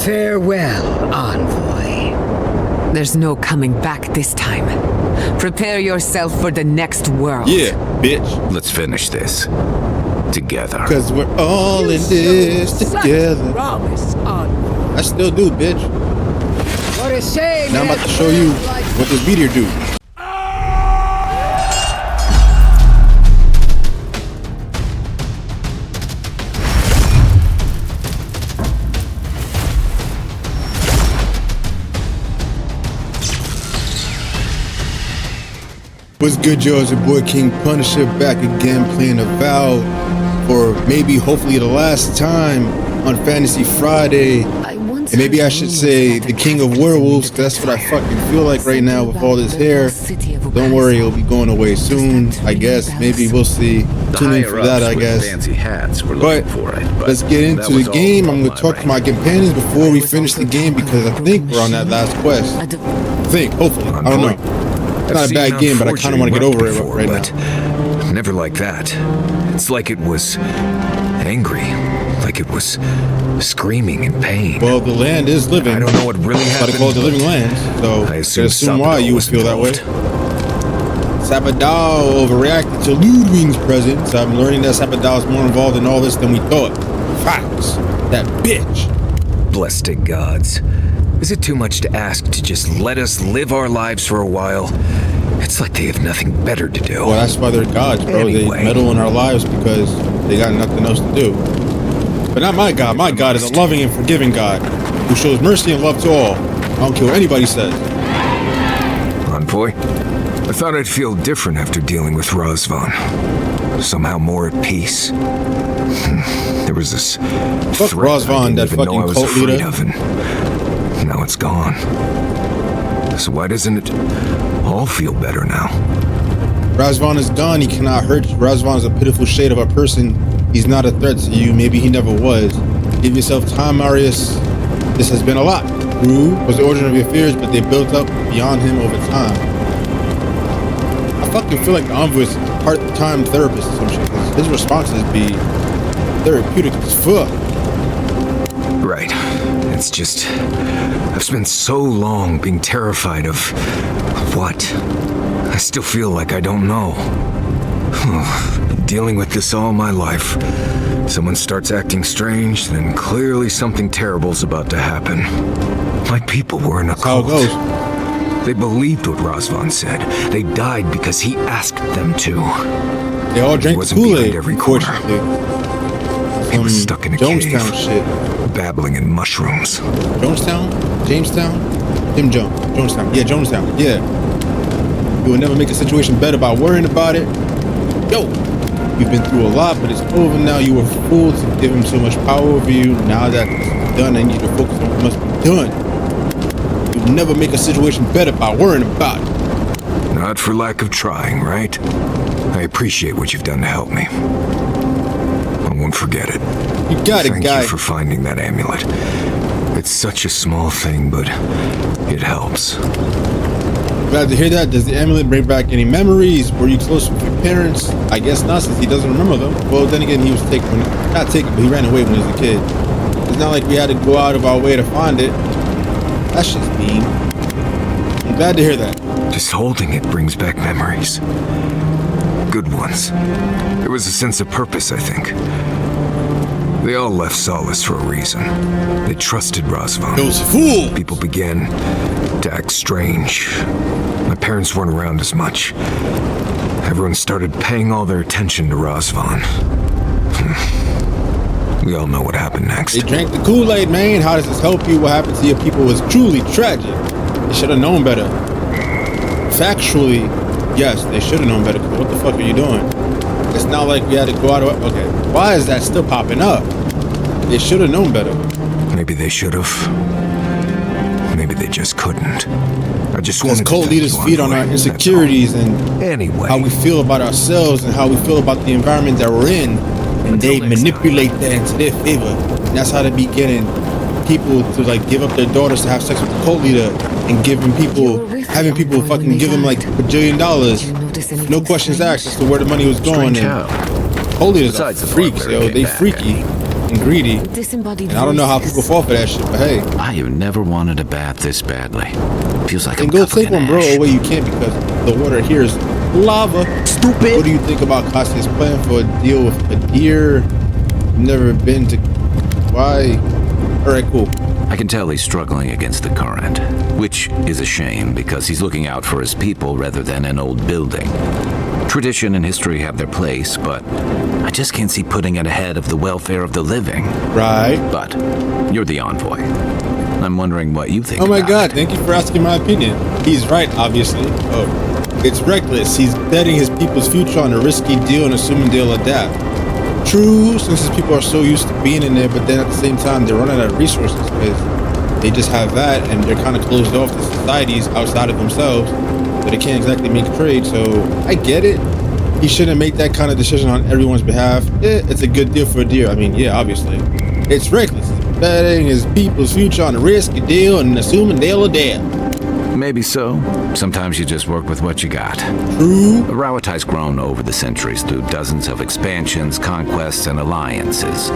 Farewell, envoy. There's no coming back this time. Prepare yourself for the next world. Yeah, bitch. Let's finish this. Together. Cause we're all in this together. Promise, envoy. I still do, bitch. What a shame. Now I'm about to show you what this meteor do. What's good, yo? It's your boy King Punisher back again playing Avowed for maybe, hopefully, the last time on Fantasy Friday. And maybe I should say the King of Werewolves, because that's what I fucking feel like right now with all this hair. Don't worry, it'll be going away soon, I guess. Maybe we'll see. Tune in for that, I guess. But let's get into the game. I'm going to talk to my companions before we finish the game, because I think we're on that last quest. Hopefully. I don't know. It's not a bad game, but I kind of want to get over it right now. Never like that. It's like it was angry, like it was screaming in pain. Well, the land is living. I don't know what really happened. But I call it the living land, so I assume why you would feel that way. Sabadal overreacted to Lodwyn's presence. I'm learning that Sabadal is more involved in all this than we thought. Facts. That bitch. Blessed gods. Is it too much to ask to just let us live our lives for a while? It's like they have nothing better to do. Well, that's why they're gods, bro. Anyway. They meddle in our lives because they got nothing else to do. But not my God. My God is a loving and forgiving God who shows mercy and love to all. I don't care what anybody says. Envoy, I thought I'd feel different after dealing with Razvan. Somehow more at peace. There was this Fuck Razvan, that fucking cult leader. Now it's gone. So why doesn't it all feel better now? Razvan is gone. He cannot hurt you. Razvan is a pitiful shade of a person. He's not a threat to you. Maybe he never was. Give yourself time, Marius. This has been a lot. Rue was the origin of your fears, but they built up beyond him over time. I fucking feel like the envoy is a part-time therapist or some shit. His responses be therapeutic as fuck. Right. It's just, I've spent so long being terrified of what? I still feel like I don't know. Been dealing with this all my life. Someone starts acting strange, then clearly something terrible's about to happen. My people were in a cult. How it goes. They believed what Razvan said. They died because he asked them to. They all drank the Kool-Aid, unfortunately. He was stuck in a Jonestown cave, shit. babbling in mushrooms. Jonestown? Jamestown? Jonestown. Yeah, Jonestown. Yeah. You will never make a situation better by worrying about it. Yo, you've been through a lot, but it's over now. You were fooled to give him so much power over you. Now that it's done, I need you to focus on what must be done. You will never make a situation better by worrying about it. Not for lack of trying, right? I appreciate what you've done to help me. I won't forget it. You got it, Thank guy. you for finding that amulet. It's such a small thing, but it helps. Glad to hear that. Does the amulet bring back any memories? Were you close with your parents? I guess not, since he doesn't remember them. Well, then again, he was not taken, but he ran away when he was a kid. It's not like we had to go out of our way to find it. That's just mean. I'm glad to hear that. Just holding it brings back memories. Good ones. There was a sense of purpose, I think. They all left Solace for a reason. They trusted Razvan. Those fools! People began to act strange. My parents weren't around as much. Everyone started paying all their attention to Razvan. We all know what happened next. They drank the Kool-Aid, man. How does this help you? What happened to your people was truly tragic. They should have known better. Factually, yes, they should have known better. What the fuck are you doing? It's not like we had to go out of... Okay, why is that still popping up? They should have known better. Maybe they should have. Maybe they just couldn't. I just wanted to... Cult leaders feed on our insecurities and how we feel about ourselves and how we feel about the environment that we're in. And they manipulate that into their favor. And that's how they be getting people to like give up their daughters to have sex with the cult leader and having people fucking give them like $1 bajillion. No questions asked as to where the money was going. And cult leaders are freaks, yo. They freaky. and greedy. Disembodied And I don't know how voices. people fall for that shit, but hey. I have never wanted a bath this badly. Feels like And I'm go covered take in one, bro. ash. Oh, wait, you can't because the water here is lava. Stupid. What do you think about Cassia's plan for a deal with a deer? Never been to... Why? Alright, cool. I can tell he's struggling against the current, which is a shame because he's looking out for his people rather than an old building. Tradition and history have their place, but I just can't see putting it ahead of the welfare of the living. Right. But you're the envoy. I'm wondering what you think Oh my about god, it. thank you for asking my opinion. He's right, obviously. Oh, it's reckless. He's betting his people's future on a risky deal and assuming they'll adapt. True, since his people are so used to being in there, but then at the same time, they're running out of resources because they just have that and they're kind of closed off to societies outside of themselves, so they can't exactly make trade. So I get it. He shouldn't make that kind of decision on everyone's behalf. Yeah, it's a good deal for a deer. I mean, yeah, obviously. It's reckless. He's betting his people's future on a risky deal and assuming they'll adapt. Maybe so. Sometimes you just work with what you got. True. Rawatai's grown over the centuries through dozens of expansions, conquests, and alliances.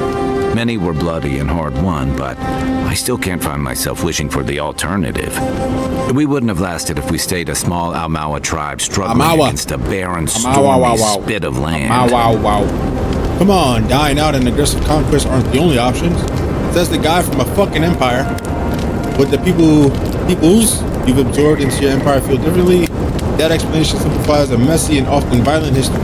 Many were bloody and hard-won, but I still can't find myself wishing for the alternative. We wouldn't have lasted if we stayed a small Almawa tribe struggling Amawa. against a barren, Amawa, stormy spit of land. Wow. Come on, dying out and aggressive conquests aren't the only options. Says the guy from a fucking empire. What the peoples you've absorbed into your empire feel differently. That explanation simplifies a messy and often violent history.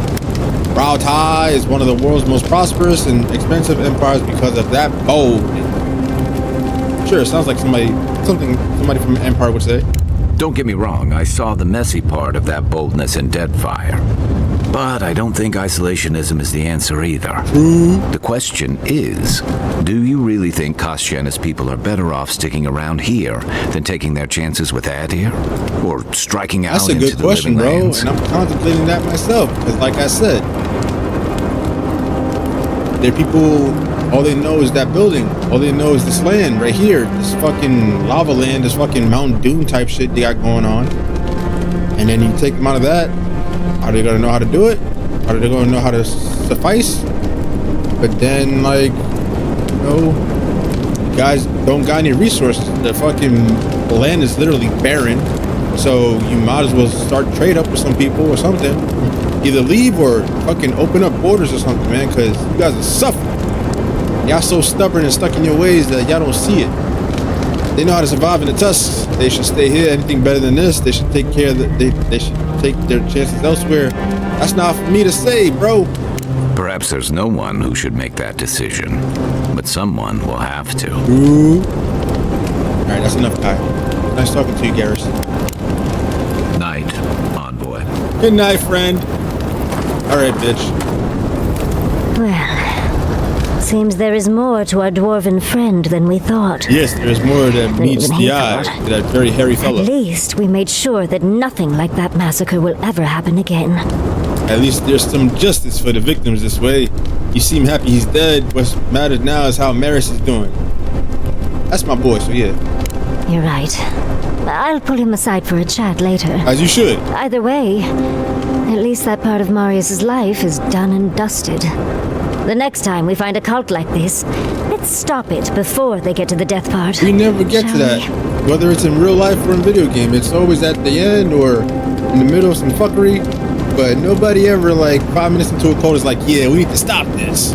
Raotai is one of the world's most prosperous and expensive empires because of that bold. Sure, it sounds like somebody from an empire would say. Don't get me wrong, I saw the messy part of that boldness in Deadfire. But I don't think isolationism is the answer either. The question is, do you really think Kostya and his people are better off sticking around here than taking their chances with Adir? Or striking out That's a into good the question, living bro. lands? And I'm contemplating that myself. Because like I said, their people, all they know is that building. All they know is this land right here. This fucking lava land, this fucking Mount Doom type shit they got going on. And then you take them out of that. Are they gonna know how to do it? Are they gonna know how to suffice? But then, like, you know, guys don't got any resources. The fucking land is literally barren. So you might as well start trade up with some people or something. Either leave or fucking open up borders or something, man, because you guys are suffering. Y'all so stubborn and stuck in your ways that y'all don't see it. They know how to survive in the tusks. They should stay here. Anything better than this, they should take care of they should take their chances elsewhere. That's not for me to say, bro. Perhaps there's no one who should make that decision, but someone will have to. Ooh. All right, that's enough, Kai. Nice talking to you, Garrus. Night, envoy. Good night, friend. All right, bitch. Well, seems there is more to our dwarven friend than we thought. Yes, there's more than meets even the he eye thought. to that very hairy At fellow. least we made sure that nothing like that massacre will ever happen again. At least there's some justice for the victims this way. You seem happy he's dead. What matters now is how Maris is doing. That's my boy, so yeah. You're right. I'll pull him aside for a chat later. As you should. Either way, at least that part of Marius's life is done and dusted. The next time we find a cult like this, let's stop it before they get to the death part. We never get to Shall that. we? Whether it's in real life or in video game, it's always at the end or in the middle of some fuckery. But nobody ever, like, 5 minutes into a cult is like, yeah, we need to stop this.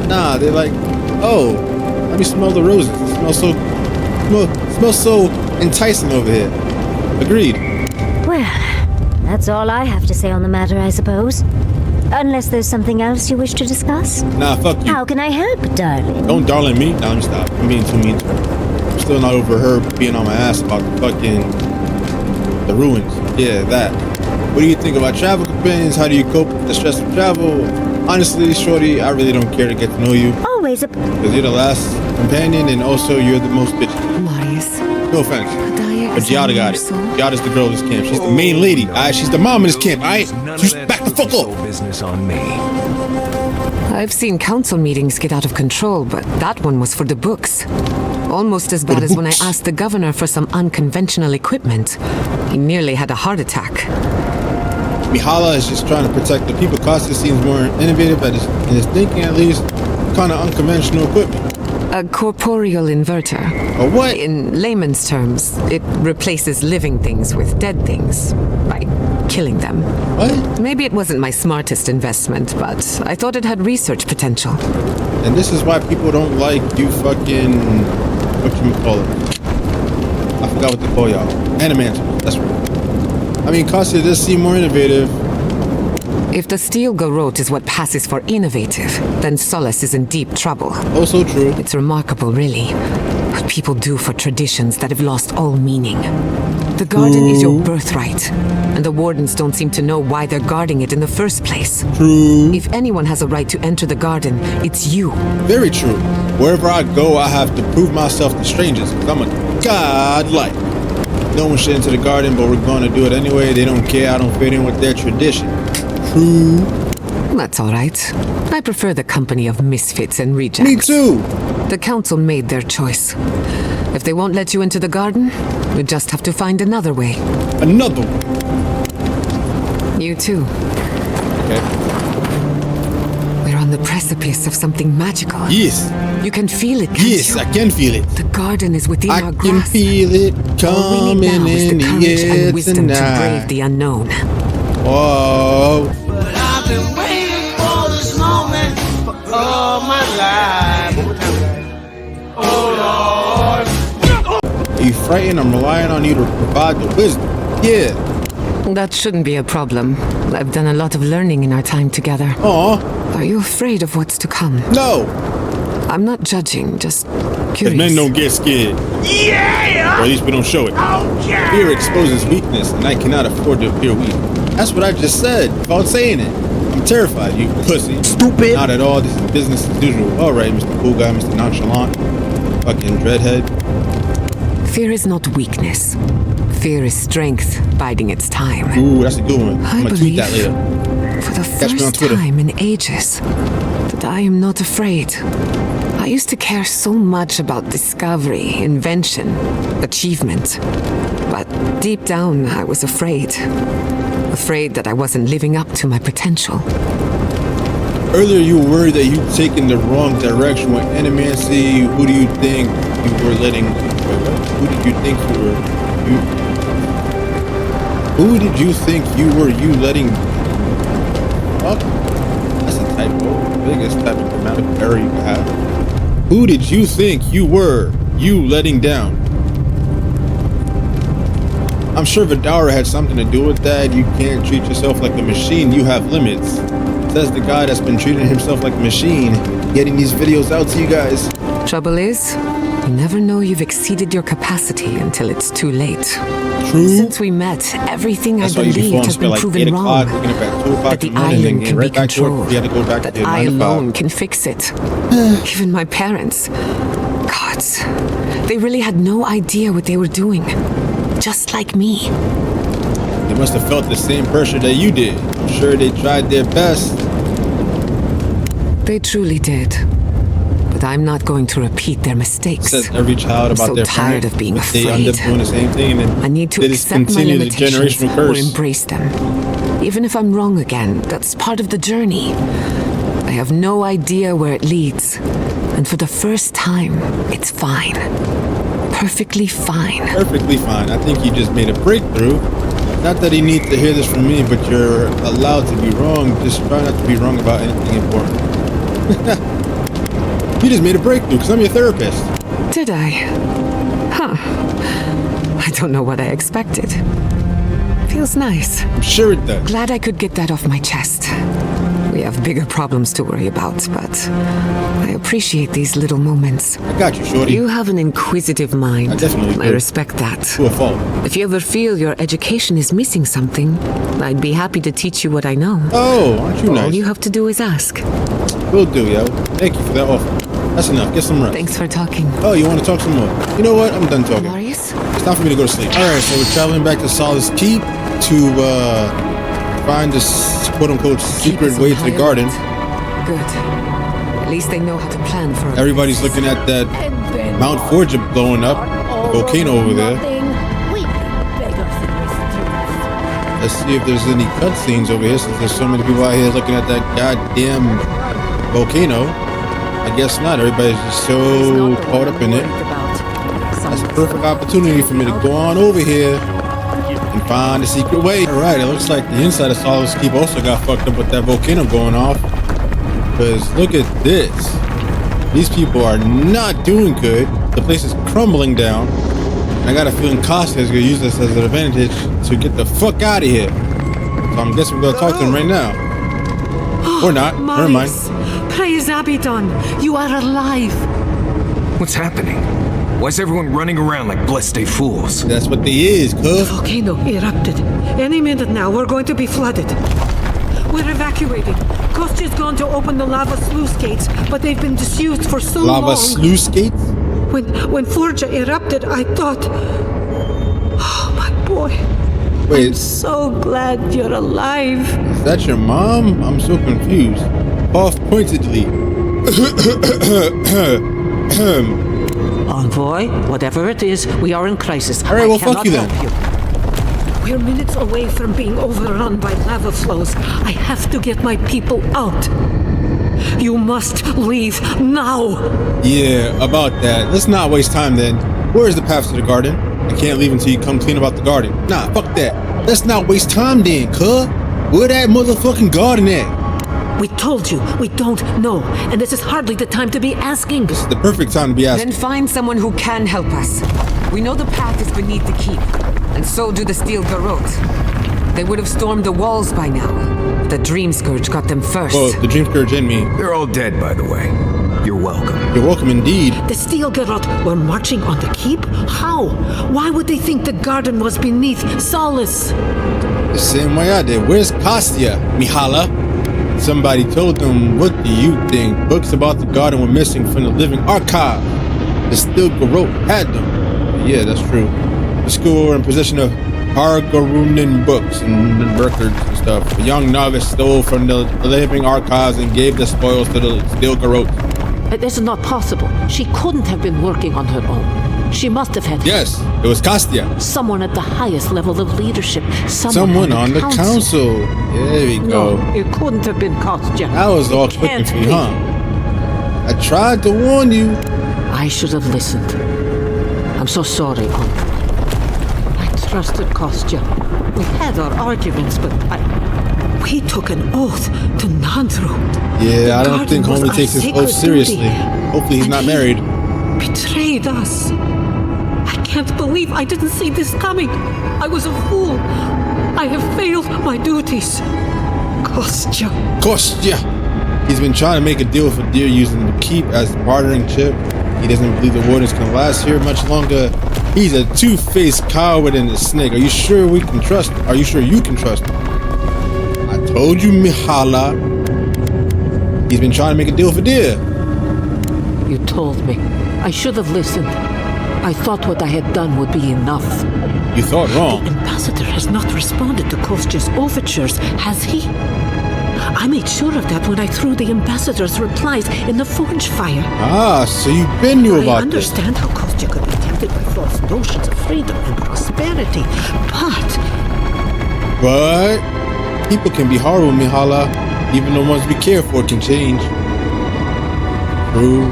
Nah, they're like, oh, let me smell the roses. It smells so enticing over here. Agreed. Well, that's all I have to say on the matter, I suppose. Unless there's something else you wish to discuss? Nah, fuck you. How can I help, darling? Don't darling me. Nah, let me stop. I'm being too mean to her. I'm still not over her being on my ass about the ruins. Yeah, that. What do you think about travel companions? How do you cope with the stress of travel? Honestly, shorty, I really don't care to get to know you. Always a... Because you're the last companion and also you're the most bitchy. Marius, No offense. Daya But is Giada on got your it. soul. Giada's the girl of this camp. She's the main lady, alright? She's the mom in this camp, alright? Just back the fuck up. Business on me. I've seen council meetings get out of control, but that one was for the books. Almost as bad as when I books. asked the governor for some unconventional equipment. He nearly had a heart attack. Mihala is just trying to protect the people. Costa seems more innovative in his thinking, at least. kind of unconventional equipment? A corporeal inverter. A what? In layman's terms, it replaces living things with dead things by killing them. What? Maybe it wasn't my smartest investment, but I thought it had research potential. And this is why people don't like you fucking... whatchamacallit? I forgot what they call y'all. Animanters. That's right. I mean, Costa does seem more innovative. If the steel garrote is what passes for innovative, then Solace is in deep trouble. Also true. It's remarkable, really, what people do for traditions that have lost all meaning. The garden is your birthright, and the wardens don't seem to know why they're guarding it in the first place. True. If anyone has a right to enter the garden, it's you. Very true. Wherever I go, I have to prove myself to strangers, because I'm a godlike. No one should enter the garden, but we're going to do it anyway. They don't care. I don't fit in with their tradition. True. That's all right. I prefer the company of misfits and rejects. Me too. The council made their choice. If they won't let you into the garden, we just have to find another way. Another one. You too. Okay. We're on the precipice of something magical. Yes. You can feel it, can't Yes, you? I can feel it. The garden is within I our can grasp. feel it All we need coming now is in the the courage air and wisdom to brave tonight. the unknown. Whoa. But I've been waiting for this moment for all my life. Oh Lord. Are you frightened? I'm relying on you to provide the wisdom. Yeah. That shouldn't be a problem. I've done a lot of learning in our time together. Aw. Are you afraid of what's to come? No. I'm not judging, just Because curious. men don't get scared. Yeah! Or at least we don't show it. Okay! Fear exposes weakness, and I cannot afford to appear weak. That's what I just said, without saying it. I'm terrified, you pussy. Stupid. Not at all, this is business as usual. Alright, Mr. Cool Guy, Mr. Nonchalant. Fucking dreadhead. Fear is not weakness. Fear is strength biding its time. Ooh, that's a good one. I I'm gonna tweet that believe, later. for the Catch me on first Twitter. time in ages, that I am not afraid. I used to care so much about discovery, invention, achievement. But deep down, I was afraid. Afraid that I wasn't living up to my potential. Earlier you were worried that you'd taken the wrong direction with animancy. Who do you think you were letting... Wait, what? Who did you think you were... Who did you think you were letting... Fuck? That's a typo. Biggest type of grammatical error you could have. Who did you think you were letting down? I'm sure Vidara had something to do with that. You can't treat yourself like a machine. You have limits. Says the guy that's been treating himself like a machine, getting these videos out to you guys. Trouble is, you never know you've exceeded your capacity until it's too late. True. Since we met, everything That's I why you be believed falling has asleep been like 8 proven o'clock, wrong. waking up at 2 o'clock That the in the morning, and island getting can be right back to work. controlled. You had to go back That to your I 9 to 5. alone can fix it. Even my parents. Gods, they really had no idea what they were doing. Just like me. They must have felt the same pressure that you did. I'm sure they tried their best. They truly did. But I'm not going to repeat their mistakes. Says every child I'm about so their tired parent. of being They end up afraid. doing the same thing, and I need to they just accept my continue the limitations generational or curse. embrace them. Even if I'm wrong again, that's part of the journey. I have no idea where it leads. And for the first time, it's fine. Perfectly fine. Perfectly fine. I think you just made a breakthrough. Not that he needs to hear this from me, but you're allowed to be wrong. Just try not to be wrong about anything important. You just made a breakthrough because I'm your therapist. Did I? Huh. I don't know what I expected. Feels nice. I'm sure it does. Glad I could get that off my chest. We have bigger problems to worry about, but I appreciate these little moments. I got you, shorty. You have an inquisitive mind. I definitely I do. respect that. To a fault. If you ever feel your education is missing something, I'd be happy to teach you what I know. Oh, aren't you All nice? you have to do is ask. Will do, yo. Thank you for that offer. That's enough. Get some rest. Thanks for talking. Oh, you want to talk some more? You know what? I'm done talking. Marius? It's time for me to go to sleep. Alright, so we're traveling back to Solace Keep to find this quote-unquote secret way to the garden. Good. At least they know how to plan for it. Everybody's looking at that Mount Forge blowing up. The volcano over there. Let's see if there's any cutscenes over here since there's so many people out here looking at that goddamn volcano. I guess not. Everybody's just so caught up in it. That's a perfect opportunity for me to go on over here and find the secret way. Alright, it looks like the inside of Solace Keep also got fucked up with that volcano going off. Because look at this. These people are not doing good. The place is crumbling down. And I got a feeling Costa is going to use this as an advantage to get the fuck out of here. So I'm guessing we're going to talk to him right now. Or not. Never mind. Praise Abaddon. You are alive. What's happening? Why is everyone running around like blessed fools? That's what they is, cuz. Volcano erupted. Any minute now, we're going to be flooded. We're evacuating. Kostya's gone to open the lava sluice gates, but they've been disused for so long. Lava sluice gates? When Forja erupted, I thought... Oh, my boy. Wait, I'm so glad you're alive. is that your mom? I'm so confused. Cough pointedly. Envoy, whatever it is, we are in crisis. All right, well, fuck I you cannot then. help you. We're minutes away from being overrun by lava flows. I have to get my people out. You must leave now. Yeah, about that. Let's not waste time then. Where is the path to the garden? I can't leave until you come clean about the garden. Nah, fuck that. Let's not waste time then, cuh. Where that motherfucking garden at? We told you, we don't know. And this is hardly the time to be asking. This is the perfect time to be asking. Then find someone who can help us. We know the path is beneath the keep, and so do the steel garrotes. They would have stormed the walls by now. The Dream Scourge got them first. Oh, the Dream Scourge and me. They're all dead, by the way. You're welcome. You're welcome indeed. The steel garrote were marching on the keep? How? Why would they think the garden was beneath Solace? The same way I did. Where's Kostya, Mihala? Somebody told them, what do you think? Books about the garden were missing from the living archive. The steel garrote had them. Yeah, that's true. The school were in possession of Hargarunan books and records and stuff. A young novice stole from the living archives and gave the spoils to the steel garrote. This is not possible. She couldn't have been working on her own. She must have had... Yes, it was Kostya. Someone at the highest level of leadership. Someone on the council. There we go. No, it couldn't have been Kostya. That was all clicking for you, huh? I tried to warn you. I should have listened. I'm so sorry, Uncle. I trusted Kostya. We had our arguments, but we took an oath to Nandru. Yeah, I don't think Homie takes his oath seriously. Hopefully he's not married. Betrayed us. I can't believe I didn't see this coming. I was a fool. I have failed my duties. Kostya. Kostya! He's been trying to make a deal for Deer using the keep as bartering chip. He doesn't believe the wardens can last here much longer. He's a two-faced coward and a snake. Are you sure we can trust him? Are you sure you can trust him? I told you, Mihala. He's been trying to make a deal for Deer. You told me. I should have listened. I thought what I had done would be enough. You thought wrong. The ambassador has not responded to Kostya's overtures, has he? I made sure of that when I threw the ambassador's replies in the forge fire. Ah, so you been knew about I understand how Kostya could be tempted by false notions of freedom and prosperity, but people can be horrible, Mihala. Even the ones we care for can change. True.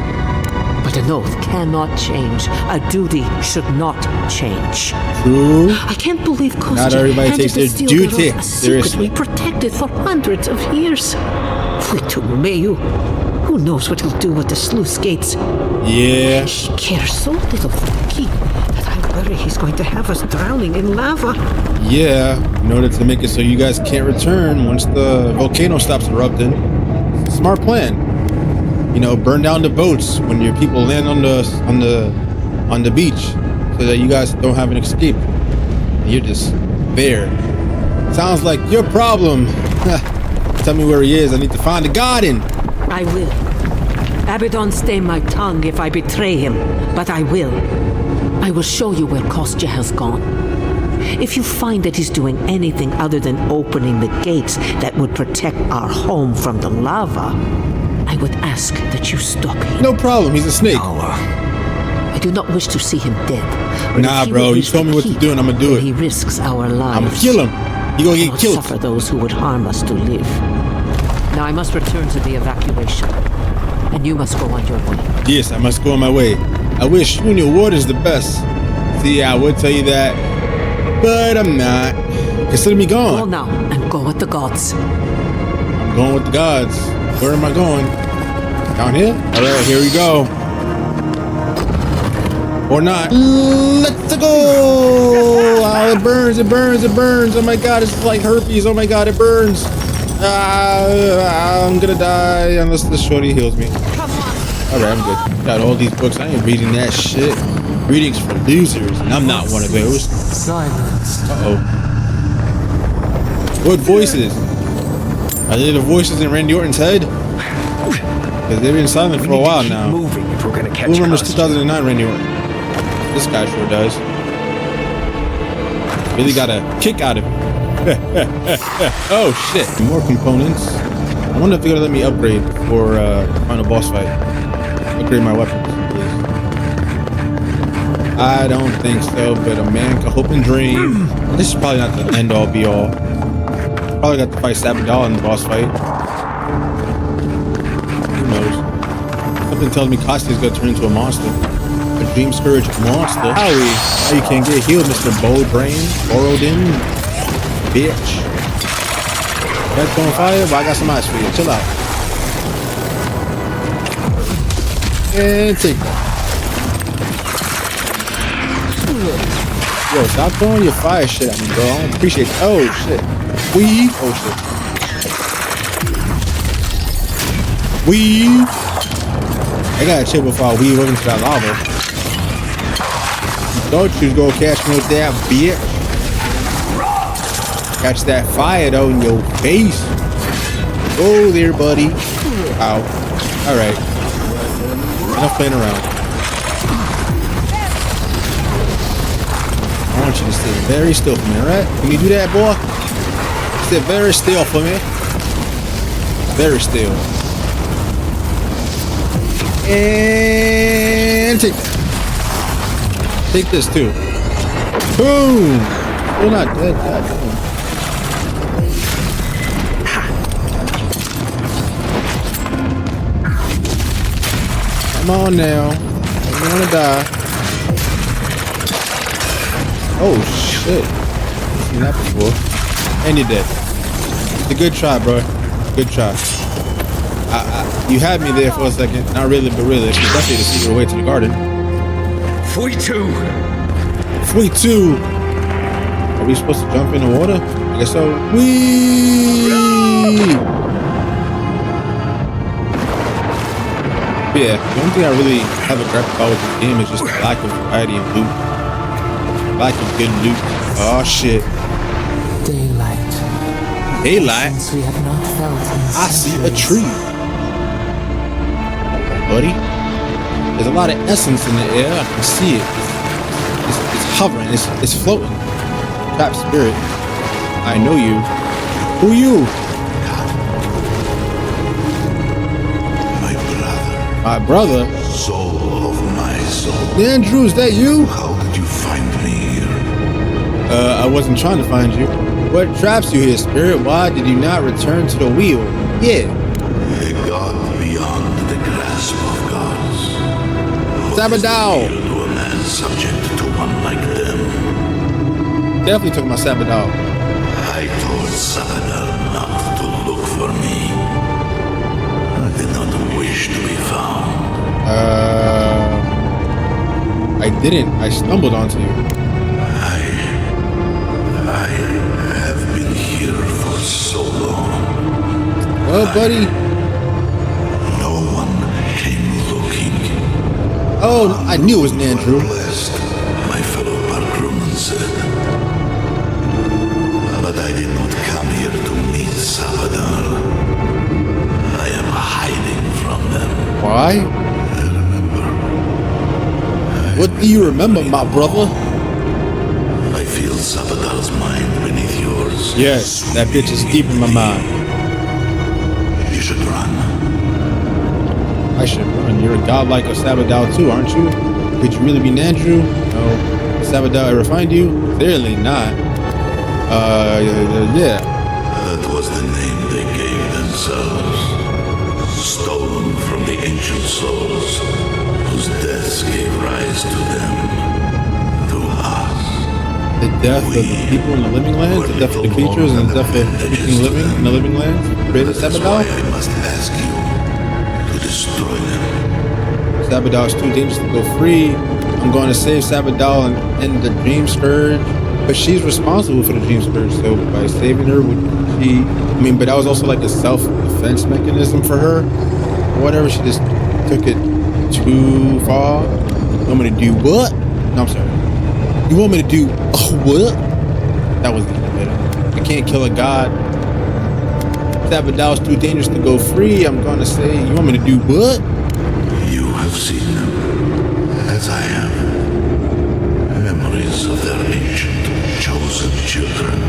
But an oath cannot change. A duty should not change. True. I can't believe Kostya Not everybody handed takes the their steel duty garrote a seriously. secret we protected for hundreds of years. Fuitumeyu. Who knows what he'll do with the sluice gates? Yeah. He cares so little for the keep that I worry he's going to have us drowning in lava. Yeah. In order to make it so you guys can't return once the volcano stops erupting. Smart plan. You know, burn down the boats when your people land on the beach, so that you guys don't have an escape. You're just there. Sounds like your problem. Tell me where he is. I need to find the garden. I will. Abaddon stay my tongue if I betray him, but I will. I will show you where Kostya has gone. If you find that he's doing anything other than opening the gates that would protect our home from the lava, I would ask that you stop him. No problem. He's a snake. I do not wish to see him dead. Or Nah, if he bro. would You risk told me the what to keep, do, and I'm gonna do then it. He risks our lives. I'm gonna kill him. He gonna get Not killed. suffer those who would harm us to live. Now I must return to the evacuation. and you must go on your way. Yes, I must go on my way. I wish you knew water's the best. See, I would tell you that, but I'm not. Consider me Go gone. now and go with the gods. I'm going with the gods. Where am I going? Down here? All right, here we go. Or not. Let's go! Oh, it burns, it burns, it burns. Oh my god, it's like herpes. Oh my god, it burns. I'm gonna die unless the shorty heals me. All right, I'm good. Got all these books. I ain't reading that shit. Readings for losers, and I'm not one of those. Silence. Uh-oh. What voices? Are they the voices in Randy Orton's head? Because they've been silent for a while now. Moving if we're gonna catch Who remembers Costa. 2009 Randy Orton? This guy sure does. Really got a kick out of it. Oh shit! More components. I wonder if they're gonna let me upgrade for final boss fight. Upgrade my weapons, please. I don't think so, but a man can hope and dream. This is probably not the end all be all. Probably got to fight Sabadell in the boss fight. Who knows? Something tells me Costa's gonna turn into a monster. A dream scourge monster. Howie, how you can't get healed, Mr. Bold Brain? Borrowed in? Bitch. That's on fire? Well, I got some ice for you. Chill out. And take that. Yo, stop throwing your fire shit at me, bro. I don't appreciate it. Oh, shit. Weave. Oh, shit. Weave. I gotta chill before I weave over into that lava. Don't you go catch me with that, bitch. Catch that fire, though, in your face. Oh, there, buddy. Ow. All right. Enough playing around. I want you to stay very still for me, alright? Can you do that, boy? Stay very still for me. Very still. And take that. Take this too. Boom! We're not dead, goddamn. Come on now. You wanna die. Oh shit. I've seen that before. And you're dead. It's a good try, bro. Good try. You had me there for a second. Not really, but really. It's definitely the secret way to the garden. Fui two. Are we supposed to jump in the water? I guess so. Whee! Yeah, the only thing I really have a gripe about with this game is just the lack of variety of loot. Lack of good loot. Oh shit. Daylight. Daylight? Since we have not felt in I see a centuries. tree. Buddy. There's a lot of essence in the air. I can see it. It's hovering. It's floating. Trap spirit. I know you. Who you? My brother? Soul of my soul. Andrew, is that you? How did you find me here? I wasn't trying to find you. What traps you here, spirit? Why did you not return to the wheel? Yeah. A god beyond the grasp of gods. Sabadell. To a man subject to one like them. Definitely took my Sabadell. I told Sabadell not to look for me. I did not wish to be found. I didn't. I stumbled onto you. I have been here for so long. Well, buddy. No one came looking. Oh, I knew it was Andrew. Blessed, my fellow parkroomen said. But I did not come here to meet Sabadell. I am hiding from them. Why? I remember. What do you remember, my brother? I feel Sabadell's mind beneath yours. Yes, that bitch is deep in my mind. You should run. I should run. You're a godlike of Sabadell too, aren't you? Could you really be Nandrew? No. Did Sabadell ever find you? Clearly not. Yeah. That was the name they gave themselves. stolen from the ancient souls, whose deaths gave rise to them, to us. The death of the people in the living lands, the death of the creatures, and the death of everything living in the living lands created That's Sabadal? why I must ask you to destroy them. Sabadal is too dangerous to go free. I'm going to save Sabadal and end the Dream Scourge. But she's responsible for the Dream Scourge, so by saving her, would she... I mean, but that was also like a self-defense mechanism for her. Or whatever, she just took it too far. You want me to do what? No, I'm sorry. You want me to do what? That wasn't even better. I can't kill a god. Sabadal is too dangerous to go free. I'm going to say, you want me to do what? You have seen them, as I have. Memories of their ancient, chosen children.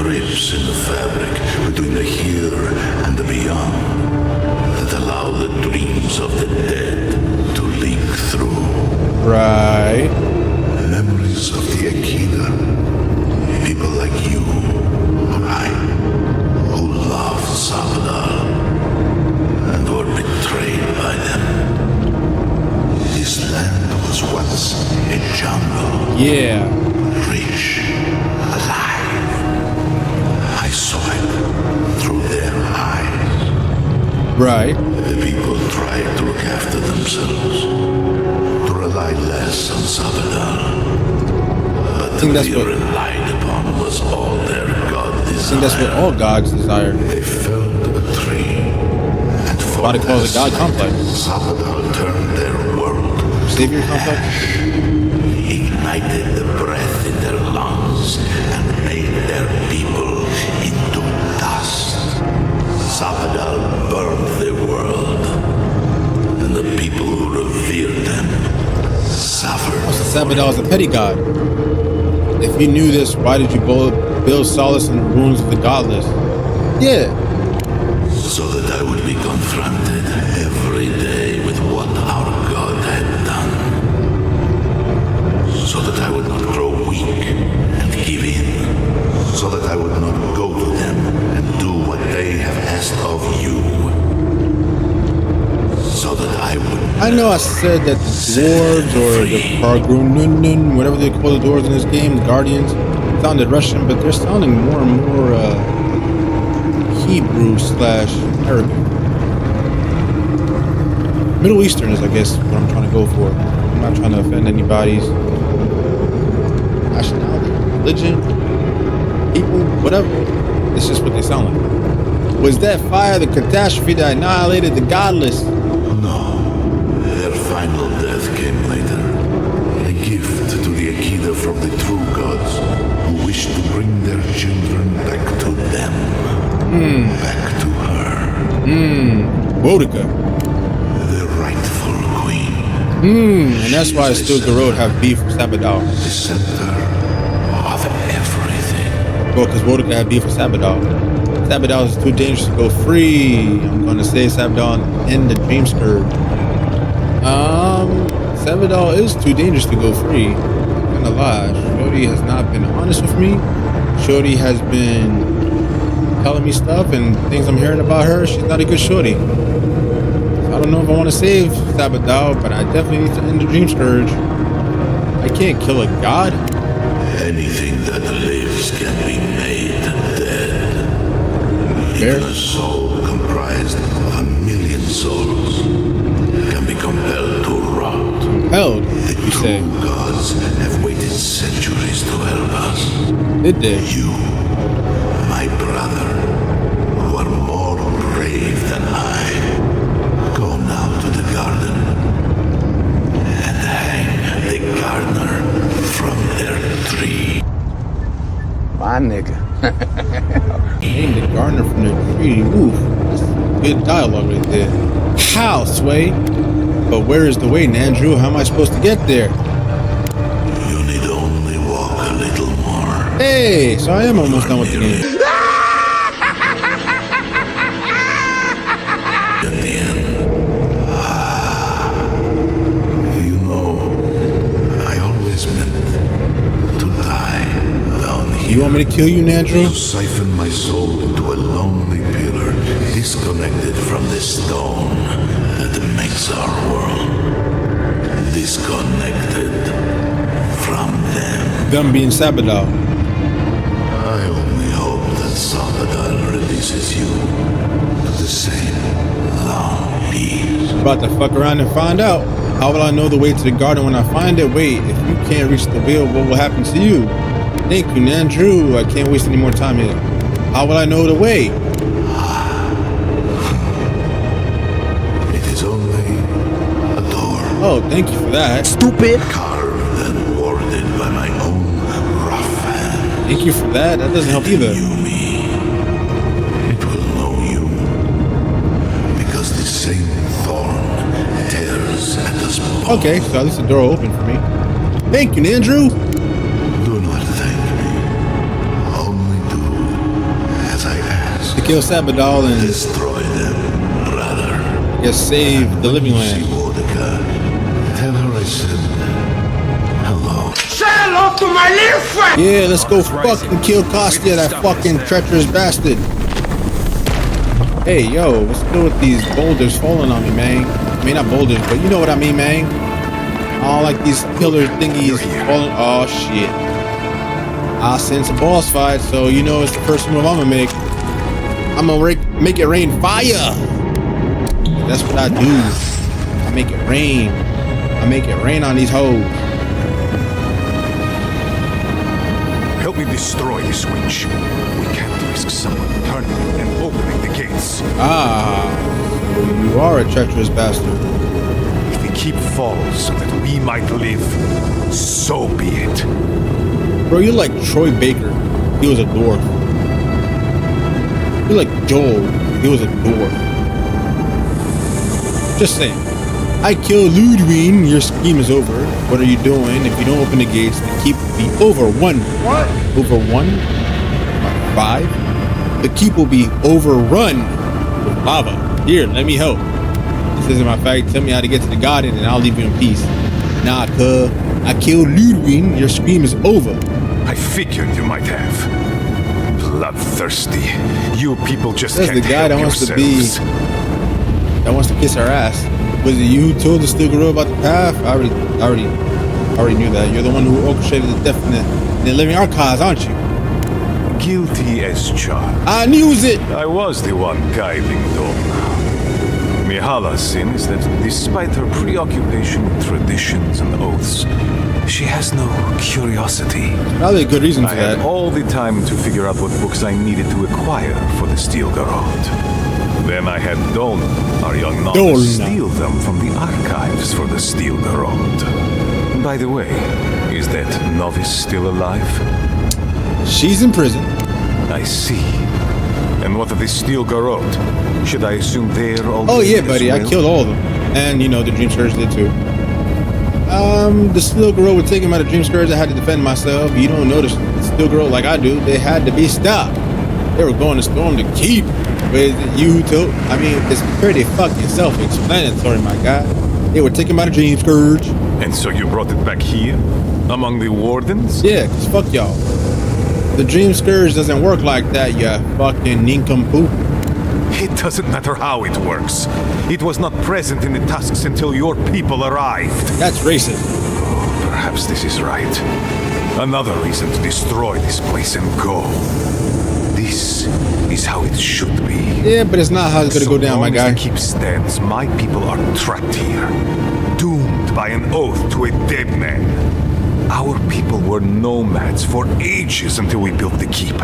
Rips in the fabric between the here and the beyond that allow the dreams of the dead to leak through. Right. Memories of the Akida. People like you, or I, who loved Sabadal and were betrayed by them. This land was once a jungle. Yeah. Rich, alive. I saw it through their eyes. Right. The people tried to look after themselves, to rely less on Sabadal. But I think that's we what relied upon was all their god I desired. think that's what all gods desire. They felled a tree, and for Why they call it a god their complex? sake, Sabadal turned their world Savior complex? ignited the breath in their lungs and made their people into dust. Sabadal burned the world, and the people who revered them suffered. Sabadal is a petty god. If you knew this, why did you build solace in the ruins of the godless? Yeah. So that I would be confronted every day with what our God had done. So that I would not grow weak and give in. So that I would not go to them and do what they have asked of you. So that I would... I know I said that the dwarves or the Pargrunun, whatever they call the dwarves in this game, the guardians, sounded Russian, but they're sounding more and more Hebrew/Arabic. Middle Eastern is, I guess, what I'm trying to go for. I'm not trying to offend anybody's nationality, religion, people, whatever. It's just what they sound like. Was that fire the catastrophe that annihilated the godless? No. Their final death came later. A gift to the Akida from the true gods who wished to bring their children back to them. Back to her. Boudica. The rightful queen. And that's why still the road have beef with Sabadal. The center of everything. Well, because Boudica had beef with Sabadal. Sabadal is too dangerous to go free. I'm gonna say Sabadal in the Dream Scourge. Sabadal is too dangerous to go free. I'm not gonna lie. Shorty has not been honest with me. Shorty has been telling me stuff and things I'm hearing about her. She's not a good shorty. So I don't know if I want to save Sabadal, but I definitely need to end the Dream Scourge. I can't kill a god. Anything that lives can be made dead. Fair. Even a soul comprised of 1,000,000 souls can be compelled to rot. Compelled, The you say. true gods have waited centuries to help us. Did they? You, my brother, who are more brave than I, go now to the garden and hang the gardener from their tree. My nigga. Hang the gardener from the tree. Ooh, that's good dialogue right there. How, Sway? But where is the way, Nandrew? How am I supposed to get there? You need only walk a little more. Hey, so I am almost done with the game. At the end. You know, I always meant to die down here. You want me to kill you, Nandrew? To siphon my soul into a lonely pillar, disconnected from the stone that makes our world. Disconnected from them. Them being Sabadal. I only hope that Sabadal releases you to the same long peace. About to fuck around and find out. How will I know the way to the garden when I find it? Wait, if you can't reach the wheel, what will happen to you? Thank you, Nandrew. I can't waste any more time here. How will I know the way? It is only a door. Oh, thank you for that. Stupid! Carved and warded by my own rough hand. Thank you for that. That doesn't help either. You me. It will know you. Because the same thorn tears at the spawn. Okay, so at least the door opened for me. Thank you, Nandrew. Do not thank me. Only do as I ask. To kill Sabadal and Destroy them, rather. yes, save the living land. Mordecai, tell her I said hello. Say hello to my little friend! Yeah, let's go fucking kill Kostya, that fucking treacherous bastard. Hey, yo, what's good with these boulders falling on me, man? I mean, not boulders, but you know what I mean, man. I don't like these pillar thingies falling. Oh, shit. I sense a boss fight, so you know it's the first move I'm gonna make. I'm gonna make it rain fire. That's what I do. I make it rain. I make it rain on these hoes. Help me destroy this witch. We can't risk someone turning and opening the gates. Ah, so you are a treacherous bastard. If the keep falls so that we might live, so be it. Bro, you're like Troy Baker. He was a dwarf. You're like Joel. He was a dwarf. Just saying. I kill Lodwyn. Your scheme is over. What are you doing? If you don't open the gates, the keep will be over one. What? Over 5? The keep will be overrun with lava. Here, let me help. This isn't my fight. Tell me how to get to the garden and I'll leave you in peace. Nah, cuz. I killed Lodwyn. Your scream is over. I figured you might have. Bloodthirsty. You people just That's can't the guy help that wants yourselves. to be. That wants to kiss her ass. Was it you who told the Steel Gorilla about the path? I already knew that. You're the one who orchestrated the death in the living archives, aren't you? Guilty as charged. I knew it! I was the one guiding Dom. Mihala's sin is that despite her preoccupation with traditions and oaths, she has no curiosity. Probably a good reason for I that. had all the time to figure out what books I needed to acquire for the Steel Garrote. Then I had Dolna, our young novice, steal them from the archives for the Steel Garrote. By the way, is that novice still alive? She's in prison. I see. And what of the Steel Garrote? Should I assume they're all Oh yeah, dead buddy, as I well? killed all of them. And you know, the Dream Scourge did too. The Steel Girl would take him out of Dream Scourge. I had to defend myself. You don't know the Steel Girl like I do. They had to be stopped. They were going to storm the keep. But is it you who told? I mean, it's pretty fucking self-explanatory, my guy. They were taking him out of Dream Scourge. And so you brought it back here? Among the wardens? Yeah, cause fuck y'all. The Dream Scourge doesn't work like that, you fucking nincompoop. It doesn't matter how it works. It was not present in the tusks until your people arrived. That's racist. Perhaps this is right. Another reason to destroy this place and go. This is how it should be. Yeah, but it's not how it's gonna go down, my guy. So long as the keep stands, my people are trapped here. Doomed by an oath to a dead man. Our people were nomads for ages until we built the keep.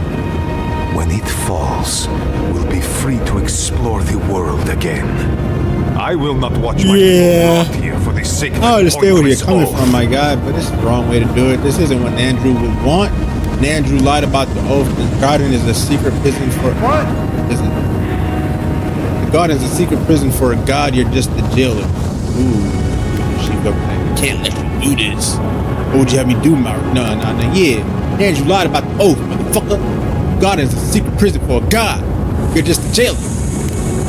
When it falls, we'll be free to explore the world again. I will not watch my people rot here for the sake of I understand where you're coming oath. from, my guy, but it's the wrong way to do it. This isn't what Nandrew would want. Nandrew lied about the oath. The garden is a secret prison for what? The garden is a secret prison for a god. You're just the jailer. Ooh, she can't let you do this. What would you have me do, Mara? No. Yeah, Nandrew lied about the oath, motherfucker. Garden is a secret prison for a god. You're just a jailer.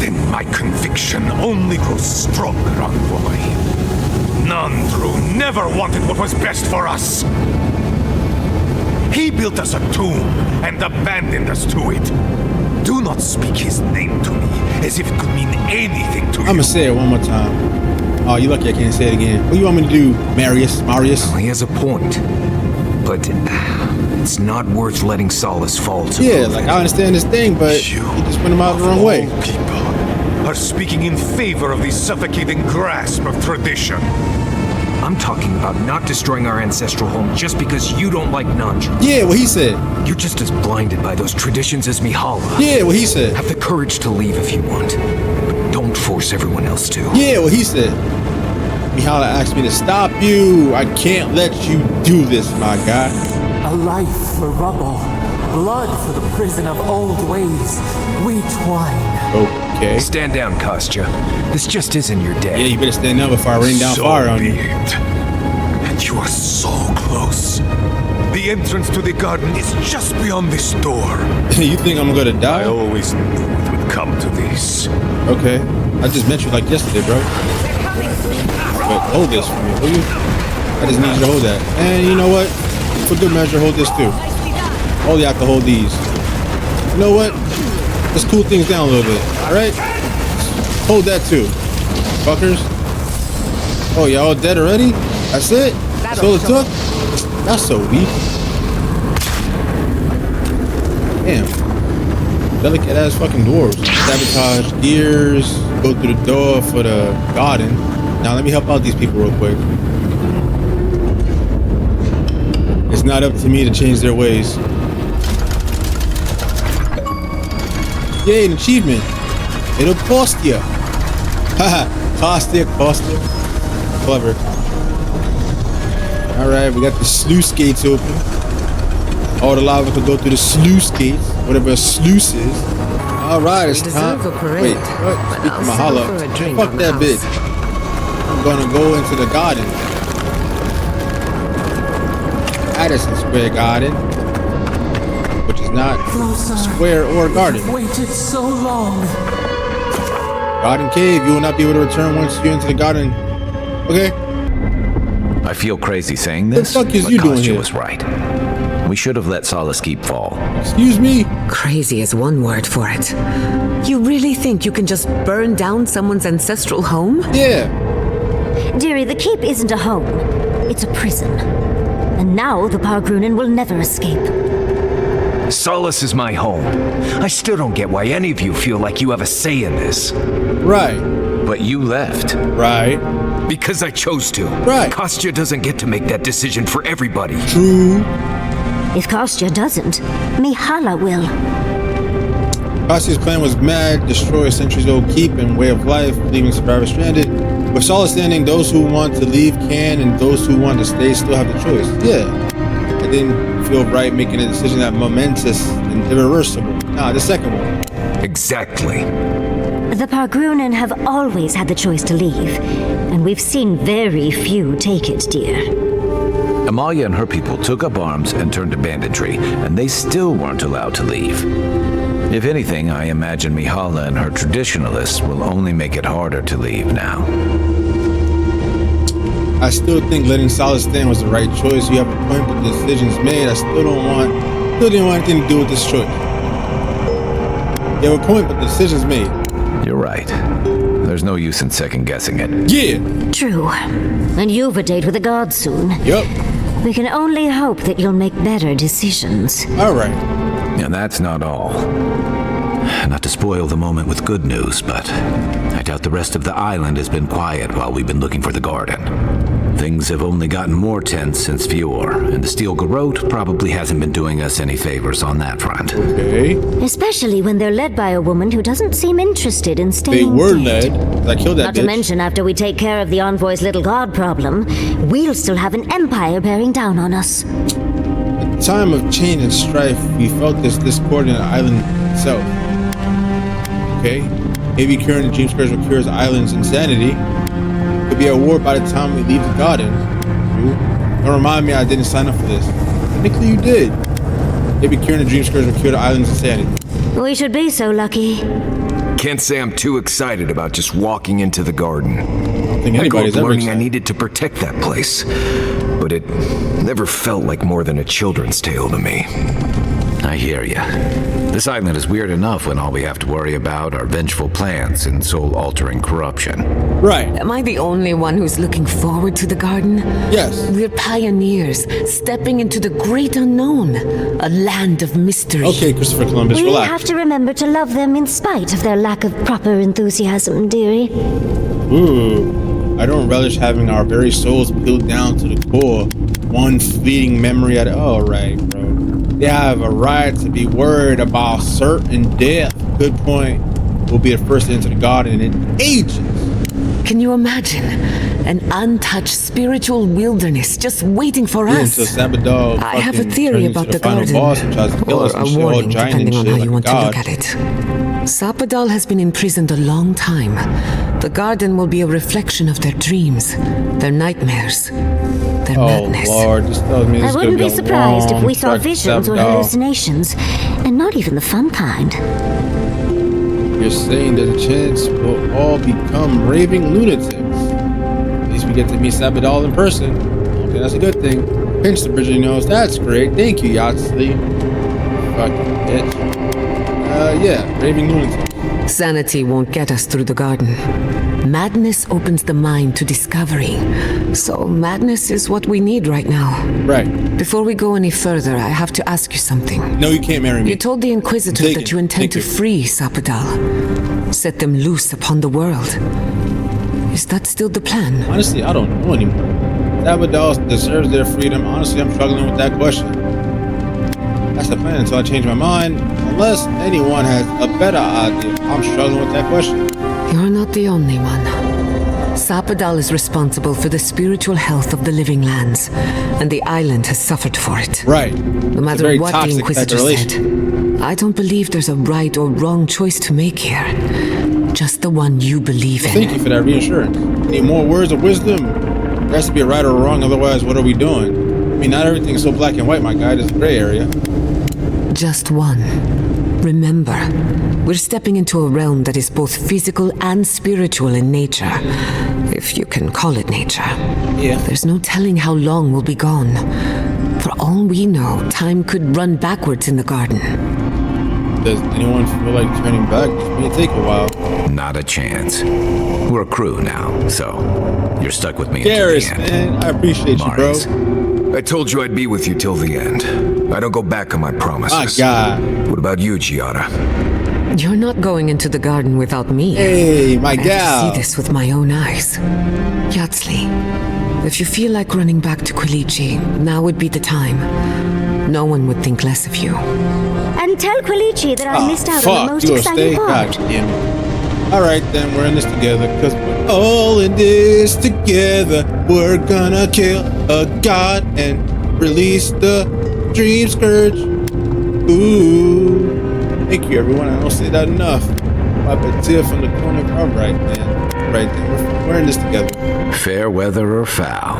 Then my conviction only grows stronger, envoy. Nandrew never wanted what was best for us. He built us a tomb and abandoned us to it. Do not speak his name to me as if it could mean anything to you. I'm gonna say it one more time. Oh, you lucky I can't say it again. What do you want me to do, Marius? Well, he has a point. But it's not worth letting Solace fall to. Yeah, like I understand this thing, but you just went him out the wrong way. People are speaking in favor of the suffocating grasp of tradition. I'm talking about not destroying our ancestral home just because you don't like non-Jews. Yeah, what he said. You're just as blinded by those traditions as Mihala. Yeah, what he said. Have the courage to leave if you want, but don't force everyone else to. Yeah, what he said. Mihala asked me to stop you. I can't let you do this, my guy. A life for rubble, blood for the prison of old ways. We twine. Okay. Stand down, Kostya. This just isn't your day. Yeah, you better stand down before I rain down fire on you. And you are so close. The entrance to the garden is just beyond this door. You think I'm gonna die? I always knew it would come to this. Okay. I just met you like yesterday, bro. But hold this for me, will you? I just need you to hold that. And you know what? For good measure, hold this too. Only have to hold these. You know what? Let's cool things down a little bit. Alright? Hold that too. Fuckers. Oh, y'all all dead already? That's it? That's all it took? That's so weak. Damn. Delicate ass fucking dwarves. Sabotage gears. Go through the door for the garden. Now let me help out these people real quick. It's not up to me to change their ways. Yay, an achievement. It'll cost you. Haha, cost you. Clever. Alright, we got the sluice gates open. All the lava can go through the sluice gates, whatever a sluice is. Alright, it's time. Wait, what? Speak to Mihala. Fuck that bitch. I'm gonna go into the garden. Addison Square Garden. Which is not square or garden. We've waited so long. Garden cave. You will not be able to return once you're into the garden. Okay. I feel crazy saying this, what the fuck is but you doing Kostya here? was right. We should have let Solace Keep fall. Excuse me? Crazy is one word for it. You really think you can just burn down someone's ancestral home? Yeah. Dearie, the keep isn't a home. It's a prison. And now the Pargrunen will never escape. Solace is my home. I still don't get why any of you feel like you have a say in this. Right. But you left. Right. Because I chose to. Right. Kostya doesn't get to make that decision for everybody. True. If Kostya doesn't, Mihala will. Kostya's plan was mad, destroy a centuries-old keep and way of life, leaving survivors stranded. With Solace standing, those who want to leave can, and those who want to stay still have the choice. Yeah. I didn't feel right making a decision that momentous and irreversible. Nah, the second one. Exactly. The Pargrunen have always had the choice to leave, and we've seen very few take it, dear. Amalia and her people took up arms and turned to banditry, and they still weren't allowed to leave. If anything, I imagine Mihala and her traditionalists will only make it harder to leave now. I still think letting Solace stand was the right choice. You have a point, but the decision's made. I still didn't want anything to do with this choice. You have a point, but the decision's made. You're right. There's no use in second guessing it. Yeah. True. And you've a date with the gods soon. Yup. We can only hope that you'll make better decisions. All right. And that's not all. Not to spoil the moment with good news, but I doubt the rest of the island has been quiet while we've been looking for the garden. Things have only gotten more tense since Fior, and the Steel Garrote probably hasn't been doing us any favors on that front. Okay. Especially when they're led by a woman who doesn't seem interested in staying They were dead. led. I killed that Not bitch. to mention, after we take care of the Envoy's little god problem, we'll still have an empire bearing down on us. At the time of change and strife, we felt this discord in the island itself. Okay? Maybe curing the dream squares will cure the island's insanity. Could be a war by the time we leave the garden. Don't remind me I didn't sign up for this. Technically you did. Maybe curing the dream squares will cure the island's insanity. We should be so lucky. Can't say I'm too excited about just walking into the garden. I don't think I grew anybody's up ever learning I excited. needed to protect that place, but it never felt like more than a children's tale to me. I hear ya. This island is weird enough when all we have to worry about are vengeful plans and soul-altering corruption. Right. Am I the only one who's looking forward to the garden? Yes. We're pioneers, stepping into the great unknown, a land of mystery. Okay, Christopher Columbus, We relax. have to remember to love them in spite of their lack of proper enthusiasm, dearie. Ooh, I don't relish having our very souls peeled down to the core. One fleeting memory at all right, bro. They have a right to be worried about certain death. Good point. We'll be the first into the garden in ages. Can you imagine? An untouched spiritual wilderness just waiting for us. Until Sabadell I have a fucking theory turns about into the final garden. boss and tries to kill Or us a and shit, all warning, giant depending and on shit how like you a want to god. look at it. Sapadal has been imprisoned a long time. The garden will be a reflection of their dreams, their nightmares, their madness. Oh Lord, this tells me this I is gonna wouldn't be be a surprised if long we saw trek to visions or Sabadell. hallucinations, and not even the fun kind. You're saying there's a chance we'll all become raving lunatics. At least we get to meet Sabadell in person. Okay, that's a good thing. Pinch the bridge of your nose. That's great. Thank you, Yahtzee. Fucking bitch. Yeah, raving lunatic. Sanity won't get us through the garden. Madness opens the mind to discovery. So madness is what we need right now. Right. Before we go any further, I have to ask you something. No, you can't marry me. You told the Inquisitor that you intend to free Sapadal, set them loose upon the world. Is that still the plan? Honestly, I don't know anymore. Sabadell deserves their freedom. Honestly, I'm struggling with that question. That's the plan until I change my mind. Unless anyone has a better idea. I'm struggling with that question. You're not the only one. Sapadal is responsible for the spiritual health of the living lands, and the island has suffered for it. Right. No matter what the Inquisitor said, I don't believe there's a right or wrong choice to make here. Just the one you believe in. Thank you for that reassurance. Need more words of wisdom. There has to be a right or a wrong, otherwise what are we doing? I mean, not everything's so black and white, my guy. There's a gray area. Just one. Remember, we're stepping into a realm that is both physical and spiritual in nature. If you can call it nature. Yeah. There's no telling how long we'll be gone. For all we know, time could run backwards in the garden. Does anyone feel like turning back? It may take a while. Not a chance. We're a crew now, so you're stuck with me Garrus, until the end. man, I appreciate you, bro. I told you I'd be with you till the end. I don't go back on my promises. My God. What about you, Giada? You're not going into the garden without me. Hey, my I gal. have to see this with my own eyes. Yahtzee, if you feel like running back to Quilichi, now would be the time. No one would think less of you. And tell Quilichi that I missed out on the most you gonna exciting stay? part. God damn it. Alright then, we're in this together, because we're all in this together. We're gonna kill a god and release the Dream Scourge. Ooh. Thank you, everyone. I don't say that enough. Wipe a tear from the corner of our right, man. Right there. We're in this together. Fair weather or foul.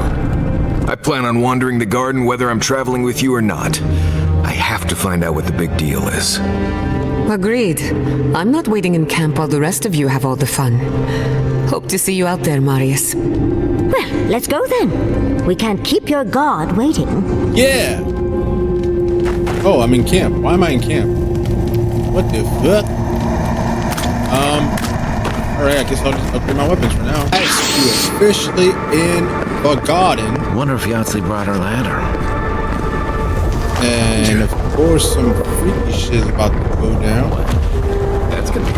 I plan on wandering the garden whether I'm traveling with you or not. I have to find out what the big deal is. Agreed. I'm not waiting in camp while the rest of you have all the fun. Hope to see you out there, Marius. Well, let's go then. We can't keep your god waiting. Yeah. Oh, I'm in camp. Why am I in camp? What the fuck? Alright, I guess I'll just upgrade my weapons for now. You officially in the garden. Wonder if Yahtzee brought her ladder. And of course, some freaky shit is about to go down. That's gonna be...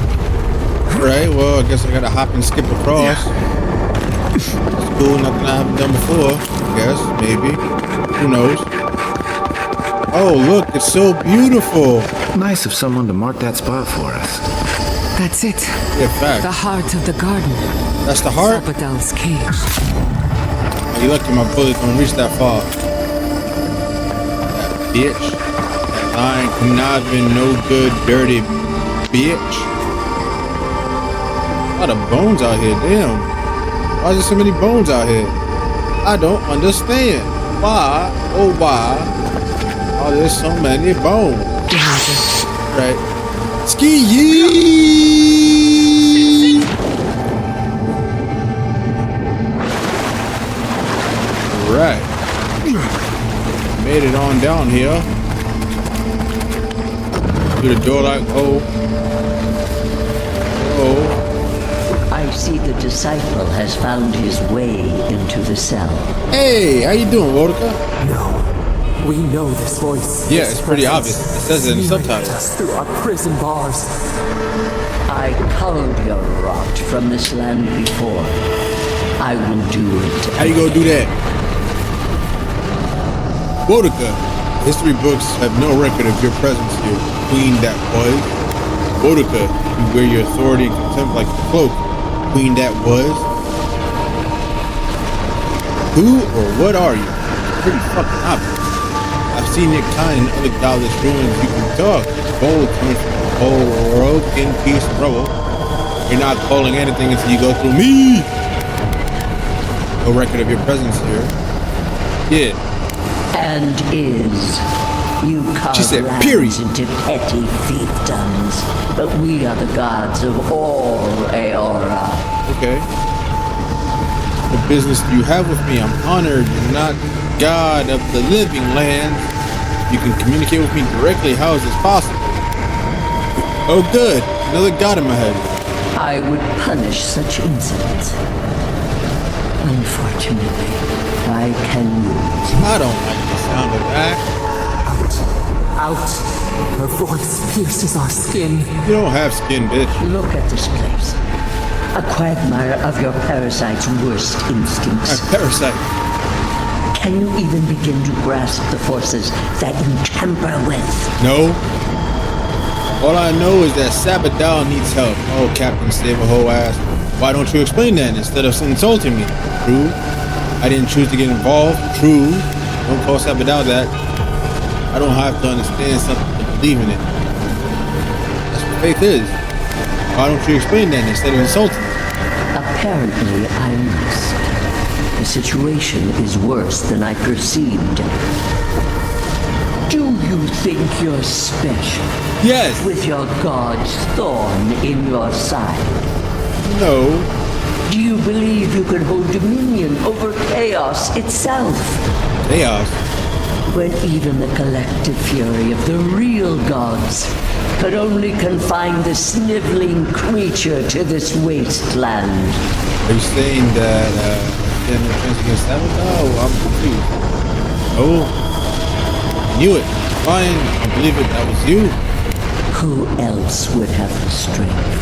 Right, well, I guess I gotta hop and skip across. It's cool, nothing I haven't done before. I guess, maybe. Who knows? Oh, look, it's so beautiful. Nice of someone to mark that spot for us. That's it. Yeah, fact. The heart of the garden. That's the heart? Sapadal's cage. Oh, you lucky my bullet don't reach that far. That bitch. That lying, conniving, no good, dirty bitch. A lot of bones out here, damn. Why is there so many bones out here? I don't understand. Why, oh why, are there so many bones? Right. Ski yee! Right. Made it on down here. through the door like, oh. I see the disciple has found his way into the cell. Hey, how you doing, Wodka? No. We know this voice. Yeah, it's pretty obvious. It says it in the subtitles. Us through our prison bars. I culled your rot from this land before. I will do it. How you gonna do that? Wodka. History books have no record of your presence here, queen that was. Wodka, you wear your authority and contempt like a cloak, queen that was. Who or what are you? It's pretty fucking obvious. I've seen your kind in other godless ruins. You can talk. Gold coming from the whole world, in peace and rubble. You're not calling anything until you go through me. No record of your presence here. Yeah. And is. You carve lands into petty fiefdoms, but we are the gods of all Aora. Okay. What business do you have with me? I'm honored. You're not god of the living land. You can communicate with me directly. How is this possible? Oh, good. Another god in my head. I would punish such incidents. Unfortunately, I can lose. I don't like the sound of that. Out. Her voice pierces our skin. You don't have skin, bitch. Look at this place. A quagmire of your parasite's worst instincts. A parasite. Can you even begin to grasp the forces that you tamper with? No. All I know is that Sabadell needs help. Oh, Captain Save a whole ass. Why don't you explain that instead of insulting me? True. I didn't choose to get involved. True. Don't call Sabadell that. I don't have to understand something to believe in it. That's what faith is. Why don't you explain that instead of insulting me? Apparently, I must. The situation is worse than I perceived. Do you think you're special? Yes. With your god's thorn in your side? No. Do you believe you can hold dominion over chaos itself? Chaos? When even the collective fury of the real gods could only confine the sniveling creature to this wasteland. Are you saying that, you had no chance against Sabadell? I'm confused. Oh. I knew it. Fine. I believe it. That was you. Who else would have the strength?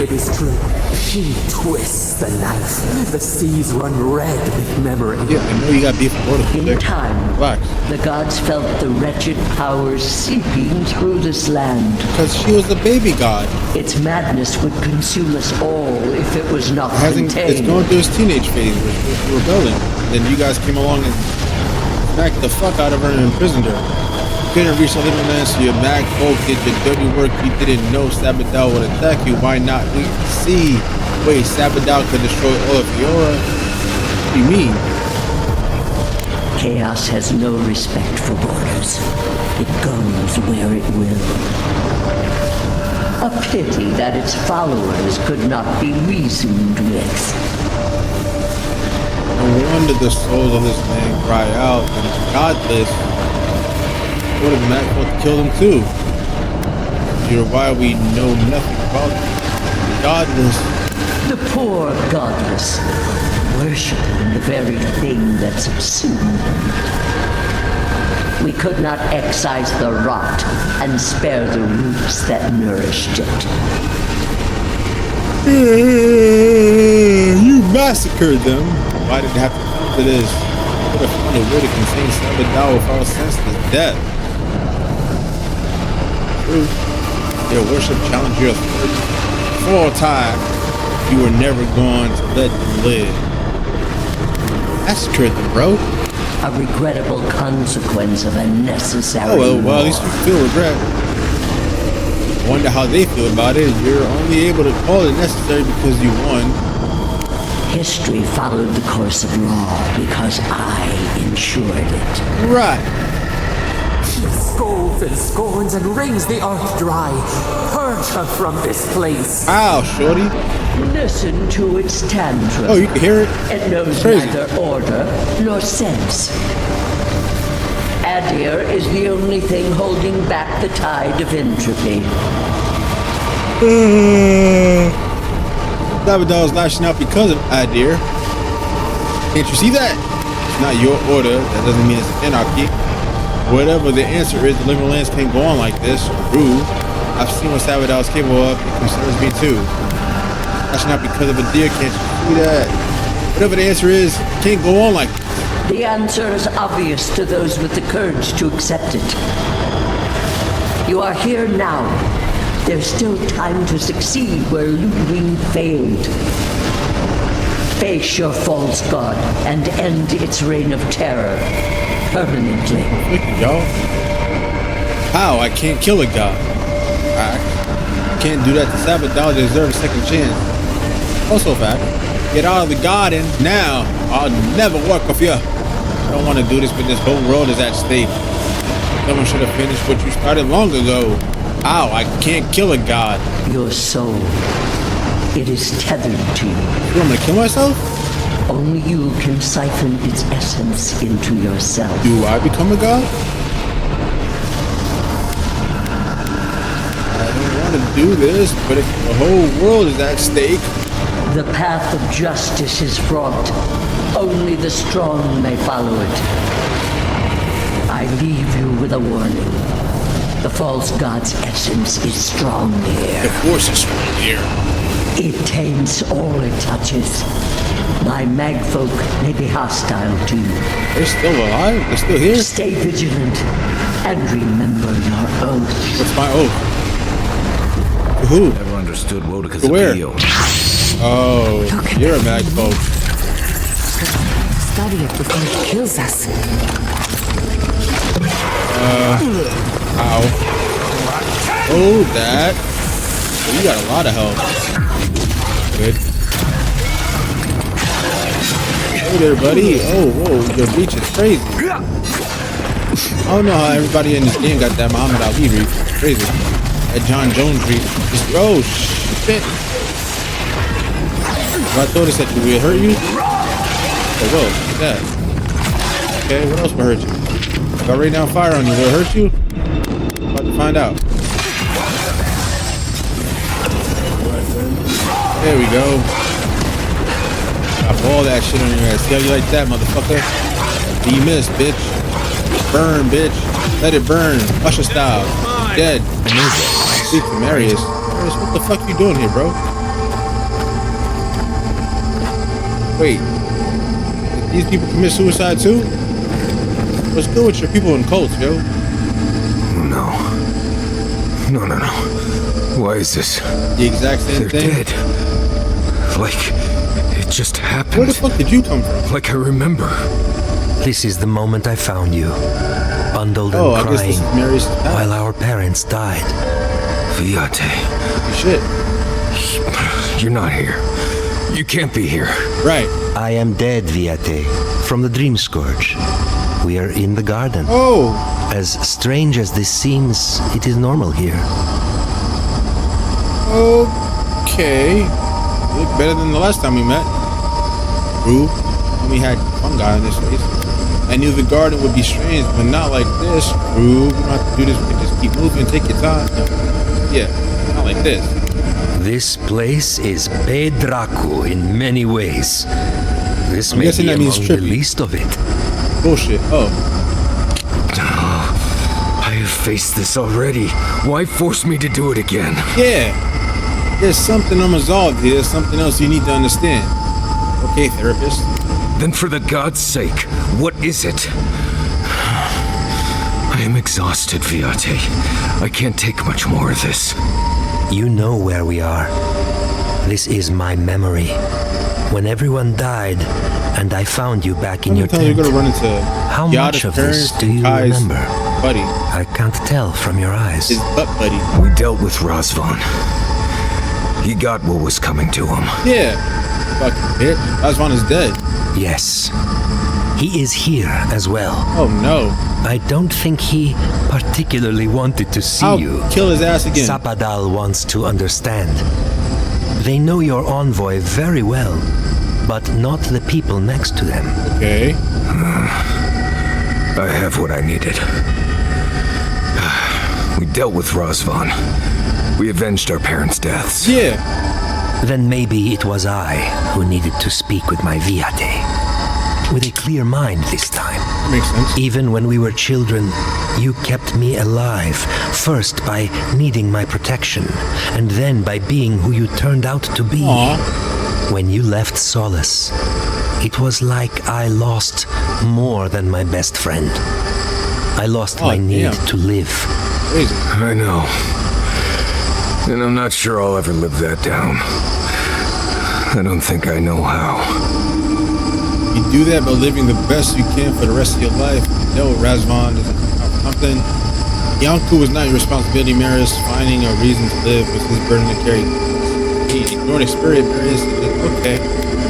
It is true. She twists the knife. The seas run red with memory. Yeah, I know you got beef with In time, Relax. the gods felt the wretched powers seeping through this land. Because she was a baby god. Its madness would consume us all if it was not It's contained. going through its teenage phase with rebelling. Then you guys came along and smacked the fuck out of her and imprisoned her. You couldn't reach the living land, so your mad folk did the dirty work. You didn't know Sabadell would attack you. Why not wait to see? Wait, Sabadell could destroy all of Aora? What do you mean? Chaos has no respect for borders. It goes where it will. A pity that its followers could not be reasoned with. No wonder the souls of this man cry out and it's godless. Would have Matt to kill them too. You're why we know nothing about them. Godless. The poor godless, worshipping the very thing that subsumed them. We could not excise the rot and spare the roots that nourished it. You massacred them. Why did it have to come to this? What if found a way to contain Sabadell without senseless death? True. Their worship challenged your authority. For a time, you were never going to let them live. Massacred them, bro. A regrettable consequence of a necessary Oh, well, at least you feel regret. Wonder how they feel about it. You're only able to call it necessary because you won. History followed the course of law because I ensured it. Right. She scolds and scorns and wrings the earth dry. Purge her from this place. Ow, shorty. Listen to its tantrum. Oh, you can hear it? It knows Crazy. neither order nor sense. Adir is the only thing holding back the tide of entropy. Sabadal is lashing out because of Adir. Can't you see that? It's not your order. That doesn't mean it's anarchy. Whatever the answer is, the living lands can't go on like this. Rude. I've seen what Sabadal is capable of. It concerns me too. Lashing out because of Adir. Can't you see that? Whatever the answer is, it can't go on like this. The answer is obvious to those with the courage to accept it. You are here now. There's still time to succeed where Lodwyn failed. Face your false god and end its reign of terror permanently. Y'all. How? I can't kill a god. I can't do that to Sabadal. They deserve a second chance. Also, fact, get out of the garden now. I'll never work with you. I don't want to do this, but this whole world is at stake. Someone should have finished what you started long ago. How? I can't kill a god. Your soul, it is tethered to you. You want me to kill myself? Only you can siphon its essence into yourself. Do I become a god? I don't want to do this, but if the whole world is at stake... The path of justice is fraught. Only the strong may follow it. I leave you with a warning. The false god's essence is strong here. The force is strong here. It taints all it touches. My magfolk may be hostile to you. They're still alive? They're still here? Stay vigilant and remember your oath. What's my oath? To who? Never understood Wodika's To where? appeal. Oh, you're a magfolk. Study it before it kills us. Ow. Oh, that. Oh, you got a lot of health. Good. Hey there, buddy. Oh, whoa, your reach is crazy. I don't know how everybody in this game got that Muhammad Ali reach. It's crazy. That John Jones reach. Oh, shit. If I throw this at you, will it hurt you? Oh, whoa, look at that. Okay, what else will hurt you? If I rain down fire on you, will it hurt you? I'm about to find out. There we go. Drop all that shit on your ass. See how you like that, motherfucker? You missed, bitch. Burn, bitch. Let it burn. Usher style. Dead. Speak to Marius. Marius, what the fuck you doing here, bro? Wait. Did these people commit suicide too? What's good with your people in cults, yo? No. No. Why is this? The exact same They're thing? dead. Like, it just happened. Where the fuck did you come from? Like I remember. This is the moment I found you. Bundled and I guess this crying is Marius' while our parents died. Viate. Shit. You're not here. You can't be here. Right. I am dead, Viate, from the Dream Scourge. We are in the garden. Oh! As strange as this seems, it is normal here. Okay. You look better than the last time we met. Rude. When we had fungi in this face. I knew the garden would be strange, but not like this. Rude. We don't have to do this. We can just keep moving, take your time. No. Yeah, not like this. This place is Bedraku in many ways. This I'm may guessing be that means among the trippy. least of it. Bullshit. Oh. I have faced this already. Why force me to do it again? Yeah. There's something unresolved here. Something else you need to understand. Okay, therapist. Then for the god's sake, what is it? I am exhausted, Viate. I can't take much more of this. You know where we are. This is my memory. When everyone died, and I found you back in your How many tent. times are you gonna run into How Yada's much of parents this do and you Kai's remember? buddy? I can't tell from your eyes. His butt buddy. We dealt with Razvan. He got what was coming to him. Yeah. Fucking bitch. Razvan is dead. Yes. He is here as well. Oh no. I don't think he particularly wanted to see I'll you. kill his ass again. Sapadal wants to understand. They know your envoy very well, but not the people next to them. Okay. I have what I needed. We dealt with Razvan. We avenged our parents' deaths. Yeah. Then maybe it was I who needed to speak with my Viate. With a clear mind this time. Makes sense. Even when we were children, you kept me alive. First by needing my protection, and then by being who you turned out to be. Aww. When you left Solace, it was like I lost more than my best friend. I lost my need to live. Crazy. I know. And I'm not sure I'll ever live that down. I don't think I know how. You do that by living the best you can for the rest of your life. No, Razvan is something. Yanku was not your responsibility, Marius. Finding a reason to live was his burden to carry. He ignored experience, Marius. Okay,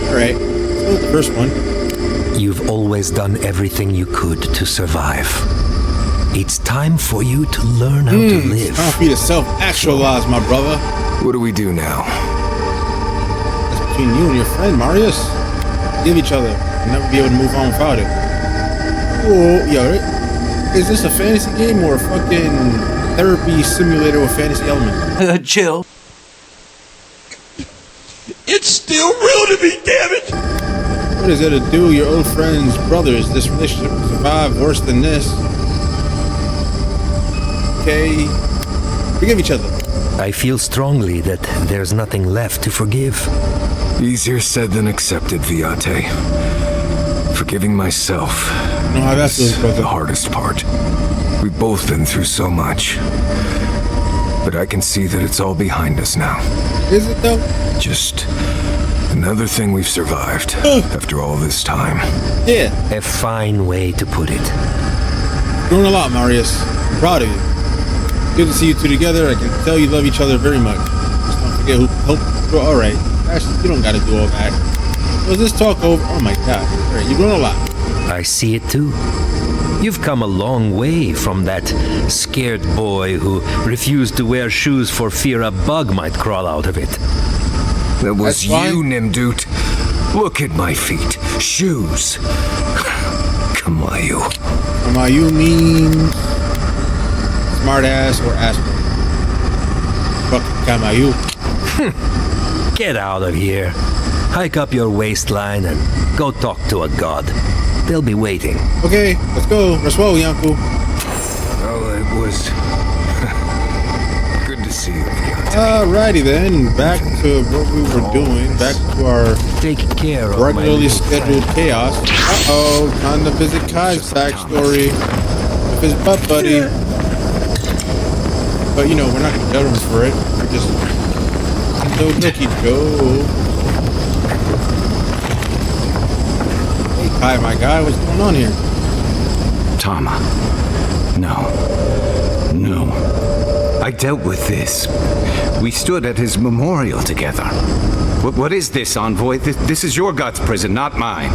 alright. So the first one. You've always done everything you could to survive. It's time for you to learn how to live. It's time for you to self-actualize, my brother. What do we do now? That's between you and your friend, Marius. Give each other. You'll never be able to move on without it. Whoa, yo, is this a fantasy game or a fucking therapy simulator with fantasy elements? Chill. It's still real to me, damn it! What is it to do with your old friends, brothers? This relationship will survive worse than this. Okay. Forgive each other. I feel strongly that there's nothing left to forgive. Easier said than accepted, Viate. Forgiving myself. No, how that feels, brother. The hardest part. We've both been through so much. But I can see that it's all behind us now. Is it though? Just another thing we've survived after all this time. Yeah. A fine way to put it. Doing a lot, Marius. I'm proud of you. Good to see you two together. I can tell you love each other very much. Just don't forget who helped. Alright. Actually, you don't gotta do all that. Was this talk over? Oh my god. Alright, you're doing a lot. I see it too. You've come a long way from that scared boy who refused to wear shoes for fear a bug might crawl out of it. That was you, Nimdut. Look at my feet. Shoes. Kamayu. Kamayu means smart ass or asshole. Fucking Kamayu. Get out of here. Hike up your waistline and go talk to a god. They'll be waiting. Okay, let's go. Let's roll, Yanku. Well, it was good to see you. Alrighty then, back to what we were doing. Back to our Take care of regularly scheduled chaos. Uh-oh, time to visit Kai's backstory with his butt buddy. But you know, we're not gonna judge him for it. We're just nookie Joe. Hey Kai, my guy, what's going on here? Tama. No. I dealt with this. We stood at his memorial together. What is this, envoy? This is your God's prison, not mine.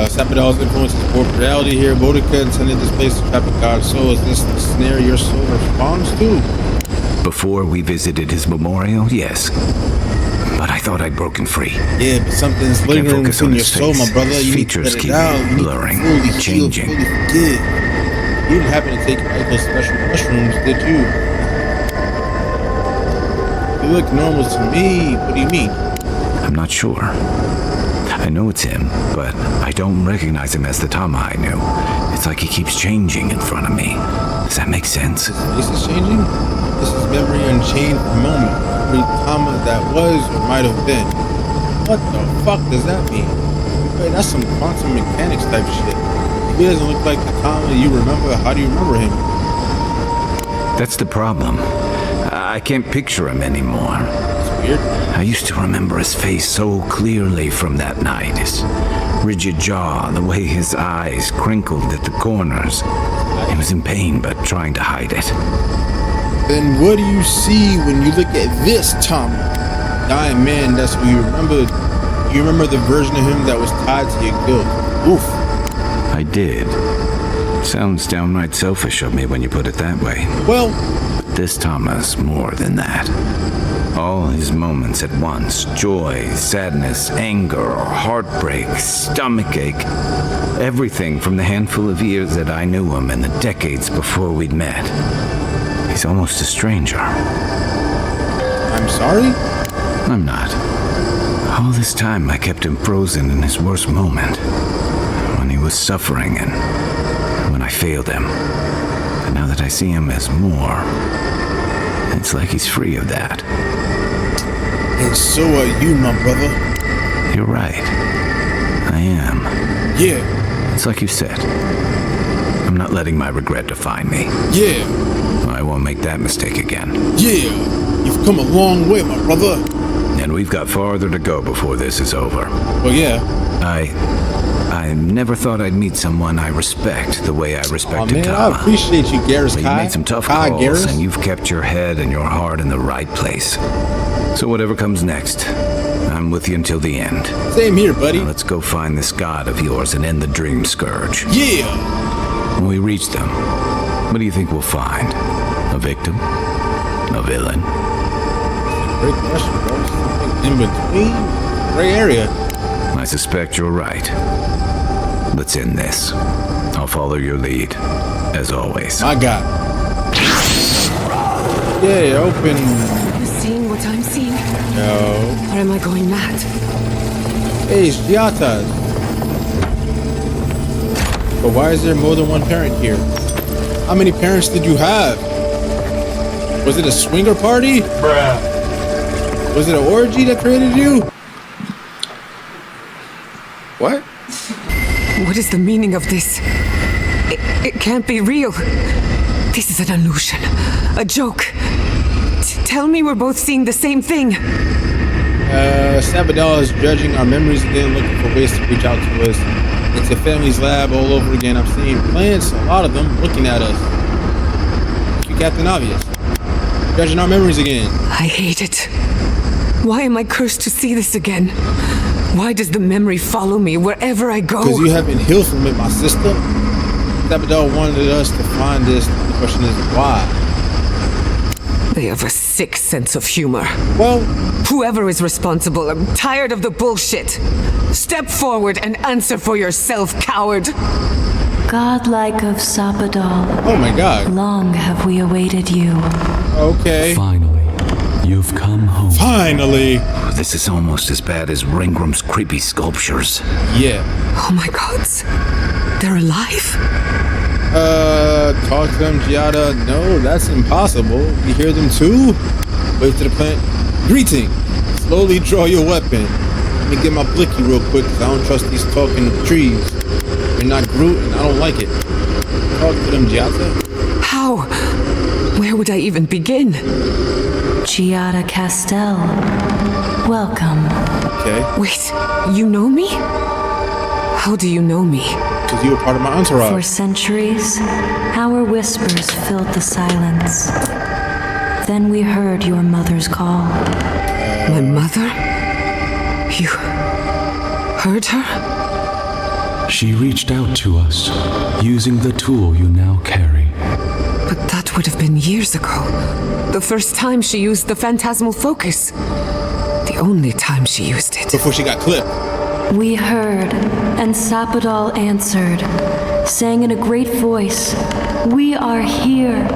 Sapadal's influence is corporeality here. Boudica intended this place to trap a god's soul. Is this the snare your soul responds to? Before we visited his memorial, yes. But I thought I'd broken free. Yeah, but something's lingering within your soul, my brother. You need to let it out. You blurring, need to fully changing. Heal, fully forgive. You didn't happen to take those special mushrooms, did you? You look normal to me. What do you mean? I'm not sure. I know it's him, but I don't recognize him as the Tama I knew. It's like he keeps changing in front of me. Does that make sense? This is changing? This is memory unchained for a moment. Every Tama that was or might have been. What the fuck does that mean? Wait, that's some quantum mechanics type shit. If he doesn't look like the Tama you remember, how do you remember him? That's the problem. I can't picture him anymore. That's weird. I used to remember his face so clearly from that night. His rigid jaw, the way his eyes crinkled at the corners. He was in pain, but trying to hide it. Then what do you see when you look at this Tama? Dying man, that's what you remember. You remember the version of him that was tied to your guilt. Oof. I did. Sounds downright selfish of me when you put it that way. Well, this Tama's more than that. All his moments at once. Joy, sadness, anger, heartbreak, stomachache. Everything from the handful of years that I knew him and the decades before we'd met. He's almost a stranger. I'm sorry? I'm not. All this time I kept him frozen in his worst moment. When he was suffering and when I failed him. But now that I see him as more, it's like he's free of that. And so are you, my brother. You're right. I am. Yeah. It's like you said. I'm not letting my regret define me. Yeah. I won't make that mistake again. Yeah. You've come a long way, my brother. And we've got farther to go before this is over. Well, yeah. I never thought I'd meet someone I respect the way I respected Tama. I appreciate you, Garrus But Kai. you made some tough Kai calls, Garrus. and you've kept your head and your heart in the right place. So whatever comes next, I'm with you until the end. Same here, buddy. Now let's go find this god of yours and end the dream scourge. Yeah. When we reach them, what do you think we'll find? A victim? A villain? Great question, bro. Something in between. Gray area. I suspect you're right. Let's end this. I'll follow your lead, as always. My God. Yeah, open. Are you seeing what I'm seeing? No. Or am I going mad? Hey, it's Giata. But why is there more than one parent here? How many parents did you have? Was it a swinger party? Bruh. Was it an orgy that created you? What? What is the meaning of this? It can't be real. This is an illusion. A joke. Tell me we're both seeing the same thing. Sabadell is judging our memories again, looking for ways to reach out to us. It's a family's lab all over again. I'm seeing plants, a lot of them, looking at us. You Captain Obvious. Judging our memories again. I hate it. Why am I cursed to see this again? Why does the memory follow me wherever I go? Because you haven't healed from it, my sister. Sabadell wanted us to find this. The question is why? They have a sick sense of humor. Well, whoever is responsible, I'm tired of the bullshit. Step forward and answer for yourself, coward. Godlike of Sabadell. Oh my God. Long have we awaited you. Okay. Finally, you've come home. Finally. This is almost as bad as Ringram's creepy sculptures. Yeah. Oh my gods. They're alive? Talk to them, Giada. No, that's impossible. You hear them too? Wait to the plant. Greeting. Slowly draw your weapon. Let me get my blicky real quick, because I don't trust these talking trees. They're not Groot, and I don't like it. Talk to them, Giada. How? Where would I even begin? Giada Castell. Welcome. Okay. Wait, you know me? How do you know me? Because you were part of my entourage. For centuries, our whispers filled the silence. Then we heard your mother's call. My mother? You heard her? She reached out to us, using the tool you now carry. But that would have been years ago. The first time she used the phantasmal focus. The only time she used it. Before she got clipped. We heard, and Sabadell answered, saying in a great voice, "We are here.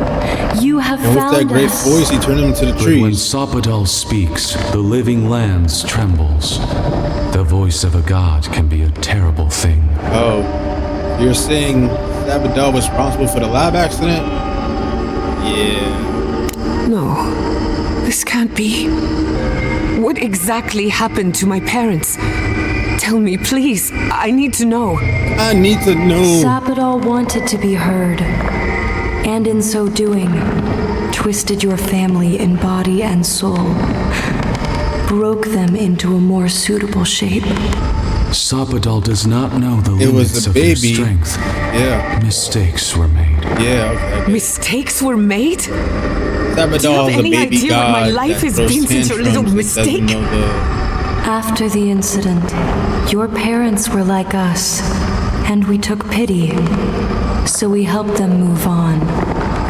You have and found us." With that great voice, he turned them into the trees. But when Sabadell speaks, the living lands trembles. The voice of a god can be a terrible thing. Oh, you're saying Sabadell was responsible for the lab accident? Yeah. No, this can't be. What exactly happened to my parents? Tell me, please. I need to know. I need to know. Sabadell wanted to be heard, and in so doing, twisted your family in body and soul, broke them into a more suitable shape. Sabadell does not know the It was limits a of their baby. strength. Yeah. Mistakes were made. Yeah, okay. Mistakes were made? Sabadell Do you have is a any baby idea what my god life that has throws been since your little tantrums and doesn't mistake? know After the incident, your parents were like us, and we took pity. So we helped them move on,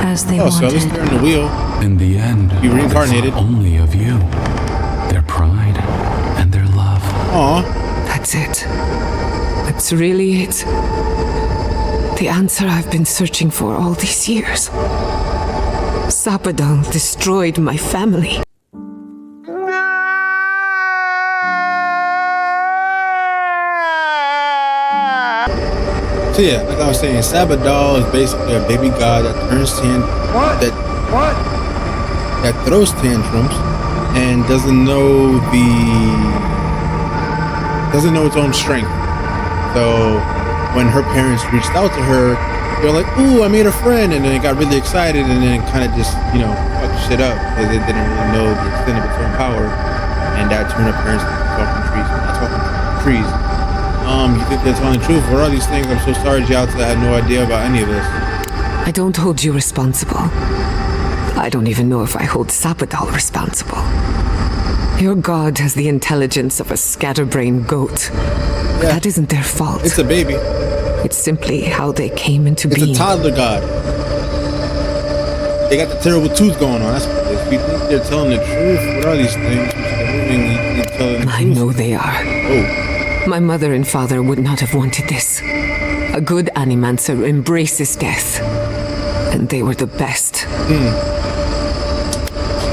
as they Oh, so at wanted. least they're in the wheel. In the end, You reincarnated. I thought only of you. Their pride and their love. Aw. That's it. That's really it. The answer I've been searching for all these years. Sapadal destroyed my family. So yeah, like I was saying, Sapadal is basically a baby god that turns that throws tantrums and doesn't know its own strength. So when her parents reached out to her, they're like, "Ooh, I made a friend," and then it got really excited, and then it kind of just fucked shit up because it didn't really know the extent of its own power, and that turned her parents into talking trees. Not talking trees. You think they're telling the truth? What are these things? I'm so sorry, Jiaozi. I had no idea about any of this. I don't hold you responsible. I don't even know if I hold Sapadal responsible. Your god has the intelligence of a scatterbrained goat. Yeah. That isn't their fault. It's a baby. It's simply how they came into It's being. a toddler god. They got the terrible tooth going on. That's what it is. You think they're telling the truth? What are these things? They're moving, you're telling the truth. I know they are. Oh. My mother and father would not have wanted this. A good animancer embraces death. And they were the best.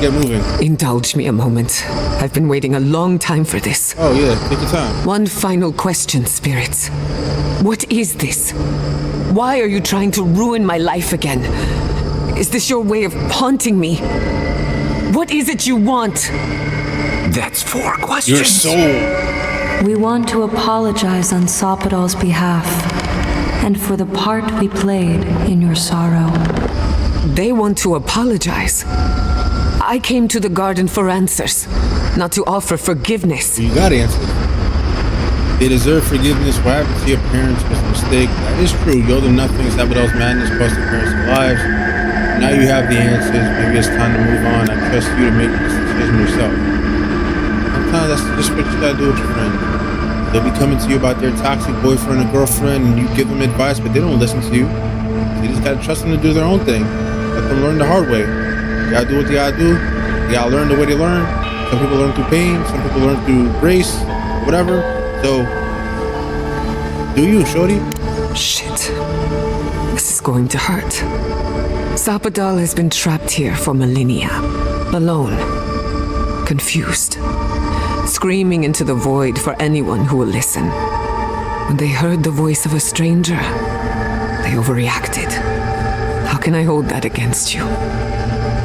Get moving. Indulge me a moment. I've been waiting a long time for this. Oh yeah, take your time. One final question, spirits. What is this? Why are you trying to ruin my life again? Is this your way of haunting me? What is it you want? That's 4 questions. Your soul. We want to apologize on Sapadal's behalf, and for the part we played in your sorrow. They want to apologize. I came to the garden for answers, not to offer forgiveness. You got answers. They deserve forgiveness. What happened to your parents was a mistake. That is true. You owe them nothing. Sapadal's madness cost their parents their lives. Now you have the answers. Maybe it's time to move on. I trust you to make this decision yourself. Sometimes that's just what you gotta do with your friends. They'll be coming to you about their toxic boyfriend or girlfriend, and you give them advice, but they don't listen to you. So you just gotta trust them to do their own thing. Let them learn the hard way. You gotta do what they gotta do. You gotta learn the way they learn. Some people learn through pain. Some people learn through grace. Whatever. So, do you, shorty? Shit. This is going to hurt. Sapadal has been trapped here for millennia. Alone. Confused. Screaming into the void for anyone who will listen. When they heard the voice of a stranger, they overreacted. How can I hold that against you?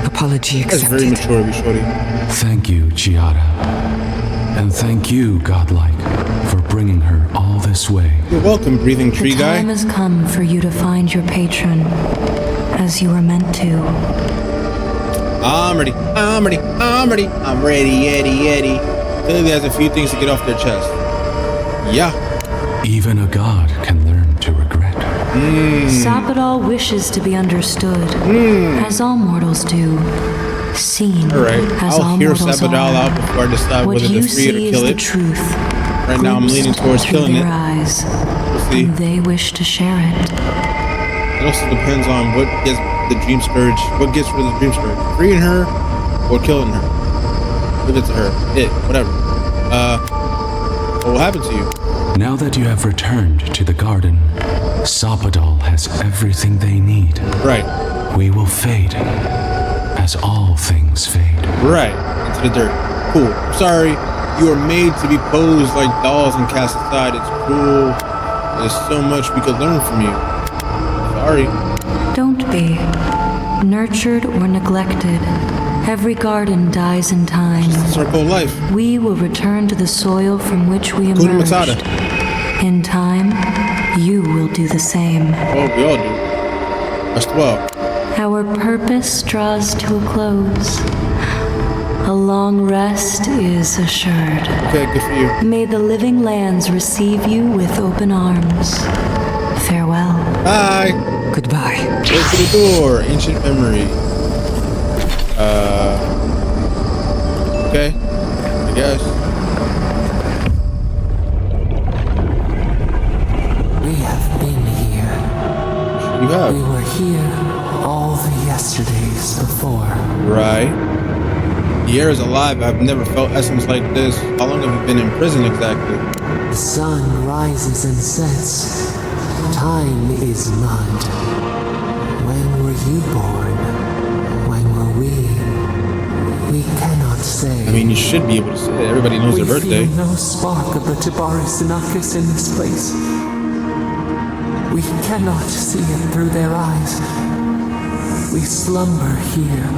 Apology accepted. That's very mature of you, shorty. Thank you, Giada. And thank you, Godlike, for bringing her all this way. You're welcome, breathing tree The guy. time has come for you to find your patron, as you were meant to. I'm ready. I'm ready. I'm ready. I'm ready, Eddie. Clearly has a few things to get off their chest. Yeah. Even a god can learn to regret. Sapadal wishes to be understood, as all mortals do. Seen, Alright, as I'll all hear mortals Sapadal are. out before I decide What whether you to free it or see kill is it. the truth. Right now I'm leaning towards through killing their it. eyes, We'll see. and they wish to share it. It also depends on what gets the dream scourge, what gets rid of the dream scourge. Freeing her or killing her. Give it to her. Whatever. What will happen to you? Now that you have returned to the garden, Sapadal has everything they need. Right. We will fade, as all things fade. Right. Into the dirt. Cool. I'm sorry. You are made to be posed like dolls and cast aside. It's cruel. There's so much we could learn from you. Sorry. Don't be. Nurtured or neglected, every garden dies in time. Circle of life. We will return to the soil from which we Hakuna emerged. Matata. In time, you will do the same. Well, we all do. Rest well. Our purpose draws to a close. A long rest is assured. Okay, good for you. May the living lands receive you with open arms. Farewell. Bye. Goodbye. Wait for the door. Ancient memory. Okay. I guess. We have been here. You have. We were here all the yesterdays before. Right. The air is alive. I've never felt essence like this. How long have you been in prison exactly? The sun rises and sets. Time is mud. When were you born? When were we? We cannot say. I mean, you should be able to say it. Everybody knows their birthday. We feel no spark of the Tabaris Sinakis in this place. We cannot see it through their eyes. We slumber here,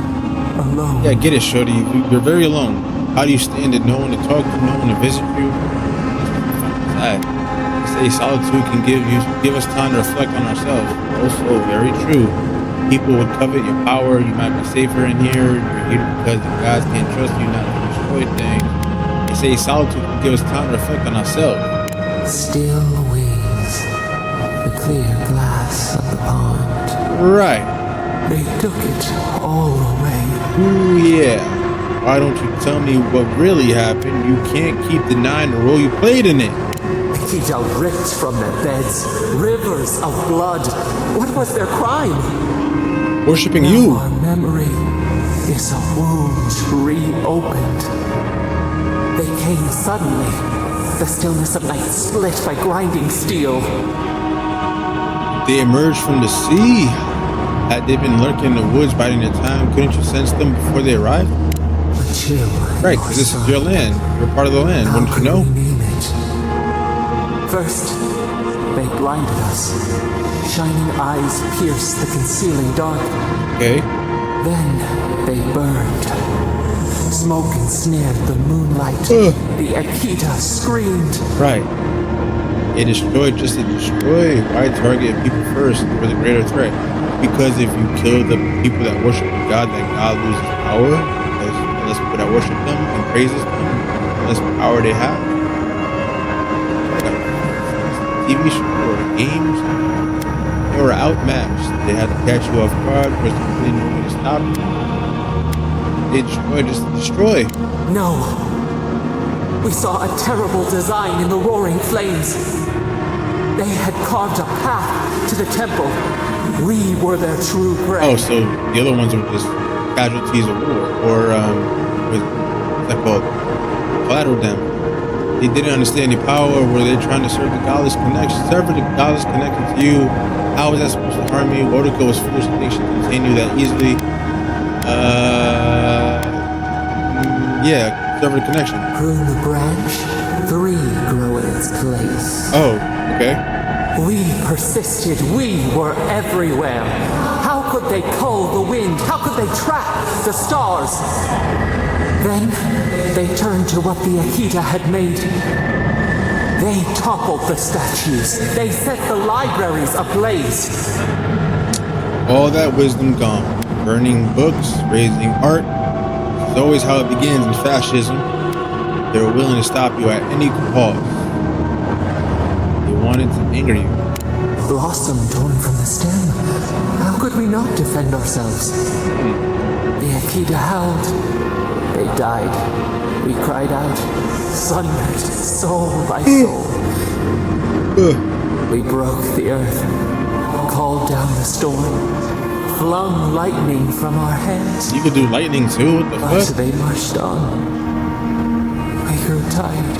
alone. Yeah, get it, Shorty. You're very alone. How do you stand it? No one to talk to, no one to visit you. Sad. Say solitude can give us time to reflect on ourselves. Also, very true. People would covet your power. You might be safer in here. You're here because the gods can't trust you not to destroy things. They say solitude can give us time to reflect on ourselves. Still wings, the clear glass of the pond. Right. They took it all away. Ooh, yeah. Why don't you tell me what really happened? You can't keep denying the role you played in it. Akita ripped from their beds rivers of blood. What was their crime? Worshipping now you. Our memory is a wound reopened. They came suddenly. The stillness of night split by grinding steel. They emerged from the sea. Had they been lurking in the woods biding their time, couldn't you sense them before they arrived? A chill. Right, because this is your land. You're part of the land, How wouldn't you know? could we name it? First, they blinded us. Shining eyes pierced the concealing dark. Okay. Then they burned. Smoke ensnared the moonlight. The Akita screamed. Right. They destroyed just to destroy. Why target people first for the greater threat? Because if you kill the people that worship the god, that god loses power. Because the less people that worship them and praises them, the less power they have. TV show or games, they were outmatched. They had to catch you off guard because they didn't know when to stop you. They destroyed just to destroy. No. We saw a terrible design in the roaring flames. They had carved a path to the temple. We were their true prey. Oh, so the other ones were just casualties of war, or what's that called? Collateral damage. They didn't understand the power. Were they trying to serve the godless connection? Serve the godless connection to you. How was that supposed to harm you? Wodico was foolish to think she could contain you that easily. Yeah, serve the connection. Prune the branch, 3 grow in its place. Oh, okay. We persisted. We were everywhere. How could they cull the wind? How could they track the stars? Then they turned to what the Akita had made. They toppled the statues. They set the libraries ablaze. All that wisdom gone. Burning books, raising art. It's always how it begins in fascism. They were willing to stop you at any cost. They wanted to anger you. Blossom torn from the stem. How could we not defend ourselves? The Akita howled. They died. We cried out, sundered, soul by soul. We broke the earth, called down the storm, flung lightning from our hands. You could do lightning too? What the But fuck? they marched on. We grew tired.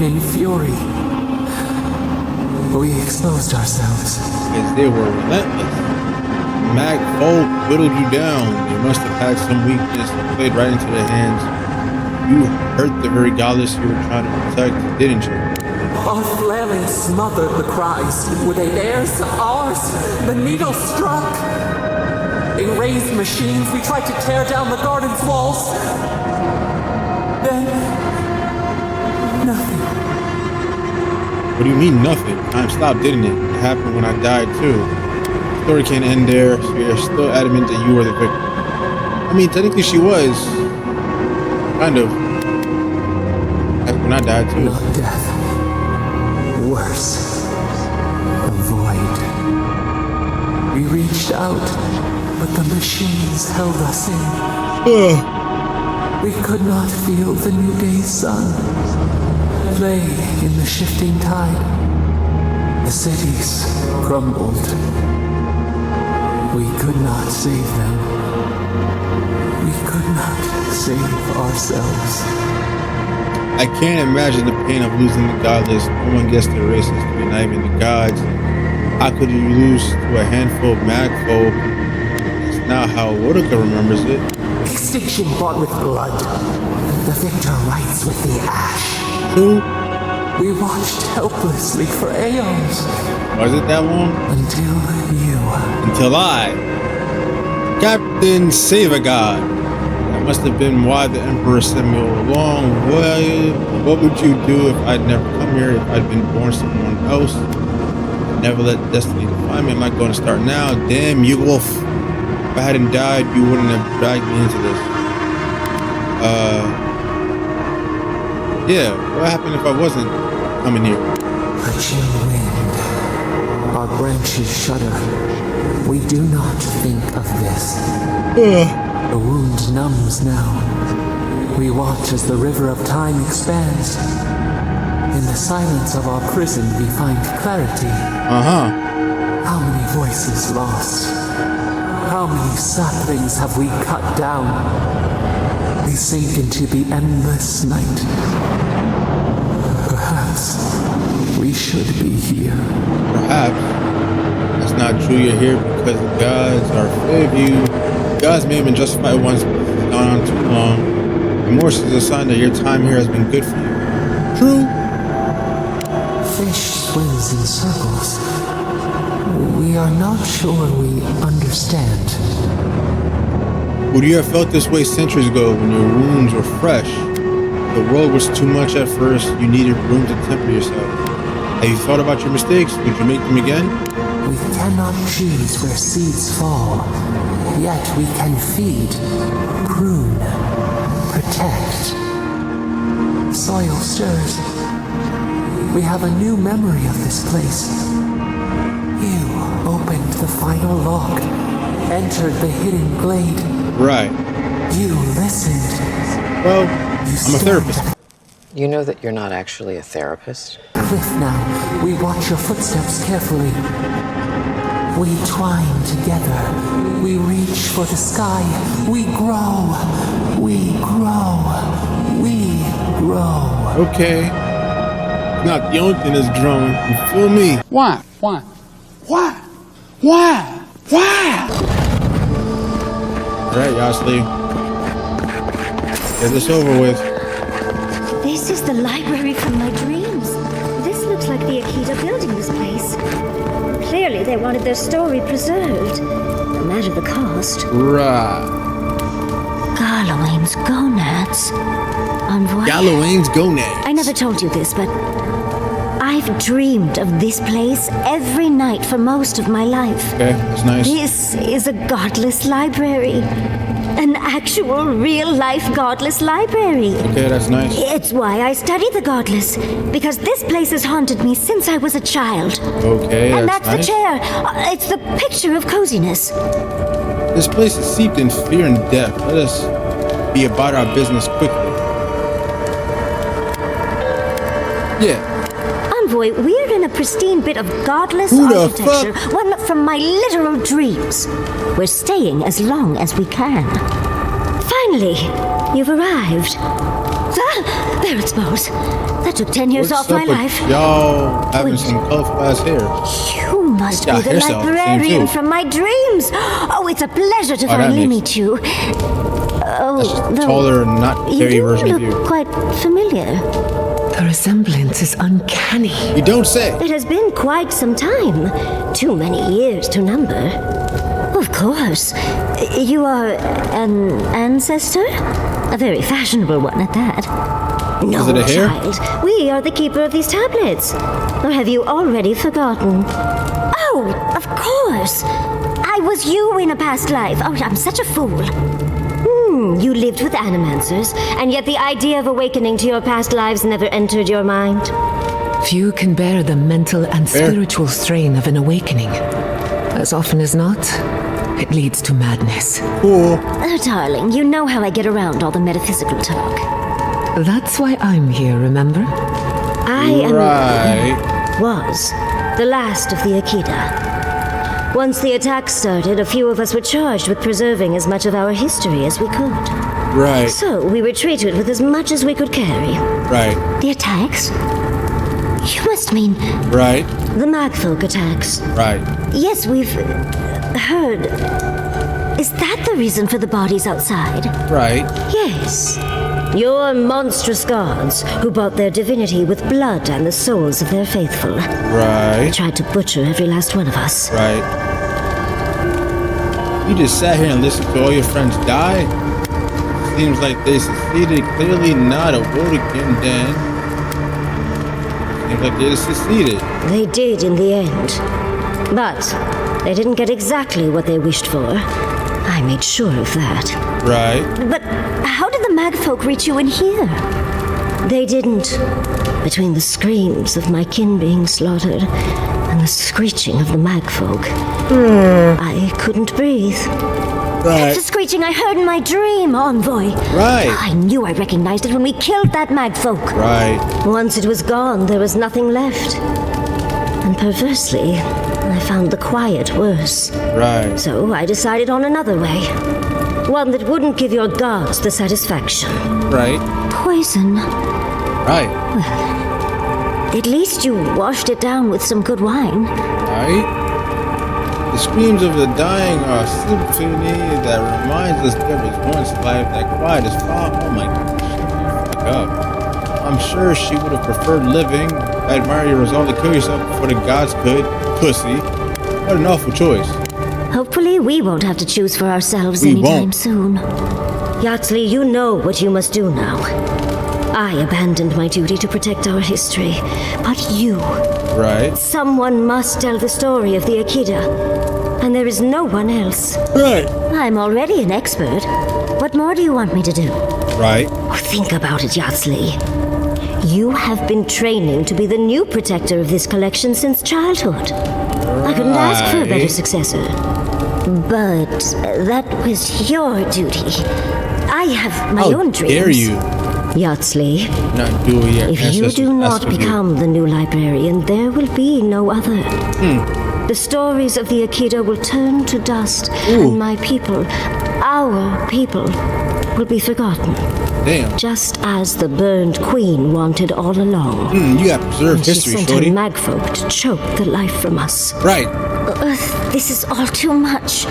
In fury, we exposed ourselves. Because they were relentless. Mag Folk whittled you down. You must have had some weakness that played right into their hands. You hurt the very goddess you were trying to protect, didn't you? Our flailing smothered the cries. Were they theirs? Ours? The needle struck. In raised machines, we tried to tear down the garden's walls. Then, nothing. What do you mean nothing? Time stopped, didn't it? It happened when I died too. The story can't end there, so you're still adamant that you were the victim. I mean, technically she was. Kind of. When I died too. Not death. Worse. A void. We reached out, but the machines held us in. We could not feel the new day's sun. Lay in the shifting tide. The cities crumbled. We could not save them. We could not save ourselves. I can't imagine the pain of losing the godless. No one gets the races to be not even the gods. How could you lose to a handful of magfolk? That's not how Woodica remembers it. Extinction bought with blood. The victor rights with the ash. Who? We watched helplessly for aeons. Was it that long? Until you. Until I. Captain Save-A-God. That must have been why the Emperor sent me along. What would you do if I'd never come here, if I'd been born someone else? I'd never let destiny define me. I'm not going to start now. Damn, you wolf. If I hadn't died, you wouldn't have dragged me into this. Yeah, what happened if I wasn't coming here? A chill wind. Our branches shudder. We do not think of this. The wound numbs now. We watch as the river of time expands. In the silence of our prison, we find clarity. How many voices lost? How many saplings have we cut down? We sink into the endless night. Perhaps we should be here. Perhaps. That's not true. You're here because the gods are afraid of you. Gods may have been justified once, but it's gone on too long. Remorse is a sign that your time here has been good for you. True. Fish swims in circles. We are not sure we understand. Would you have felt this way centuries ago when your wounds were fresh? The world was too much at first. You needed room to temper yourself. Have you thought about your mistakes? Would you make them again? We cannot choose where seeds fall. Yet we can feed, prune, protect. Soil stirs. We have a new memory of this place. You opened the final lock, entered the hidden glade. Right. You listened. Well, I'm a therapist. You know that you're not actually a therapist? Cliff now. We watch your footsteps carefully. We twine together. We reach for the sky. We grow. We grow. We grow. Okay. Not the only thing that's growing. You feel me? Why? Why? Why? Why? Why? Alright, Yosley. Get this over with. This is the library from my dreams. This looks like the Akita building this place. Clearly they wanted their story preserved, no matter the cost. Right. Gallowayne's gonads. Envoy. Gallowayne's gonads. I never told you this, but I've dreamed of this place every night for most of my life. Okay, that's nice. This is a godless library. An actual, real-life godless library. Okay, that's nice. It's why I study the godless, because this place has haunted me since I was a child. Okay, and that's the nice. chair. It's the picture of coziness. This place is steeped in fear and death. Let us be about our business quickly. Yeah. Envoy, we're in a pristine bit of godless Who the architecture, one from my literal dreams. We're staying as long as we can. Finally, you've arrived. Ah, there it's Bose. That took 10 years What's off my up with life. y'all having some colorful ass hair? You must be the librarian from my dreams. Oh, it's a pleasure to finally meet you. Oh, though Taller, not very version you of do you. look quite familiar. The resemblance is uncanny. You don't say. It has been quite some time. Too many years to number. Of course. You are an ancestor? A very fashionable one at that. No, Is it a hair? child. We are the keeper of these tablets. Or have you already forgotten? Oh, of course. I was you in a past life. Oh, I'm such a fool. You lived with animancers, and yet the idea of awakening to your past lives never entered your mind. Few can bear the mental and spiritual strain of an awakening. As often as not, it leads to madness. Cool. Oh, darling, you know how I get around all the metaphysical talk. That's why I'm here, remember? I am... was the last of the Akita. Once the attack started, a few of us were charged with preserving as much of our history as we could. Right. So we retreated with as much as we could carry. Right. The attacks? You must mean... Right. The Magfolk attacks. Right. Yes, we've... heard... Is that the reason for the bodies outside? Right. Yes. Your monstrous gods, who bought their divinity with blood and the souls of their faithful. Right. Tried to butcher every last one of us. Right. You just sat here and listened to all your friends die? Seems like they succeeded. Clearly not a Wodekin then. Seems like they just succeeded. They did in the end. But they didn't get exactly what they wished for. I made sure of that. Right. But how did the Magfolk reach you in here? They didn't. Between the screams of my kin being slaughtered and the screeching of the Magfolk, I couldn't breathe. Right. It's the screeching I heard in my dream, Envoy. Right. I knew I recognized it when we killed that Magfolk. Right. Once it was gone, there was nothing left. And perversely, I found the quiet worse. Right. So I decided on another way. One that wouldn't give your gods the satisfaction. Right. Poison. Right. Well, at least you washed it down with some good wine. Right. The screams of the dying are a symphony that reminds us there was once life that quiet as fog. Oh my gosh. Fuck up. I'm sure she would have preferred living. I admire your resolve to kill yourself before the gods could. Pussy. What an awful choice. Hopefully we won't have to choose for ourselves anytime soon. Yatsley, you know what you must do now. I abandoned my duty to protect our history, but you... Right. Someone must tell the story of the Akida, and there is no one else. Right. I'm already an expert. What more do you want me to do? Right. Oh, think about it, Yatsley. You have been training to be the new protector of this collection since childhood. I couldn't ask for a better successor. But that was your duty. I have my own dreams. How dare you? Yatsley, not do it yet. If you do not become the new librarian, there will be no other. The stories of the Akida will turn to dust, and my people, our people, will be forgotten. Damn. Just as the burned queen wanted all along. You got preserved history, she sent her magfolk to choke the life from us. Right. This is all too much.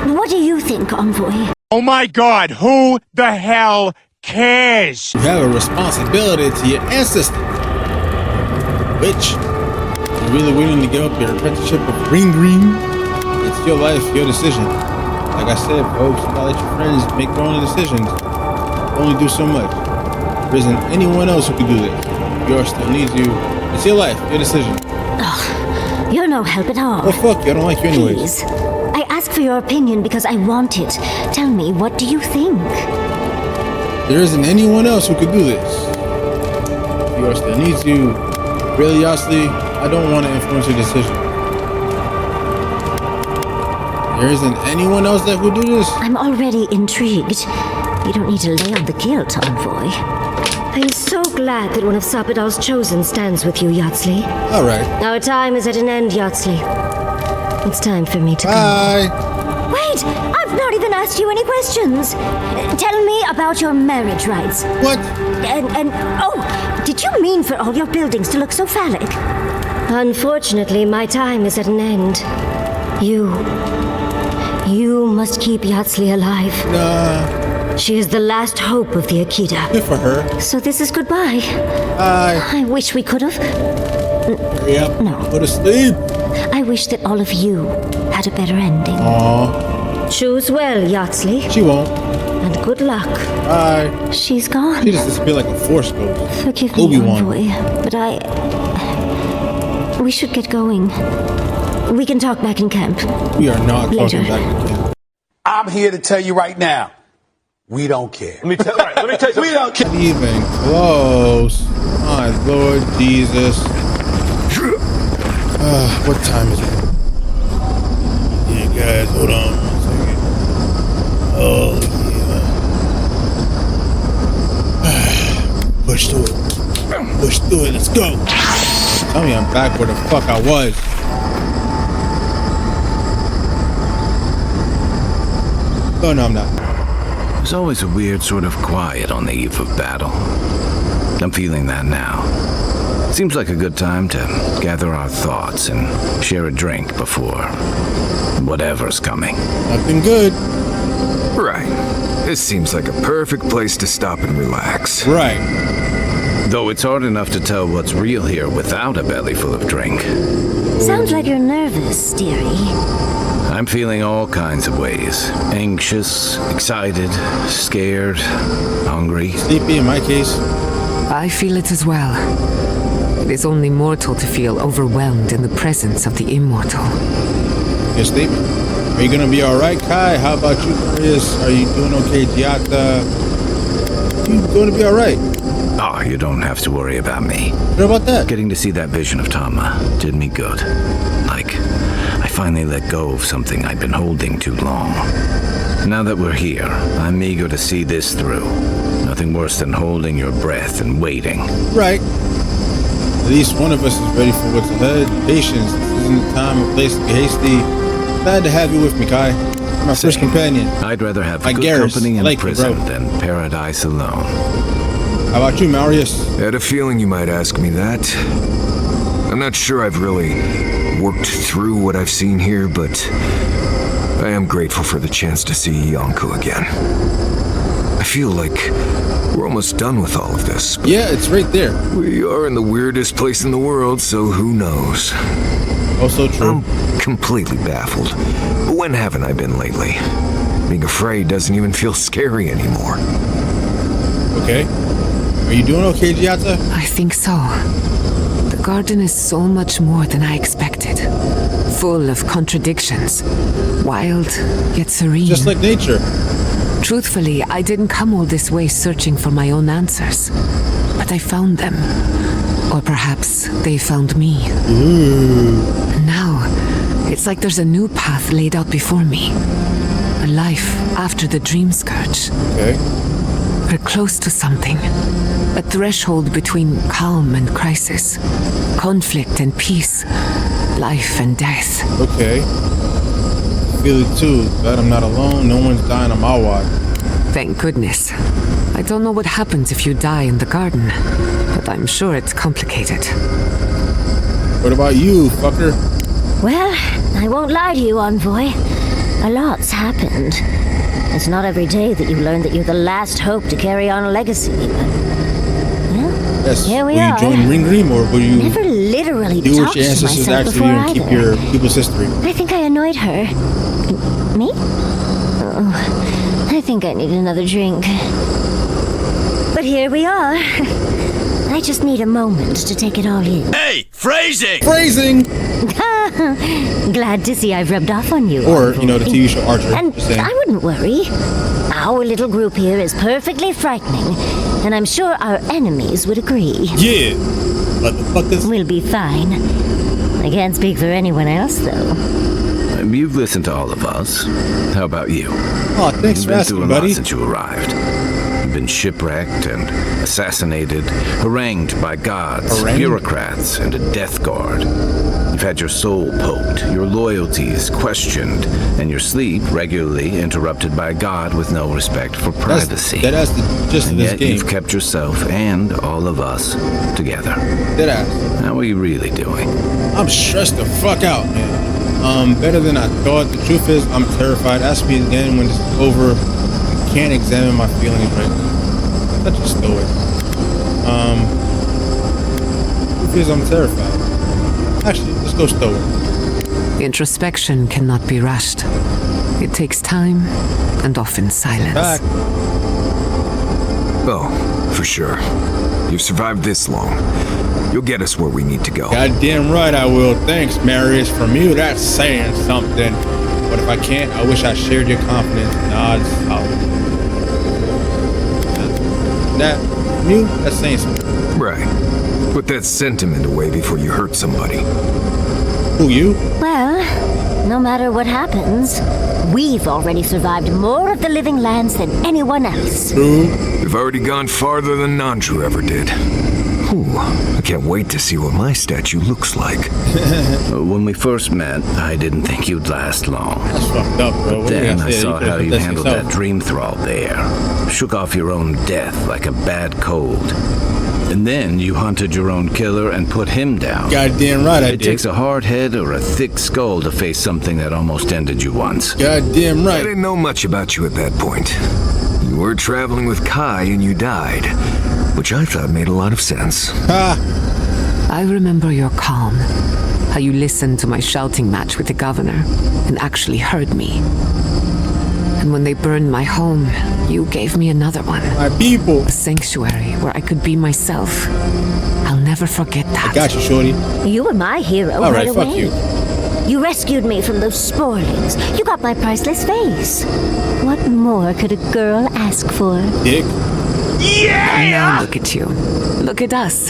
What do you think, Envoy? Oh my god, who the hell cares? You have a responsibility to your ancestors. Bitch, you're really willing to give up your apprenticeship of Green Green? It's your life, your decision. Like I said, folks, you gotta let your friends make their own decisions. Only do so much. There isn't anyone else who can do this. Yours still needs you. It's your life, your decision. Ugh, you're no help at all. Well, fuck you. I don't like you anyways. Please. I ask for your opinion because I want it. Tell me, what do you think? There isn't anyone else who could do this. Yours still needs you. Really, Yatsley, I don't want to influence your decision. There isn't anyone else that would do this? I'm already intrigued. You don't need to lay on the guilt, Envoy. I'm so glad that one of Sapadal's chosen stands with you, Yatsley. All right. Our time is at an end, Yatsley. It's time for me to go. Bye. Wait! I've not even asked you any questions. Tell me about your marriage rights. What? And oh, did you mean for all your buildings to look so phallic? Unfortunately, my time is at an end. You must keep Yatsley alive. Nah. She is the last hope of the Akida. Good for her. So this is goodbye. Bye. I wish we could have. Hurry up. No. Go to sleep. I wish that all of you had a better ending. Aww. Choose well, Yatsley. She won't. And good luck. Bye. She's gone. She just disappeared like a force ghost. Forgive me, Obi-Wan. Envoy, but we should get going. We can talk back in camp. We are not Later. talking back in camp. I'm here to tell you right now, we don't care. Let me tell you, we don't care. Not even close. My Lord Jesus. What time is it? Yeah, guys, hold on 1 second. Oh, yeah. Push through it. Push through it. Let's go. Tell me I'm back where the fuck I was. Oh, no, I'm not. There's always a weird sort of quiet on the eve of battle. I'm feeling that now. Seems like a good time to gather our thoughts and share a drink before whatever's coming. Nothing good. Right. This seems like a perfect place to stop and relax. Right. Though it's hard enough to tell what's real here without a belly full of drink. Sounds like you're nervous, dearie. I'm feeling all kinds of ways. Anxious, excited, scared, hungry. Sleepy in my case. I feel it as well. It is only mortal to feel overwhelmed in the presence of the immortal. Good statement. Are you gonna be alright, Kai? How about you, Chris? Are you doing okay, Giata? You gonna be alright? Oh, you don't have to worry about me. What about that? Getting to see that vision of Tama did me good. Like, I finally let go of something I'd been holding too long. Now that we're here, I'm eager to see this through. Nothing worse than holding your breath and waiting. Right. At least one of us is ready for what's ahead. Patience. This isn't the time or place to be hasty. Glad to have you with me, Kai. My first companion. I'd rather have My good Garrus. company in like prison than paradise alone. How about you, Marius? I had a feeling you might ask me that. I'm not sure I've really worked through what I've seen here, but I am grateful for the chance to see Yonko again. I feel like we're almost done with all of this. Yeah, it's right there. We are in the weirdest place in the world, so who knows? Also true. I'm completely baffled. When haven't I been lately? Being afraid doesn't even feel scary anymore. Okay. Are you doing okay, Giata? I think so. The garden is so much more than I expected. Full of contradictions. Wild, yet serene. Just like nature. Truthfully, I didn't come all this way searching for my own answers. But I found them. Or perhaps they found me. Ooh. Now, it's like there's a new path laid out before me. A life after the dream scourge. Okay. We're close to something. A threshold between calm and crisis. Conflict and peace. Life and death. Okay. Feel it too. Glad I'm not alone. No one's dying on my watch. Thank goodness. I don't know what happens if you die in the garden, but I'm sure it's complicated. What about you, fucker? Well, I won't lie to you, Envoy. A lot's happened. It's not every day that you learn that you're the last hope to carry on a legacy, but... Well, Yes. here we will are. you join Ring Dream, or will you Never literally do talked what your to ancestors myself actually do before and keep either. your people's history? I think I annoyed her. Me? Oh, I think I need another drink. But here we are. I just need a moment to take it all in. Hey, phrasing! Phrasing! Glad to see I've rubbed off on you. Or, you know, the TV show Archer. And Just saying. I wouldn't worry. Our little group here is perfectly frightening, and I'm sure our enemies would agree. Yeah, motherfuckers. We'll be fine. I can't speak for anyone else, though. You've listened to all of us. How about you? Oh, thanks You've for been asking, through a lot buddy. since you arrived. You've been shipwrecked and assassinated, harangued by gods, Harangued? bureaucrats, and a death guard. You've had your soul poked, your loyalties questioned, and your sleep regularly interrupted by a god with no respect for privacy. That's the gist of And this yet game. you've kept yourself and all of us together. Deadass. How are you really doing? I'm stressed the fuck out, man. Better than I thought. The truth is, I'm terrified. Ask me again when this is over. I can't examine my feelings right now. Such a stoic. Truth is, I'm terrified. Actually, let's go stoic. Introspection cannot be rushed. It takes time and often silence. Back. Oh, for sure. You've survived this long. You'll get us where we need to go. Goddamn right I will. Thanks, Marius. From you, that's saying something. But if I can't, I wish I shared your confidence. Nah, it's solid. That, from you, that's saying something. Right. Put that sentiment away before you hurt somebody. Who, you? Well, no matter what happens, we've already survived more of the living lands than anyone else. True. We've already gone farther than Nandru ever did. Ooh, I can't wait to see what my statue looks like. When we first met, I didn't think you'd last long. That's fucked up, bro. But then I saw how you handled that dream thrall there. Shook off your own death like a bad cold. And then you hunted your own killer and put him down. Goddamn right I did. It takes a hard head or a thick skull to face something that almost ended you once. Goddamn right. I didn't know much about you at that point. You were traveling with Kai and you died, which I thought made a lot of sense. I remember your calm. How you listened to my shouting match with the governor and actually heard me. And when they burned my home, you gave me another one. My people. A sanctuary where I could be myself. I'll never forget that. I got you, shorty. You were my hero All right, away. fuck you. You rescued me from those sporlings. You got my priceless face. What more could a girl ask for? Dick. Yeah! Now look at you. Look at us.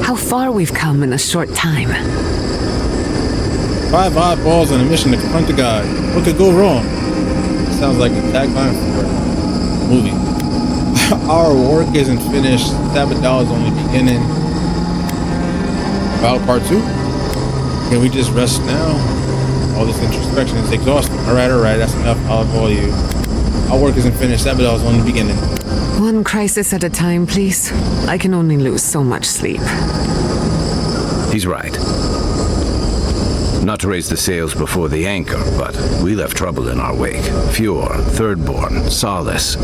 How far we've come in a short time. 5 oddballs on a mission to confront the god. What could go wrong? Sounds like a tagline for a movie. Our work isn't finished. Sabbatale is only beginning. About part 2? Can we just rest now? All this introspection is exhausting. Alright, that's enough. I'll call you. Our work isn't finished. Sabbatale is only beginning. One crisis at a time, please. I can only lose so much sleep. He's right. Not to raise the sails before the anchor, but we left trouble in our wake. Fjord, Thirdborn, Solace.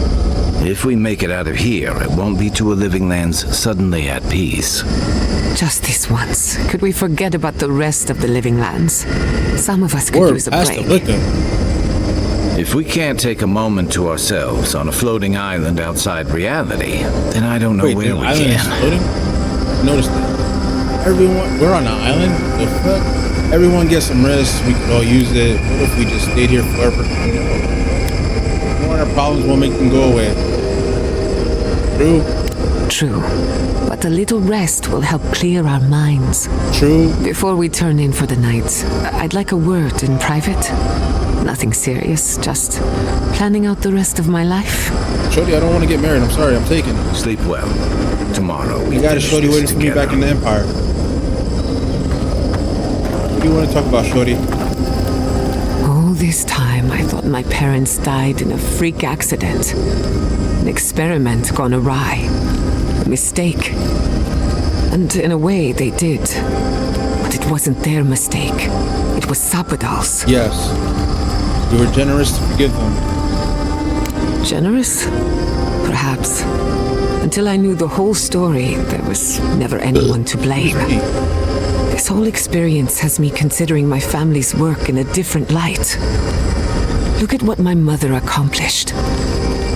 If we make it out of here, it won't be to a living lands suddenly at peace. Just this once. Could we forget about the rest of the living lands? Some of us could use a break. If we can't take a moment to ourselves on a floating island outside reality, then I don't know where we can. Floating? Notice that. Everyone, we're on an island? The fuck? Everyone gets some rest. We could all use it. What if we just stayed here forever? More of our problems won't make them go away. True. But a little rest will help clear our minds. True. Before we turn in for the night, I'd like a word in private. Nothing serious, just planning out the rest of my life. Shorty, I don't want to get married. I'm sorry, I'm taken. Sleep well. Tomorrow we got a Shorty waiting for me back in the Empire. What do you want to talk about, Shorty? All this time, I thought my parents died in a freak accident. An experiment gone awry. A mistake. And in a way, they did. But it wasn't their mistake. It was Sabbatale's. Yes. You were generous to forgive them. Generous? Perhaps. Until I knew the whole story, there was never anyone to blame. This whole experience has me considering my family's work in a different light. Look at what my mother accomplished.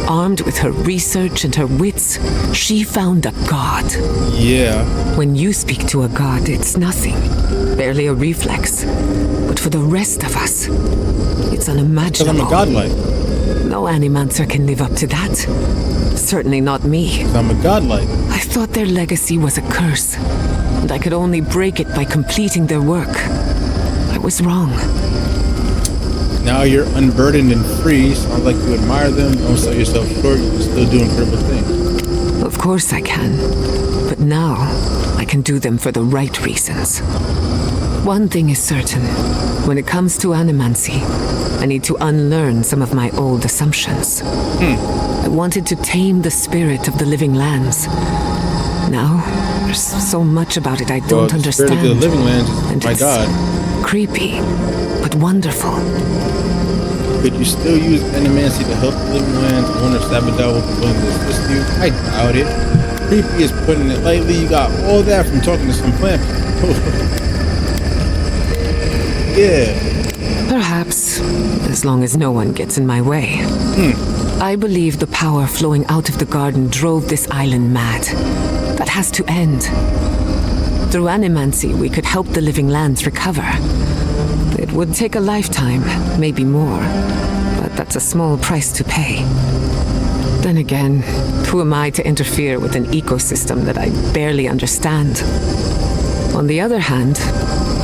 Armed with her research and her wits, she found a god. Yeah. When you speak to a god, it's nothing. Barely a reflex. But for the rest of us, it's unimaginable. Because I'm a godlike. No animancer can live up to that. Certainly not me. I'm a godlike. I thought their legacy was a curse, and I could only break it by completing their work. I was wrong. Now you're unburdened and free. Sounds like you admire them. Don't sell yourself short. You're still doing incredible things. Of course I can. But now, I can do them for the right reasons. One thing is certain. When it comes to animancy, I need to unlearn some of my old assumptions. I wanted to tame the spirit of the living lands. Now, there's so much about it I don't understand. The spirit of the living lands is, and my God. Creepy, but wonderful. Could you still use animancy to help the living lands? I wonder if Sabbatale will be willing to assist you. I doubt it. Creepy is putting it lightly. You got all that from talking to some plant people. Yeah. Perhaps, as long as no one gets in my way. I believe the power flowing out of the garden drove this island mad. That has to end. Through animancy, we could help the living lands recover. It would take a lifetime, maybe more, but that's a small price to pay. Then again, who am I to interfere with an ecosystem that I barely understand? On the other hand,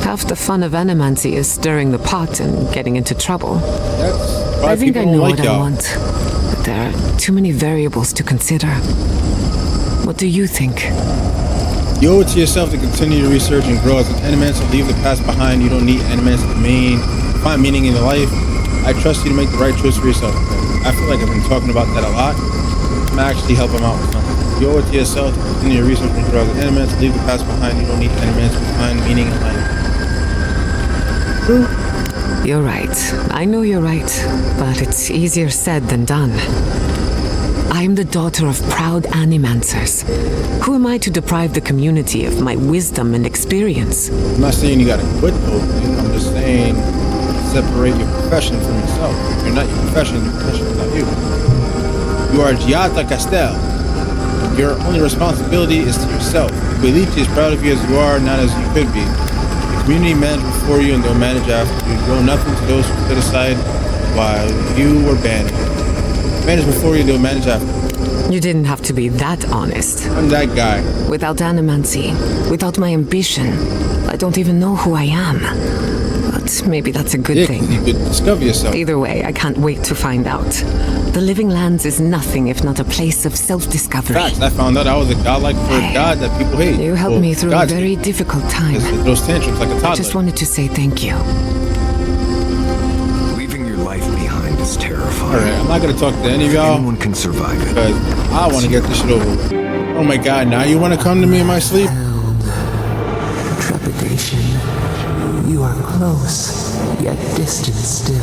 half the fun of animancy is stirring the pot and getting into trouble. I think I know what I want, but there are too many variables to consider. What do you think? You owe it to yourself to continue to research and grow as an animancer. Leave the past behind. You don't need animancer to find meaning in your life. I trust you to make the right choice for yourself. I feel like I've been talking about that a lot. I'm gonna actually help him out with something. You owe it to yourself to continue to research and grow as an animancer. Leave the past behind. You don't need animancer to find meaning in life. You're right. I know you're right, but it's easier said than done. I am the daughter of proud animancers. Who am I to deprive the community of my wisdom and experience? I'm not saying you gotta quit though. I'm just saying separate your profession from yourself. If you're not your profession is not you. You are Giada Castel. Your only responsibility is to yourself. The elite is proud of you as you are, not as you could be. The community managed before you and they'll manage after you. You owe nothing to those who stood aside while you were banned. Manage before you, they'll manage after. You didn't have to be that honest. I'm that guy. Without animancy, without my ambition, I don't even know who I am. But maybe that's a good thing. You could discover yourself. Either way, I can't wait to find out. The Living Lands is nothing if not a place of self-discovery. Facts. I found out I was a godlike for a god that people hate. You helped me through a very difficult time. Those tantrums like a toddler. I just wanted to say thank you. Leaving your life behind is terrifying. Alright, I'm not gonna talk to any of y'all. Anyone can survive it. Because I want to get this shit over with. Oh my god, now you want to come to me in my sleep? Trepidation. You are close, yet distant still.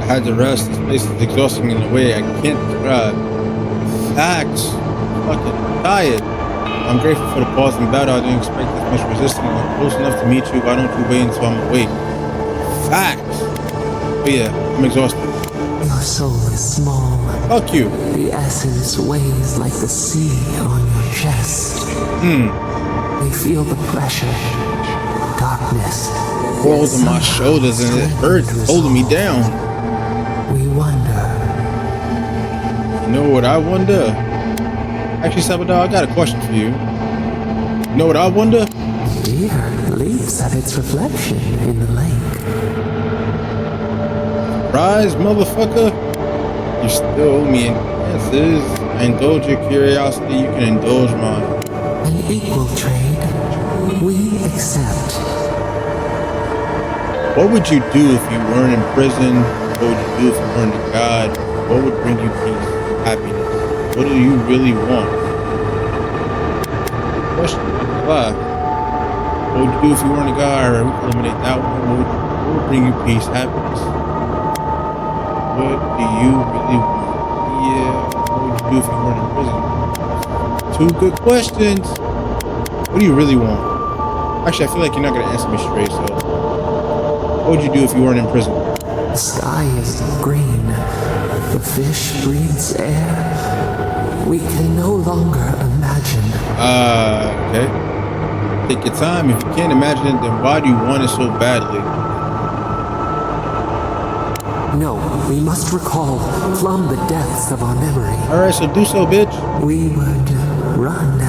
I had to rest. This place is exhausting in a way I can't describe. Facts. Fucking tired. I'm grateful for the pause in battle. I didn't expect this much resistance. I'm close enough to meet you. Why don't you wait until I'm awake? Facts. But yeah, I'm exhausted. Your soul is small. Fuck you. The essence weighs like the sea on your chest. They feel the pressure. Darkness. Rolls on my shoulders and it hurts holding me down. We wonder. You know what I wonder? Actually, Salvador, I got a question for you. You know what I wonder? Deer leaps at its reflection in the lake. Surprise, motherfucker. You still owe me answers. I indulge your curiosity, you can indulge mine. An equal trade. We accept. What would you do if you weren't in prison? What would you do if you weren't a god? What would bring you peace, happiness? What do you really want? Question. Why? What would you do if you weren't a god? Or we can eliminate that one. What would bring you peace, happiness? What do you really want? Yeah. What would you do if you weren't in prison? Two good questions. What do you really want? Actually, I feel like you're not gonna answer me straight, so. What would you do if you weren't in prison? The sky is green. The fish breathes air. We can no longer imagine. Okay. Take your time. If you can't imagine it, then why do you want it so badly? No, we must recall, plumb the depths of our memory. Alright, so do so, bitch. We would run,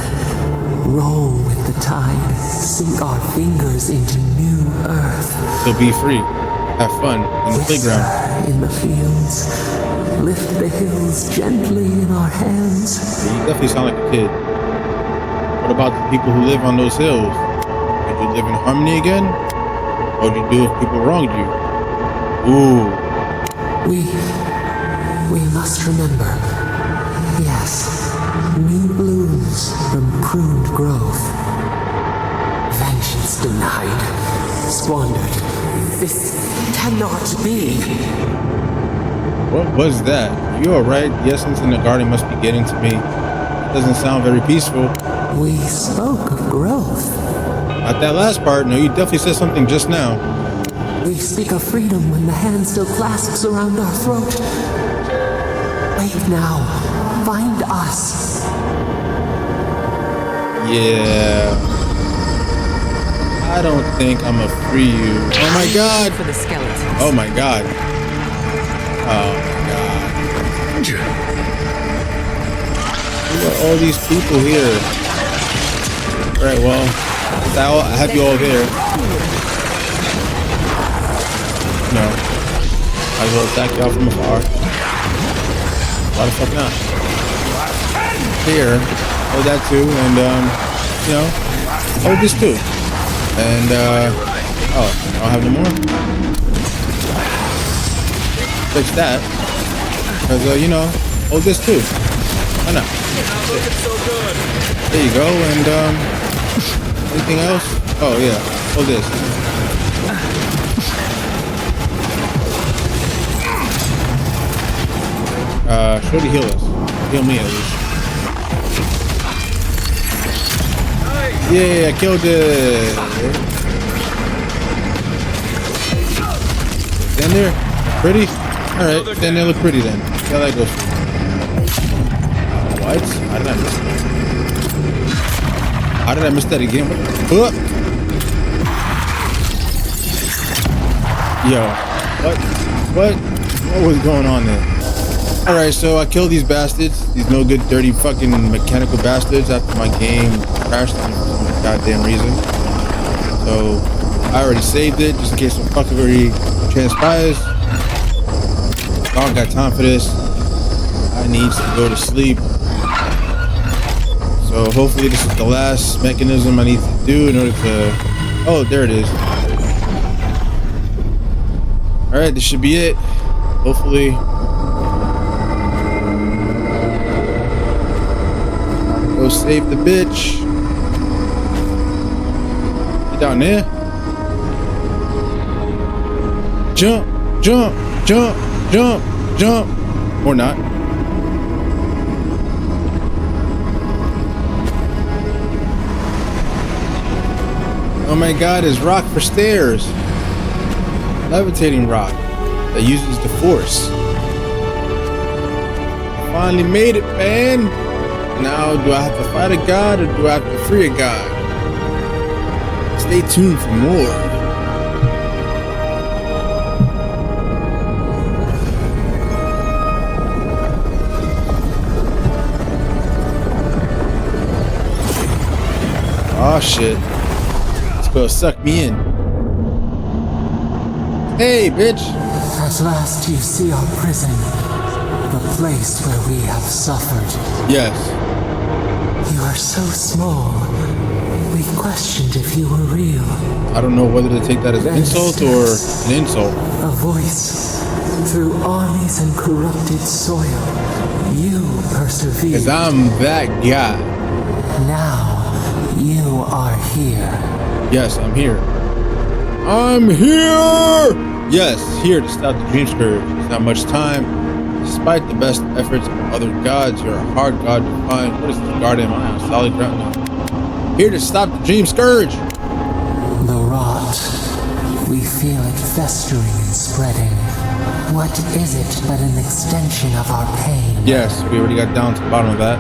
roll with the tide, sink our fingers into new earth. So be free. Have fun in the playground. In the fields, lift the hills gently in our hands. Yeah, you definitely sound like a kid. What about the people who live on those hills? Would you live in harmony again? What would you do if people wronged you? Ooh. We must remember. Yes, new blooms from pruned growth. Vengeance denied, squandered. This cannot be. What was that? You alright? The essence in the garden must be getting to me. It doesn't sound very peaceful. We spoke of growth. Not that last part. No, you definitely said something just now. We speak of freedom when the hand still clasps around our throat. Wait now. Find us. Yeah. I don't think I'ma free you. Oh my god. For the skeletons. Oh my god. Oh my god. Who are all these people here? Alright, well, I have you all here. No. I will attack y'all from afar. Why the fuck not? Here. hold that too, and you know, hold this too, and oh, I don't have no more. Fix that, because you know, hold this too. Why not? There you go, and anything else? Oh yeah, hold this. Shorty heal us. Heal me at least. Yeah, I killed it. Stand there. Pretty? Alright, stand there, look pretty then. See how that goes. What? How did I miss that? How did I miss that again? What? Yo. What was going on there? Alright, so I killed these bastards. These no good, dirty, fucking mechanical bastards after my game crashed for some goddamn reason. So, I already saved it, just in case some fuckery transpires. I don't got time for this. I need to go to sleep. So, hopefully this is the last mechanism I need to do in order to... Oh, there it is. Alright, this should be it. Hopefully... Go save the bitch. You down there? Jump, jump, jump, jump, jump. Or not. Oh my god, it's rock for stairs. Levitating rock that uses the force. I finally made it, man. Now, do I have to fight a god or do I have to free a god? Stay tuned for more. Oh shit. It's gonna suck me in. Hey, bitch. At last you see our prison. The place where we have suffered. Yes. You are so small. We questioned if you were real. I don't know whether to take that as an insult or an insult. A voice through armies and corrupted soil. You persevered. Because I'm that guy. Now you are here. Yes, I'm here. I'm here! Yes, here to stop the Dream Scourge. There's not much time. Despite the best efforts of other gods, you're a hard god to find. What is this guardian on solid ground now? Here to stop the Dream Scourge! The rot. We feel it festering and spreading. What is it but an extension of our pain? Yes, we already got down to the bottom of that.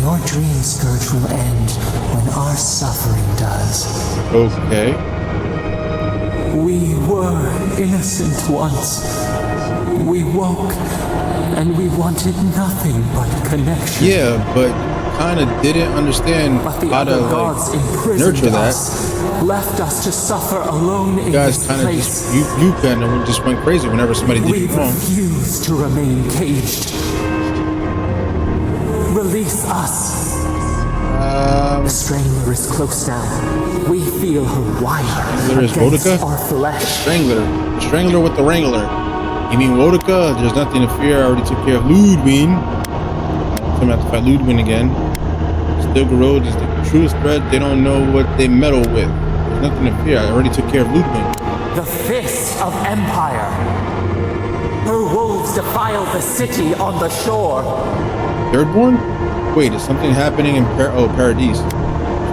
Your Dream Scourge will end when our suffering does. Okay. We were innocent once. We woke, and we wanted nothing but connection. Yeah, but kind of didn't understand how to like, nurture that. Left us to suffer alone in you guys this kind of place. just you kind of just went crazy whenever somebody did you wrong. We refuse to remain caged. Release us. The Strangler is close now. We feel her wire There is against Wodika? our flesh. Strangler. Strangler with the Wrangler. You mean Wodika? There's nothing to fear. I already took care of Lodwyn. I'm gonna have to fight Lodwyn again. Stilgar Road is the truest threat. They don't know what they meddle with. There's nothing to fear. I already took care of Lodwyn. The fist of empire. Her wolves defile the city on the shore. Thirdborn? Wait, is something happening in Paradis?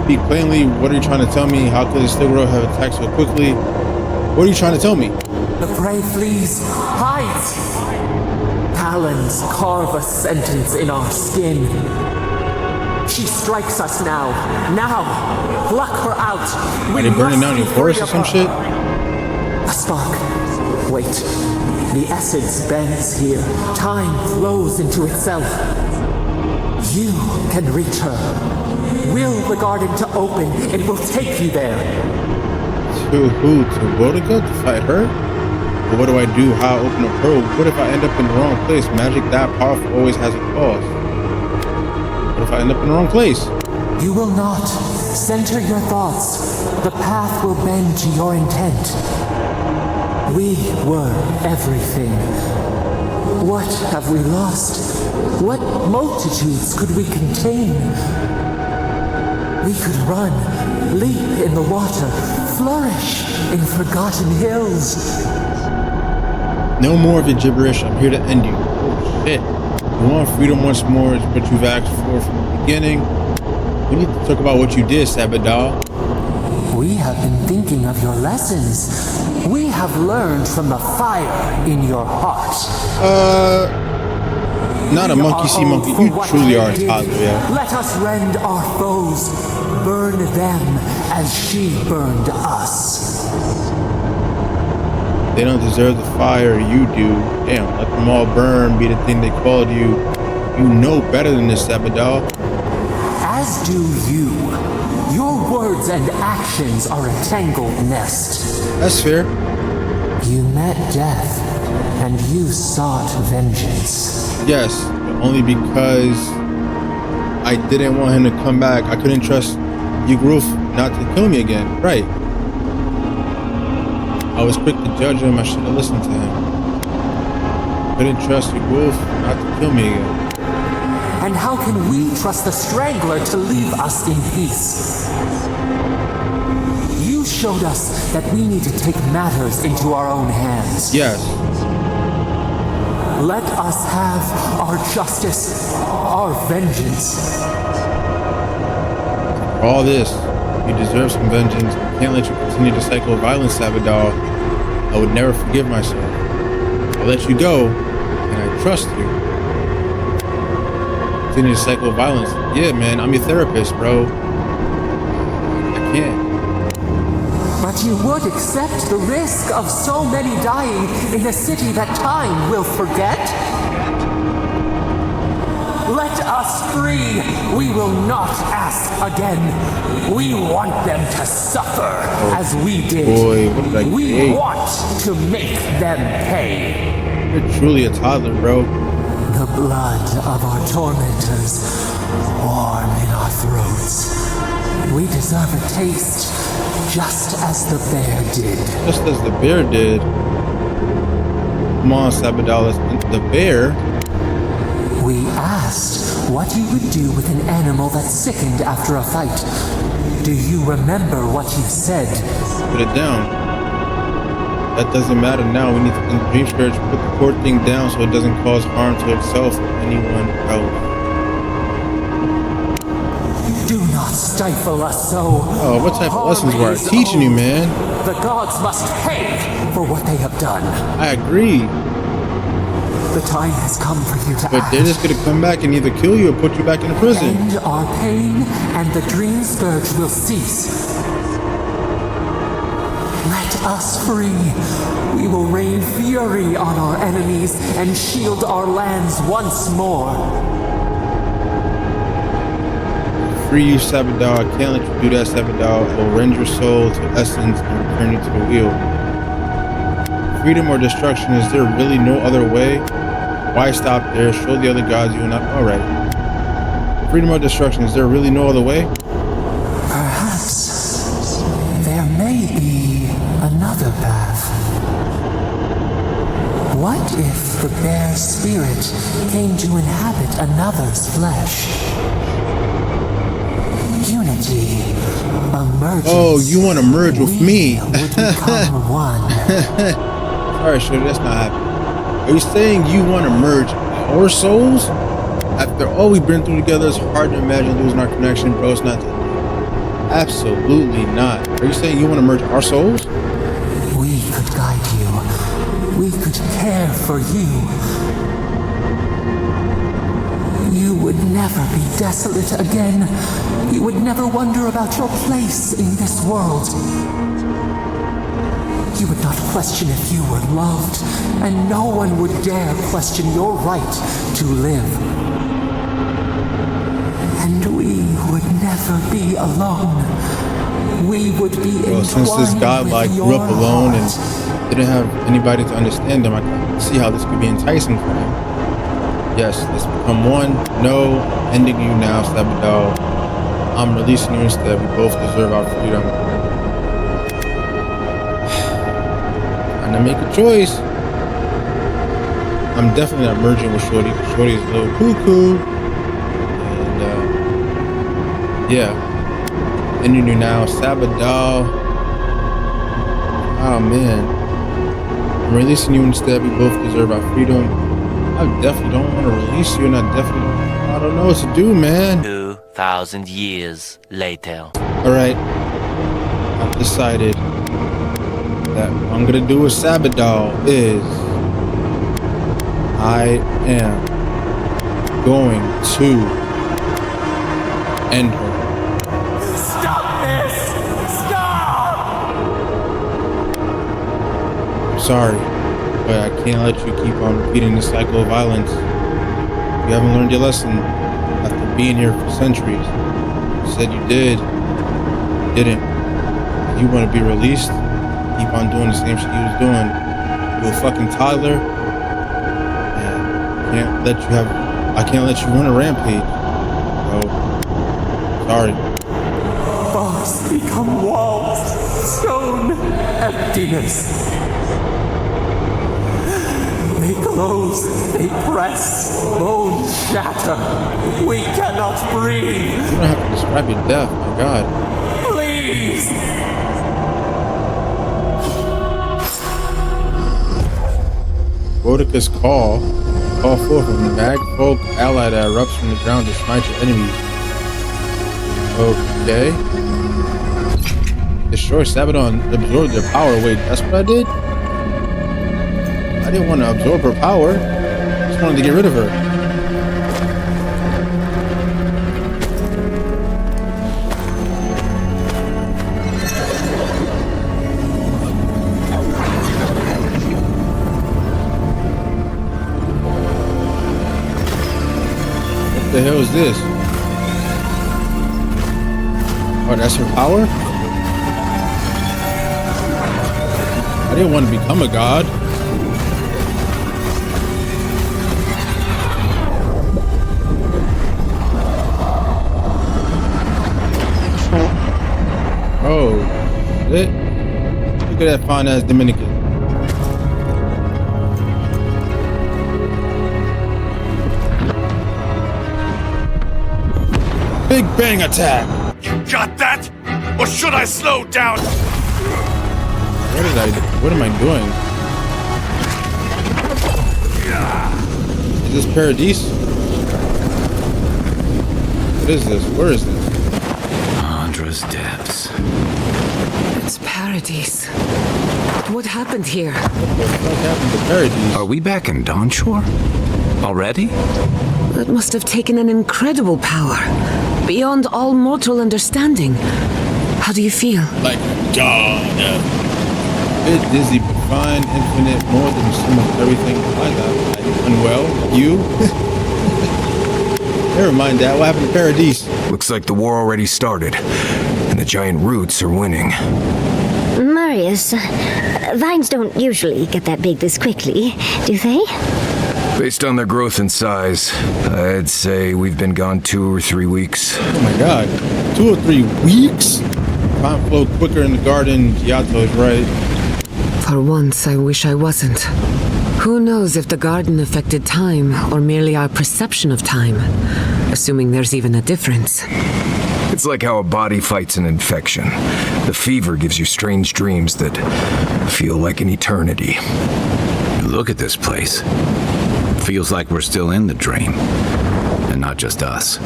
Speak plainly. What are you trying to tell me? How could the Stilgar Road have attacked so quickly? What are you trying to tell me? The prey flees, hides. Talons carve a sentence in our skin. She strikes us now. Now, pluck her out. Are they burning down your forest or some shit? A spark. Wait. The essence bends here. Time flows into itself. You can reach her. Will the garden to open, it will take you there. To who? To Wodika? To fight her? But what do I do? How I open a pearl? What if I end up in the wrong place? Magic that powerful always has a cost. What if if I end up in the wrong place. You will not. Center your thoughts. The path will bend to your intent. We were everything. What have we lost? What multitudes could we contain? We could run, leap in the water, flourish in forgotten hills. No more of your gibberish. I'm here to end you. Oh, shit. You want freedom once more is what you've asked for from the beginning. We need to talk about what you did, Sabadal. We have been thinking of your lessons. We have learned from the fire in your heart. Not a monkey see monkey. You truly are a toddler, yeah. Let us rend our foes, burn them as she burned us. They don't deserve the fire you do. Damn, let them all burn, be the thing they called you. You know better than this, Sabadal. As do you. Your words and actions are a tangled nest. That's fair. You met death, and you sought vengeance. Yes, but only because I didn't want him to come back. I couldn't trust Ygrulf not to kill me again. Right. I was quick to judge him. I should have listened to him. Couldn't trust Ygrulf not to kill me again. And how can we trust the Strangler to leave us in peace? You showed us that we need to take matters into our own hands. Yes. Let us have our justice, our vengeance. For all this, you deserve some vengeance. I can't let you continue the cycle of violence, Sabadal. I would never forgive myself. I'll let you go, and I trust you. Continue the cycle of violence. Yeah, man, I'm your therapist, bro. I can't. But you would accept the risk of so many dying in a city that time will forget? Let us free. We will not ask again. We want them to suffer as we did. Boy, what did I We hate? want to make them pay. You're truly a toddler, bro. The blood of our tormentors, warm in our throats. We deserve a taste, just as the bear did. Just as the bear did. Come on, Sabadal, the bear. We asked what you would do with an animal that sickened after a fight. Do you remember what you said? Put it down. That doesn't matter now. We need to, in Dream Scourge, put the poor thing down so it doesn't cause harm to itself or anyone else. Do not stifle us so. Oh, what type of lessons were I teaching you, man? The gods must pay for what they have done. I agree. The time has come for you to But act. they're just gonna come back and either kill you or put you back in prison. End our pain, and the Dream Scourge will cease. Let us free. We will rain fury on our enemies and shield our lands once more. Free you, Sabadal. I can't let you do that, Sabadal. I will rend your soul to essence and return you to the wheel. Freedom or destruction, is there really no other way? Why stop there? Show the other gods you are not. Alright. Freedom or destruction, is there really no other way? Perhaps there may be another path. What if the bear spirit came to inhabit another's flesh? Unity, emergence. Oh, you want to merge with me? Would become one. Sorry, Shorty, that's not happening. Are you saying you want to merge our souls? After all we've been through together, it's hard to imagine losing our connection, bro. It's not that. Absolutely not. Are you saying you want to merge our souls? We could guide you. We could care for you. You would never be desolate again. You would never wonder about your place in this world. You would not question if you were loved, and no one would dare question your right to live. And we would never be alone. We would be Well, since this god grew up alone and didn't have anybody to understand him, I can see how this could be enticing for him. Yes, let's become one. No, ending you now, Sabadell. I'm releasing you instead. We both deserve our freedom. Trying to make a choice. I'm definitely not merging with Shorty. Shorty's a little cuckoo. And, yeah. Ending you now, Sabadell. Oh, man. I'm releasing you instead. We both deserve our freedom. I definitely don't want to release you, and I don't know what to do, man. 2,000 years later. Alright. I've decided that what I'm gonna do with Sabadell is I am going to end her. Stop this! Stop! I'm sorry, but I can't let you keep on repeating this cycle of violence. You haven't learned your lesson after being here for centuries. You said you did. You didn't. If you want to be released, keep on doing the same shit you was doing. You a fucking toddler, and I can't let you run a rampage. So, sorry. Bars become walls, stone, emptiness. They close, they press, bones shatter. We cannot breathe. You don't have to describe your death, my God. Please! Bodica's call. Call forth from the mag folk ally that erupts from the ground to smite your enemies. Okay. Destroy Sabadell and absorb their power. Wait, that's what I did? I didn't want to absorb her power. I just wanted to get rid of her. What the hell is this? Oh, that's her power? I didn't want to become a god. Oh, shit. Look at that fine ass Dominican. Big bang attack. You got that? Or should I slow down? What am I doing? Is this Paradis? What is this? Where is this? Andra's depths. It's Paradis. What happened here? What the fuck happened to Paradis? Are we back in Dawnshore? Already? That must have taken an incredible power. Beyond all mortal understanding. How do you feel? Like God. Bit dizzy, but fine, infinite, more than the sum of everything I have. Unwell? You? Never mind that. What happened to Paradis? Looks like the war already started, and the giant roots are winning. Marius, vines don't usually get that big this quickly, do they? Based on their growth and size, I'd say we've been gone 2 or 3 weeks. Oh my God. 2 or 3 weeks? Time flow quicker in the garden. Giotto is right. For once, I wish I wasn't. Who knows if the garden affected time, or merely our perception of time? Assuming there's even a difference. It's like how a body fights an infection. The fever gives you strange dreams that feel like an eternity. Look at this place. Feels like we're still in the dream. And not just us.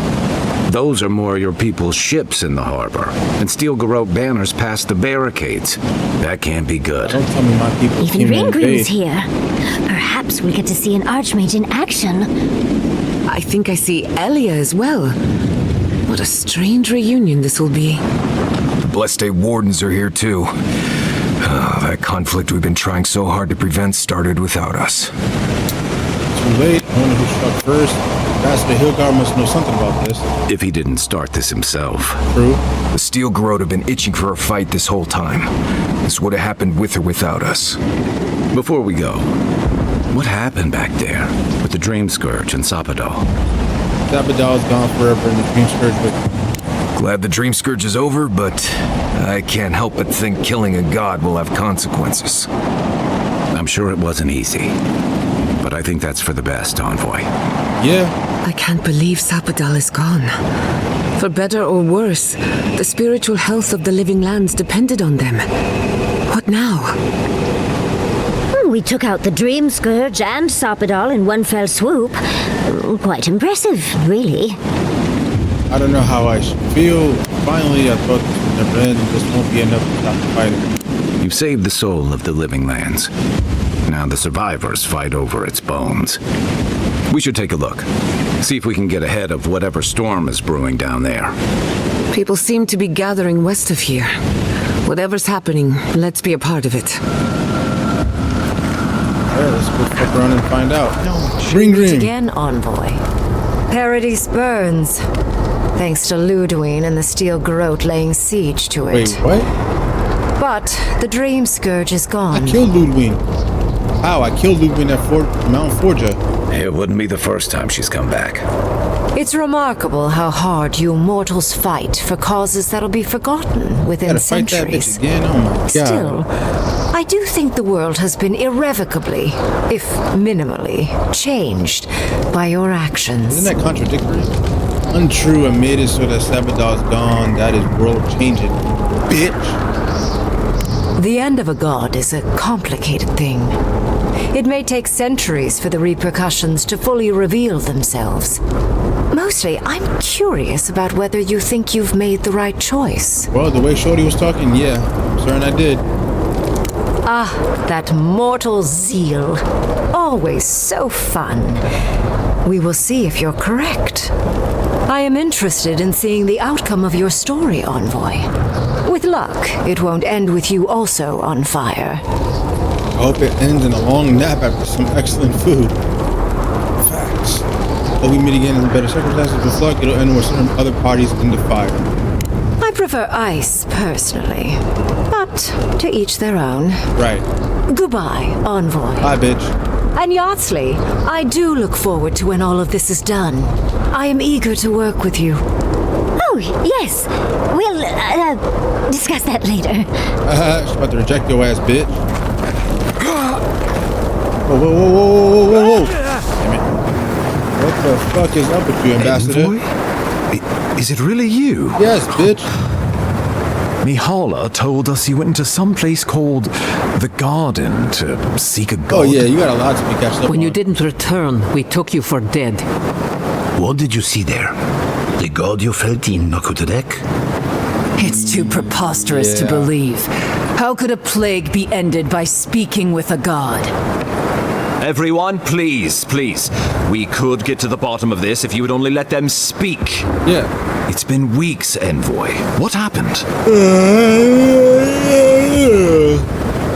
Those are more your people's ships in the harbor. And steel garrote banners past the barricades. That can't be good. Don't tell me my people Even Ringgreen's here. Perhaps we get to see an archmage in action. I think I see Elia as well. What a strange reunion this will be. The Blessed Day Wardens are here too. That conflict we've been trying so hard to prevent started without us. Too late. I wonder who struck first. Master Hilgar must know something about this. If he didn't start this himself. True. The Steel Garrote have been itching for a fight this whole time. This would have happened with or without us. Before we go, What happened back there with the Dream Scourge and Sapadal? Sapadal's gone forever and the Dream Scourge with... Glad the Dream Scourge is over, but I can't help but think killing a god will have consequences. I'm sure it wasn't easy, but I think that's for the best, Envoy. Yeah. I can't believe Sapadal is gone. For better or worse, the spiritual health of the living lands depended on them. What now? We took out the Dream Scourge and Sapadal in one fell swoop. Quite impressive, really. I don't know how I should feel. Finally, I thought this would never end. This won't be enough to stop the fighting. You've saved the soul of the living lands. Now the survivors fight over its bones. We should take a look. See if we can get ahead of whatever storm is brewing down there. People seem to be gathering west of here. Whatever's happening, let's be a part of it. Yeah, let's go fuck around and find out. Ring. Again, Envoy. Paradis burns. Thanks to Lodwyn and the Steel Garrote laying siege to it. Wait, what? But the Dream Scourge is gone. I killed Lodwyn. How? I killed Lodwyn at Mount Forja. It wouldn't be the first time she's come back. It's remarkable how hard you mortals fight for causes that'll be forgotten within centuries. Fight that bitch again? Oh my God. Still, I do think the world has been irrevocably, if minimally, changed by your actions. Isn't that contradictory? Untrue, I made it so that Sapadal's gone. That is world changing. Bitch. The end of a god is a complicated thing. It may take centuries for the repercussions to fully reveal themselves. Mostly, I'm curious about whether you think you've made the right choice. Well, the way Shorty was talking, yeah, I'm certain I did. Ah, that mortal zeal. Always so fun. We will see if you're correct. I am interested in seeing the outcome of your story, Envoy. With luck, it won't end with you also on fire. I hope it ends in a long nap after some excellent food. Facts. Hope we meet again in better circumstances. With luck, it'll end with certain other parties in the fire. I prefer ice, personally. But to each their own. Right. Goodbye, Envoy. Bye, bitch. And Yardsley, I do look forward to when all of this is done. I am eager to work with you. Oh, yes. We'll, discuss that later. She's about to reject your ass, bitch. Whoa. Damn it. What the fuck is up with you, Ambassador? Envoy? Is it really you? Yes, bitch. Mihala told us you went into some place called the Garden to seek a god. Oh yeah, you got a lot to be catched up When on. you didn't return, we took you for dead. What did you see there? The god you felt in Nokutadek? It's too preposterous to believe. How could a plague be ended by speaking with a god? Everyone, please. We could get to the bottom of this if you would only let them speak. Yeah. It's been weeks, Envoy. What happened?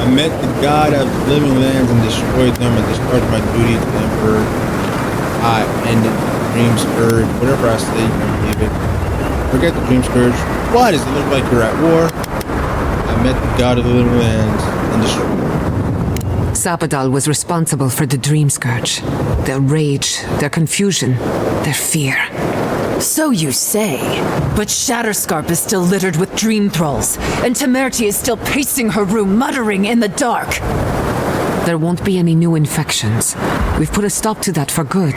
I met the god of living lands and destroyed them and discharged my duty to the Emperor. I ended the Dream Scourge. Whatever I say, you can believe it. Forget the Dream Scourge. Why does it look like you're at war? I met the god of the living lands and destroyed them. Sapadal was responsible for the Dream Scourge. Their rage, their confusion, their fear. So you say, but Shatterscarp is still littered with dream thralls, and Temerty is still pacing her room muttering in the dark. There won't be any new infections. We've put a stop to that for good.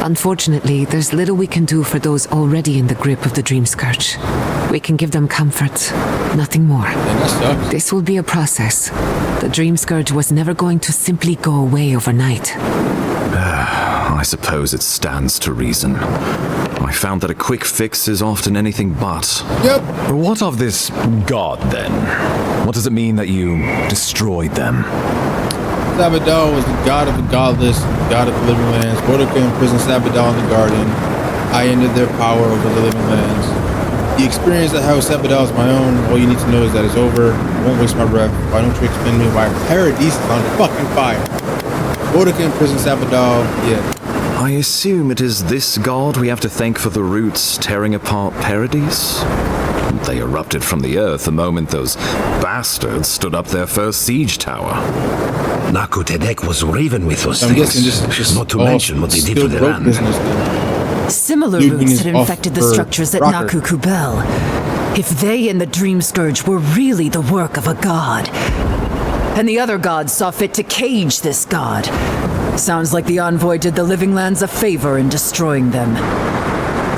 Unfortunately, there's little we can do for those already in the grip of the Dream Scourge. We can give them comfort, nothing more. This will be a process. The Dream Scourge was never going to simply go away overnight. I suppose it stands to reason. I found that a quick fix is often anything but. Yep. What of this god, then? What does it mean that you destroyed them? Sapadal was the god of the godless, the god of the living lands. Boudica imprisoned Sapadal in the garden. I ended their power over the living lands. The experience I had with Sapadal is my own. All you need to know is that it's over. I won't waste my breath. Why don't you explain to me why Paradis is on fucking fire? Boudica imprisoned Sapadal, yeah. I assume it is this god we have to thank for the roots tearing apart Paradis? They erupted from the earth the moment those bastards stood up their first siege tower. Nakutedek was raven with those I'm things. guessing just Not to mention what they did to the land. Similar Lodwyn roots is had off infected the for structures at Rocker. Nakukubel. If they and the Dream Scourge were really the work of a god, and the other gods saw fit to cage this god, sounds like the Envoy did the Living Lands a favor in destroying them.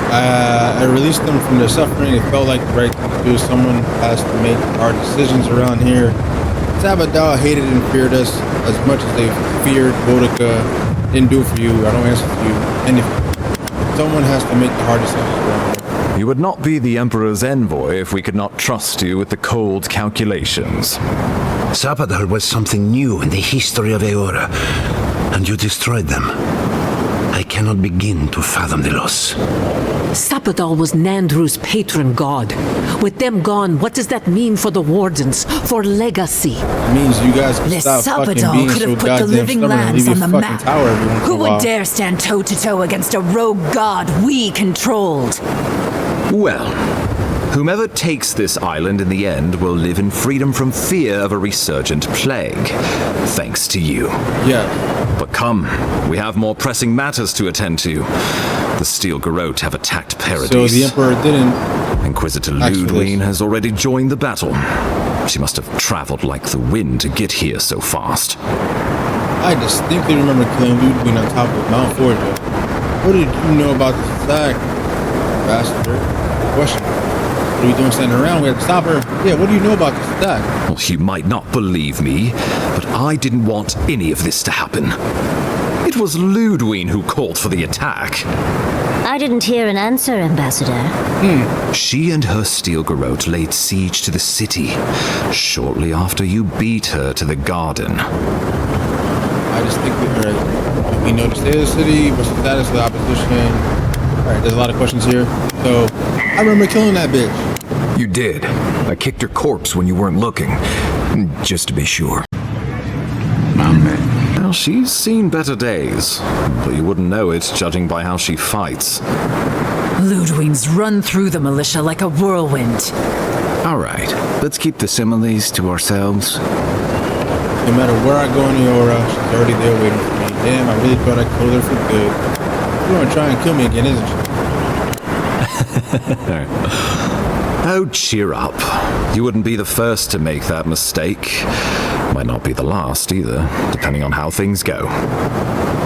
I released them from their suffering. It felt like the right thing to do. Someone has to make hard decisions around here. Sabadal hated and feared us as much as they feared Boudica. Didn't do it for you. I don't answer to you. Anything. Someone has to make the hard decisions around here. You would not be the Emperor's envoy if we could not trust you with the cold calculations. Sabadal was something new in the history of Eora, and you destroyed them. I cannot begin to fathom the loss. Sabadal was Nandru's patron god. With them gone, what does that mean for the Wardens, for legacy? It means you guys can This stop fucking Sabadal being could so have put the goddamn Living stubborn and Lands leave on your the fucking map. tower every once in Who a would while. dare stand toe-to-toe against a rogue god we controlled? Well, whomever takes this island in the end will live in freedom from fear of a resurgent plague. Thanks to you. Yeah. But come, we have more pressing matters to attend to. The Steel Garrote have attacked Paradis. So the Emperor didn't. Inquisitor Lodwyn has already joined the battle. She must have traveled like the wind to get here so fast. I distinctly remember killing Lodwyn on top of Mount Forja. What did you know about this attack, bastard? Question. What are you doing standing around? We have to stop her. Yeah, what do you know about this attack? Well, you might not believe me, but I didn't want any of this to happen. It was Lodwyn who called for the attack. I didn't hear an answer, Ambassador. She and her Steel Garrote laid siege to the city shortly after you beat her to the garden. I just think that we know the state of the city, what's the status of the opposition. Alright, there's a lot of questions here. So, I remember killing that bitch. You did. I kicked her corpse when you weren't looking. Just to be sure. Well, she's seen better days, but you wouldn't know it judging by how she fights. Lodwyn's run through the militia like a whirlwind. All right, let's keep the similes to ourselves. No matter where I go in Eora, she's already there waiting for me. Damn, I really thought I killed her for good. You're gonna try and kill me again, isn't she? Oh, cheer up. You wouldn't be the first to make that mistake. Might not be the last either, depending on how things go.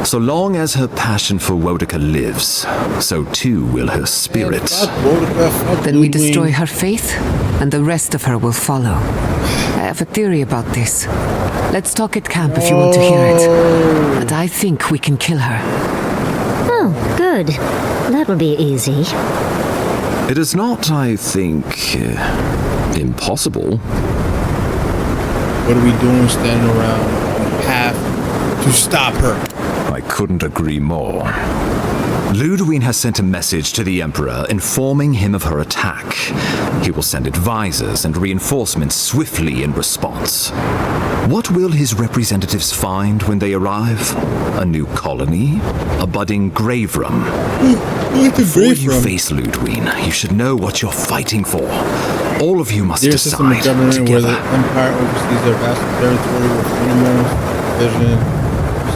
So long as her passion for Wodica lives, so too will her spirit. Then we destroy her faith, and the rest of her will follow. I have a theory about this. Let's talk at camp if you want to hear it. But I think we can kill her. Oh, good. That will be easy. It is not, I think, impossible. What are we doing standing around? We have to stop her. I couldn't agree more. Lodwyn has sent a message to the Emperor informing him of her attack. He will send advisors and reinforcements swiftly in response. What will his representatives find when they arrive? A new colony? A budding grave room? Before you face Lodwyn, you should know what you're fighting for. All of you must Their decide system of government where together. the Empire oversees their vast territory with minimum vision.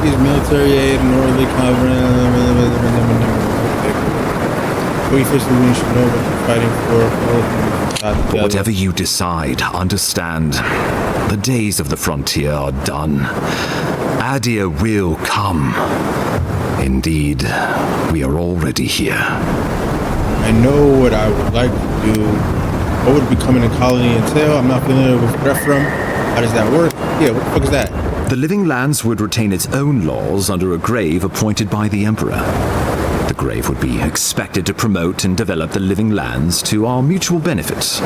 She's military aid and orderly covenant. We officially we should know what you're fighting for. But whatever you decide, understand, the days of the frontier are done. Adir will come. Indeed, we are already here. I know what I would like to do. What would becoming a colony entail? I'm not familiar with Grefram. How does that work? Yeah, what the fuck is that? The Living Lands would retain its own laws under a grave appointed by the Emperor. The grave would be expected to promote and develop the Living Lands to our mutual benefit.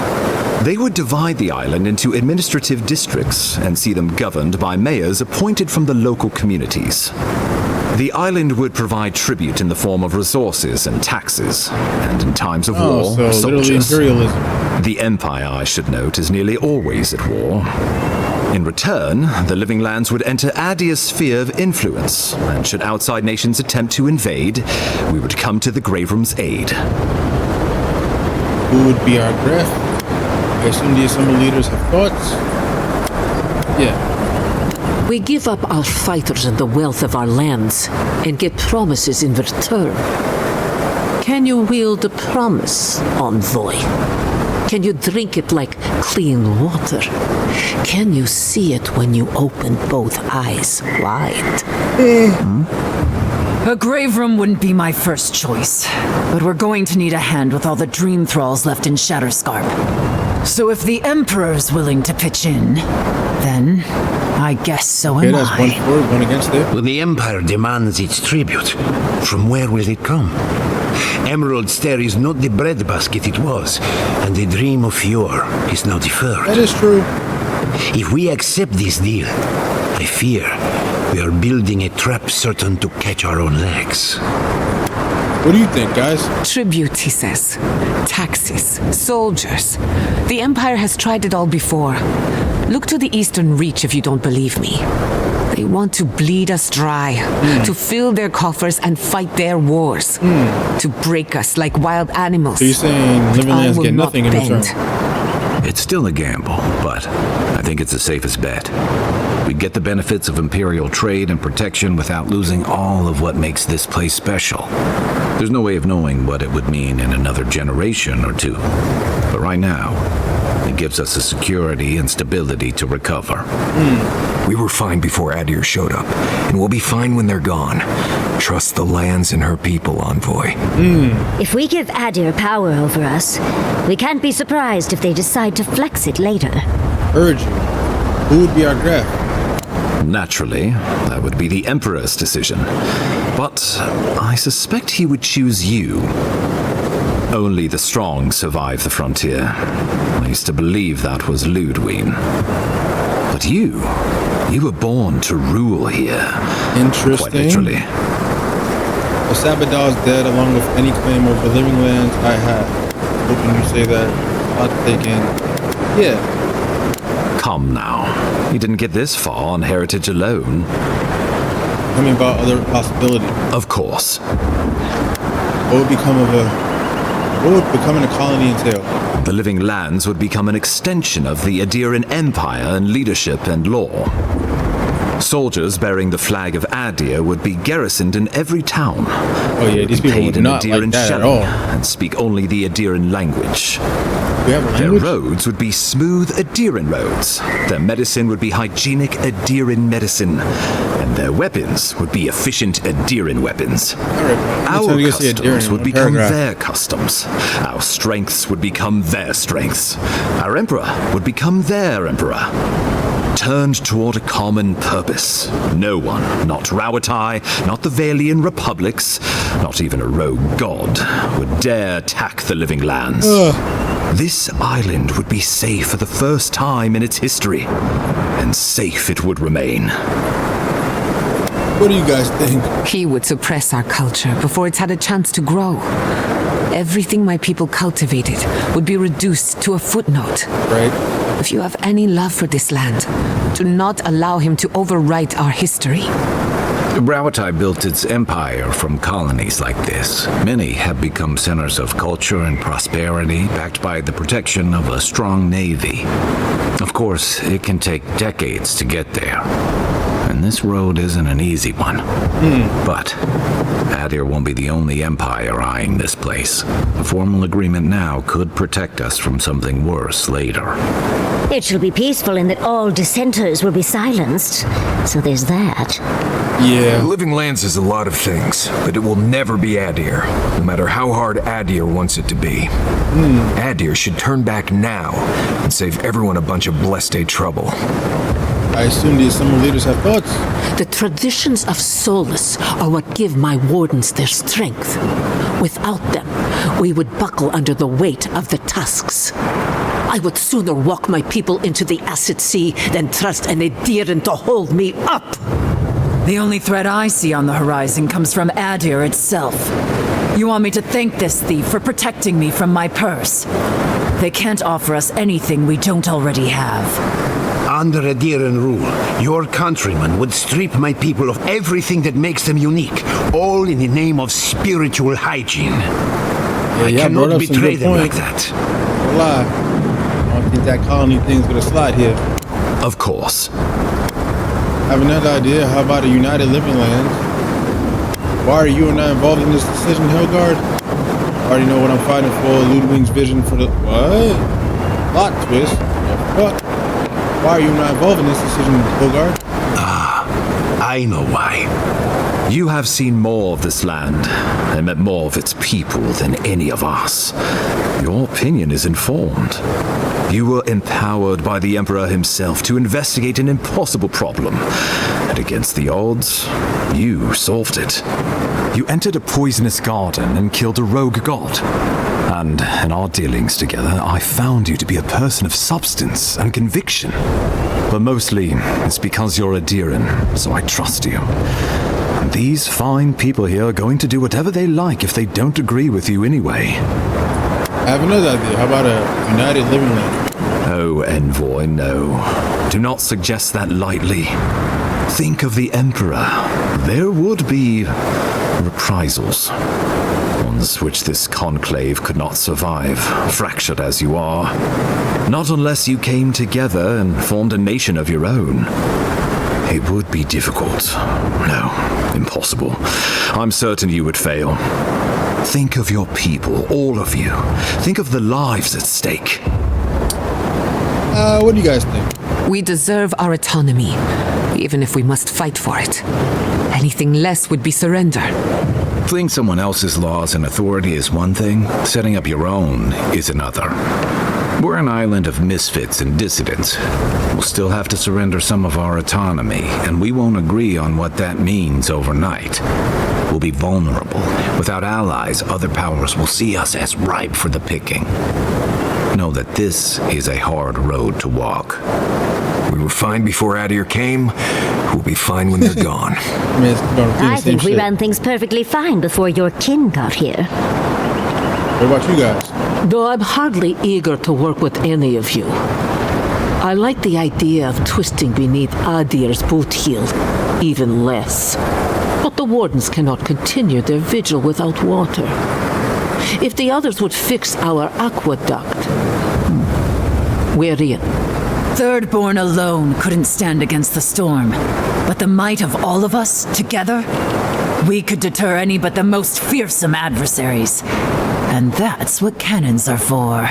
They would divide the island into administrative districts and see them governed by mayors appointed from the local communities. The island would provide tribute in the form of resources and taxes, and in times of war, so literally soldiers. imperialism. The Empire, I should note, is nearly always at war. In return, the Living Lands would enter Adir's sphere of influence, and should outside nations attempt to invade, we would come to the Grave Room's aid. Who would be our Gref? I assume the Assembled leaders have thoughts? Yeah. We give up our fighters and the wealth of our lands and get promises in return. Can you wield a promise, envoy? Can you drink it like clean water? Can you see it when you open both eyes wide? A grave room wouldn't be my first choice, but we're going to need a hand with all the dream thralls left in Shatterscarp. So if the Emperor's willing to pitch in, then I guess so am that's I. 1 for, 1 against it. When the Empire demands its tribute, from where will it come? Emerald Stair is not the breadbasket it was, and the dream of yore is now deferred. That is true. If we accept this deal, I fear we are building a trap certain to catch our own legs. What do you think, guys? Tribute, he says. Taxes. Soldiers. The Empire has tried it all before. Look to the Eastern Reach if you don't believe me. They want to bleed us dry, to fill their coffers and fight their wars, to break us like wild animals. So you're saying living lands get nothing in return? It's still a gamble, but I think it's the safest bet. We get the benefits of Imperial trade and protection without losing all of what makes this place special. There's no way of knowing what it would mean in another generation or two. But right now, it gives us the security and stability to recover. We were fine before Adir showed up, and we'll be fine when they're gone. Trust the lands and her people, envoy. If we give Adir power over us, we can't be surprised if they decide to flex it later. Urge you. Who would be our draft? Naturally, that would be the Emperor's decision. But I suspect he would choose you. Only the strong survive the frontier. I used to believe that was Lodwyn. But you were born to rule here. Interesting. Quite literally. The Sabadah's dead along with any claim over living lands I have. Hoping you say that. I'll take in. Yeah. Come now. You didn't get this far on heritage alone. Tell me about other possibilities. Of course. What would becoming a colony entail? The living lands would become an extension of the Adiran Empire in leadership and law. Soldiers bearing the flag of Adir would be garrisoned in every town. Oh yeah, these people would not like that at all. And speak only the Adiran language. Their roads would be smooth Adiran roads. Their medicine would be hygienic Adiran medicine. And their weapons would be efficient Adiran weapons. Our customs would become their customs. Our strengths would become their strengths. Our emperor would become their emperor. Turned toward a common purpose. No one, not Rawatai, not the Valian republics, not even a rogue god, would dare attack the living lands. This island would be safe for the first time in its history, and safe it would remain. What do you guys think? He would suppress our culture before it's had a chance to grow. Everything my people cultivated would be reduced to a footnote. Right. If you have any love for this land, do not allow him to overwrite our history. Rawatai built its empire from colonies like this. Many have become centers of culture and prosperity, backed by the protection of a strong navy. Of course, it can take decades to get there. And this road isn't an easy one. But Adir won't be the only empire eyeing this place. A formal agreement now could protect us from something worse later. It shall be peaceful in that all dissenters will be silenced. So there's that. Yeah. Living lands is a lot of things, but it will never be Adir, no matter how hard Adir wants it to be. Adir should turn back now and save everyone a bunch of blessed trouble. I assume the Assembled leaders have thoughts. The traditions of Solace are what give my wardens their strength. Without them, we would buckle under the weight of the tusks. I would sooner walk my people into the acid sea than trust an Adiran to hold me up. The only threat I see on the horizon comes from Adir itself. You want me to thank this thief for protecting me from my purse? They can't offer us anything we don't already have. Under Adiran rule, your countrymen would strip my people of everything that makes them unique, all in the name of spiritual hygiene. I cannot betray them like that. I don't think that colony thing's gonna slide here. Of course. I have another idea. How about a United Living Lands? Why are you and I involved in this decision, Helgard? I already know what I'm fighting for. Lodwyn's vision for the... What? Plot twist. The fuck? Why are you and I involved in this decision, Helgard? I know why. You have seen more of this land and met more of its people than any of us. Your opinion is informed. You were empowered by the Emperor himself to investigate an impossible problem. And against the odds, you solved it. You entered a poisonous garden and killed a rogue god. And in our dealings together, I found you to be a person of substance and conviction. But mostly, it's because you're a Diran, so I trust you. And these fine people here are going to do whatever they like if they don't agree with you anyway. I have another idea. How about a United Living Land? Oh, Envoy, no. Do not suggest that lightly. Think of the Emperor. There would be reprisals. Ones which this conclave could not survive, fractured as you are. Not unless you came together and formed a nation of your own. It would be difficult. No, impossible. I'm certain you would fail. Think of your people, all of you. Think of the lives at stake. What do you guys think? We deserve our autonomy, even if we must fight for it. Anything less would be surrender. Fleeing someone else's laws and authority is one thing, setting up your own is another. We're an island of misfits and dissidents. We'll still have to surrender some of our autonomy, and we won't agree on what that means overnight. We'll be vulnerable. Without allies, other powers will see us as ripe for the picking. Know that this is a hard road to walk. We were fine before Adir came. We'll be fine when they're gone. I think we ran things perfectly fine before your kin got here. What about you guys? Though I'm hardly eager to work with any of you. I like the idea of twisting beneath Adir's boot heel even less. But the wardens cannot continue their vigil without water. If the others would fix our aqueduct, we're in. Thirdborn alone couldn't stand against the storm. But the might of all of us, together, we could deter any but the most fearsome adversaries. And that's what cannons are for.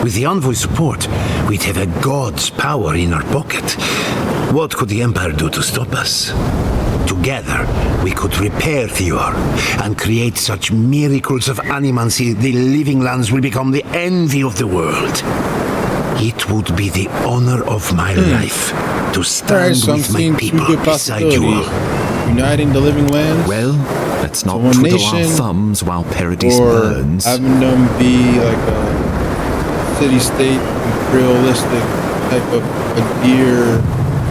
With the Envoy's support, we'd have a god's power in our pocket. What could the Empire do to stop us? Together, we could repair Thior and create such miracles of animancy the Living Lands will become the envy of the world. It would be the honor of my life to stand with my people beside you. Uniting the Living Lands. Well, let's not twiddle our thumbs while Paradis burns. Having them be like a city-state, imperialistic type of Adir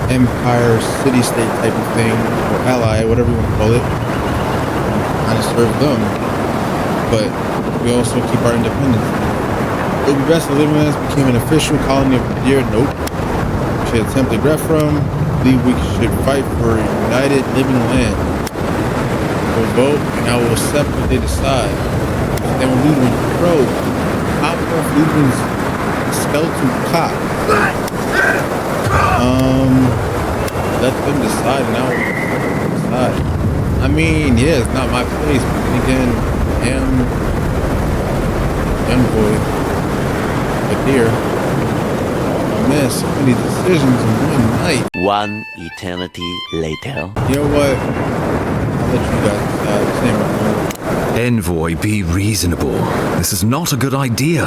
empire, city-state type of thing, or ally, whatever you want to call it. Kind of serve them, but we also keep our independence. It would be best if the Living Lands became an official colony of Adir. Nope. We should attempt to grab from. Believe we should fight for a united living land. We'll vote, and I will accept what they decide. Then when Lodwyn crow, pop off Lodwyn's skeleton cock. Let them decide, and I will decide. I mean, yeah, it's not my place, but then again, I am Envoy. But here, I made so many decisions in one night. One eternity later. You know what? I'll let you guys decide. Envoy, be reasonable. This is not a good idea.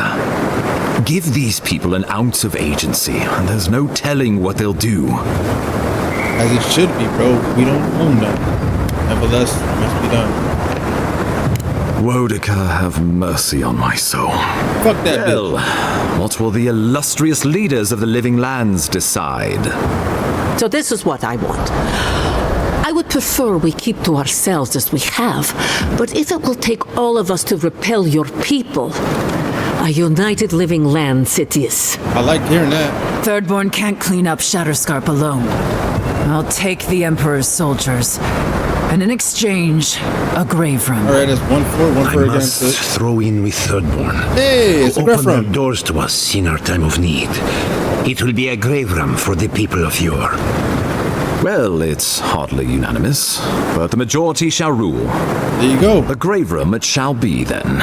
Give these people an ounce of agency, and there's no telling what they'll do. As it should be, bro. We don't own them. Nevertheless, it must be done. Wodika, have mercy on my soul. Fuck that bill. What will the illustrious leaders of the Living Lands decide? So this is what I want. I would prefer we keep to ourselves as we have, but if it will take all of us to repel your people, a united Living Lands it is. I like hearing that. Thirdborn can't clean up Shatterscarp alone. I'll take the Emperor's soldiers, And in exchange, a grave room. All right, that's 1 for against must it. throw in with Thirdborn. Hey, it's a grave Open their room. doors to us in our time of need. It will be a grave room for the people of yore. Well, it's hardly unanimous, but the majority shall rule. There you go. A grave room it shall be, then.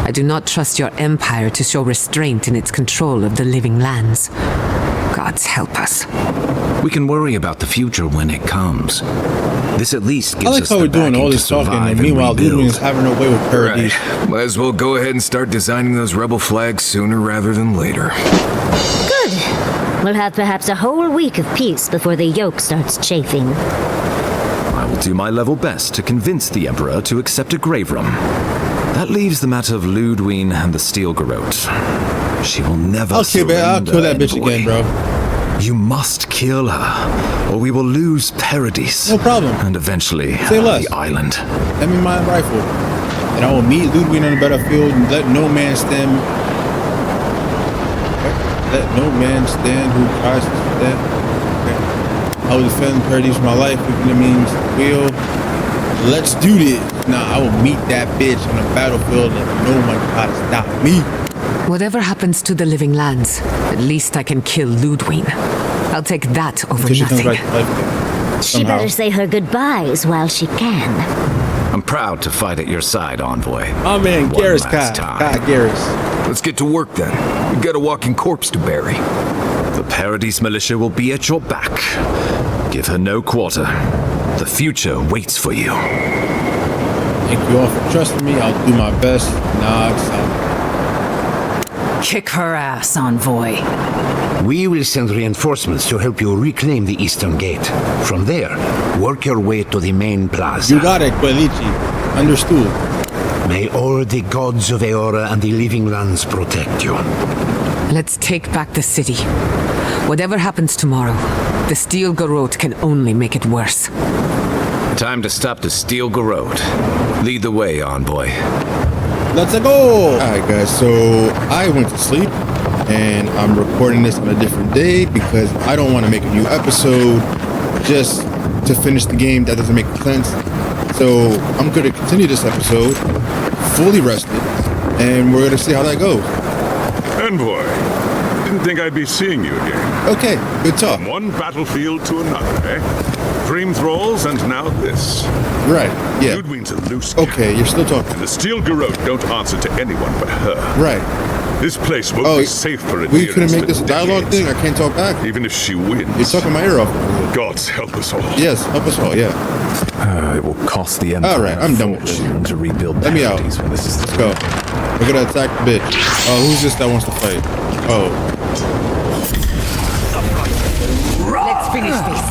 I do not trust your empire to show restraint in its control of the living lands. Gods help us. We can worry about the future when it comes. This at least gives I like us how the we're doing backing all to this talking, survive and meanwhile, rebuild. Lodwyn is having her way with Paradis. Right. Might as well go ahead and start designing those rebel flags sooner rather than later. Good. We'll have perhaps a whole week of peace before the yoke starts chafing. I will do my level best to convince the Emperor to accept a grave room. That leaves the matter of Lodwyn and the Steel Garrote. She will never I'll kill that bitch envoy. again, bro. You must kill her, or we will lose Paradis. No problem. And eventually, Say less. the island. Let me my rifle. And I will meet Lodwyn on the battlefield and let no man stand. Let no man stand who tries to stand. Okay. I will defend Paradis with my life, if it means will. Let's do this. Nah, I will meet that bitch on the battlefield and no one try to stop me. Whatever happens to the living lands, at least I can kill Lodwyn. I'll take that over Because she comes nothing. back to life. She better say her goodbyes while she can. I'm proud to fight at your side, Envoy. Oh man, One Garrus, last God, time. Garrus. Let's get to work then. We've got a walking corpse to bury. The Paradis militia will be at your back. Give her no quarter. The future waits for you. Thank you all for trusting me. I'll do my best. Kick her ass, Envoy. We will send reinforcements to help you reclaim the Eastern Gate. From there, work your way to the main plaza. You got it, Quelici. Understood. May all the gods of Eora and the living lands protect you. Let's take back the city. Whatever happens tomorrow, the Steel Garrote can only make it worse. Time to stop the Steel Garrote. Lead the way, Envoy. Let's go! Alright guys, so I went to sleep and I'm recording this on a different day because I don't want to make a new episode just to finish the game. That doesn't make sense. So I'm going to continue this episode fully rested and we're going to see how that goes. Envoy, didn't think I'd be seeing you again. Okay, good talk. From one battlefield to another, eh? Dream thralls and now this. Right, yeah. Lodwyn's a loose Okay, you're still talking. And the Steel Garrote don't answer to anyone but her. Right. This place won't be safe for a We couldn't make this a dialogue thing? I can't talk back? Even if she wins. You're talking my ear off. Gods help us all. Yes, help us all, yeah. It will cost the Empire Alright, I'm done with this. to rebuild Let me out. Paradis when this is Let's go. We're gonna attack the bitch. Oh, who's this that wants to fight? Oh. Let's finish this.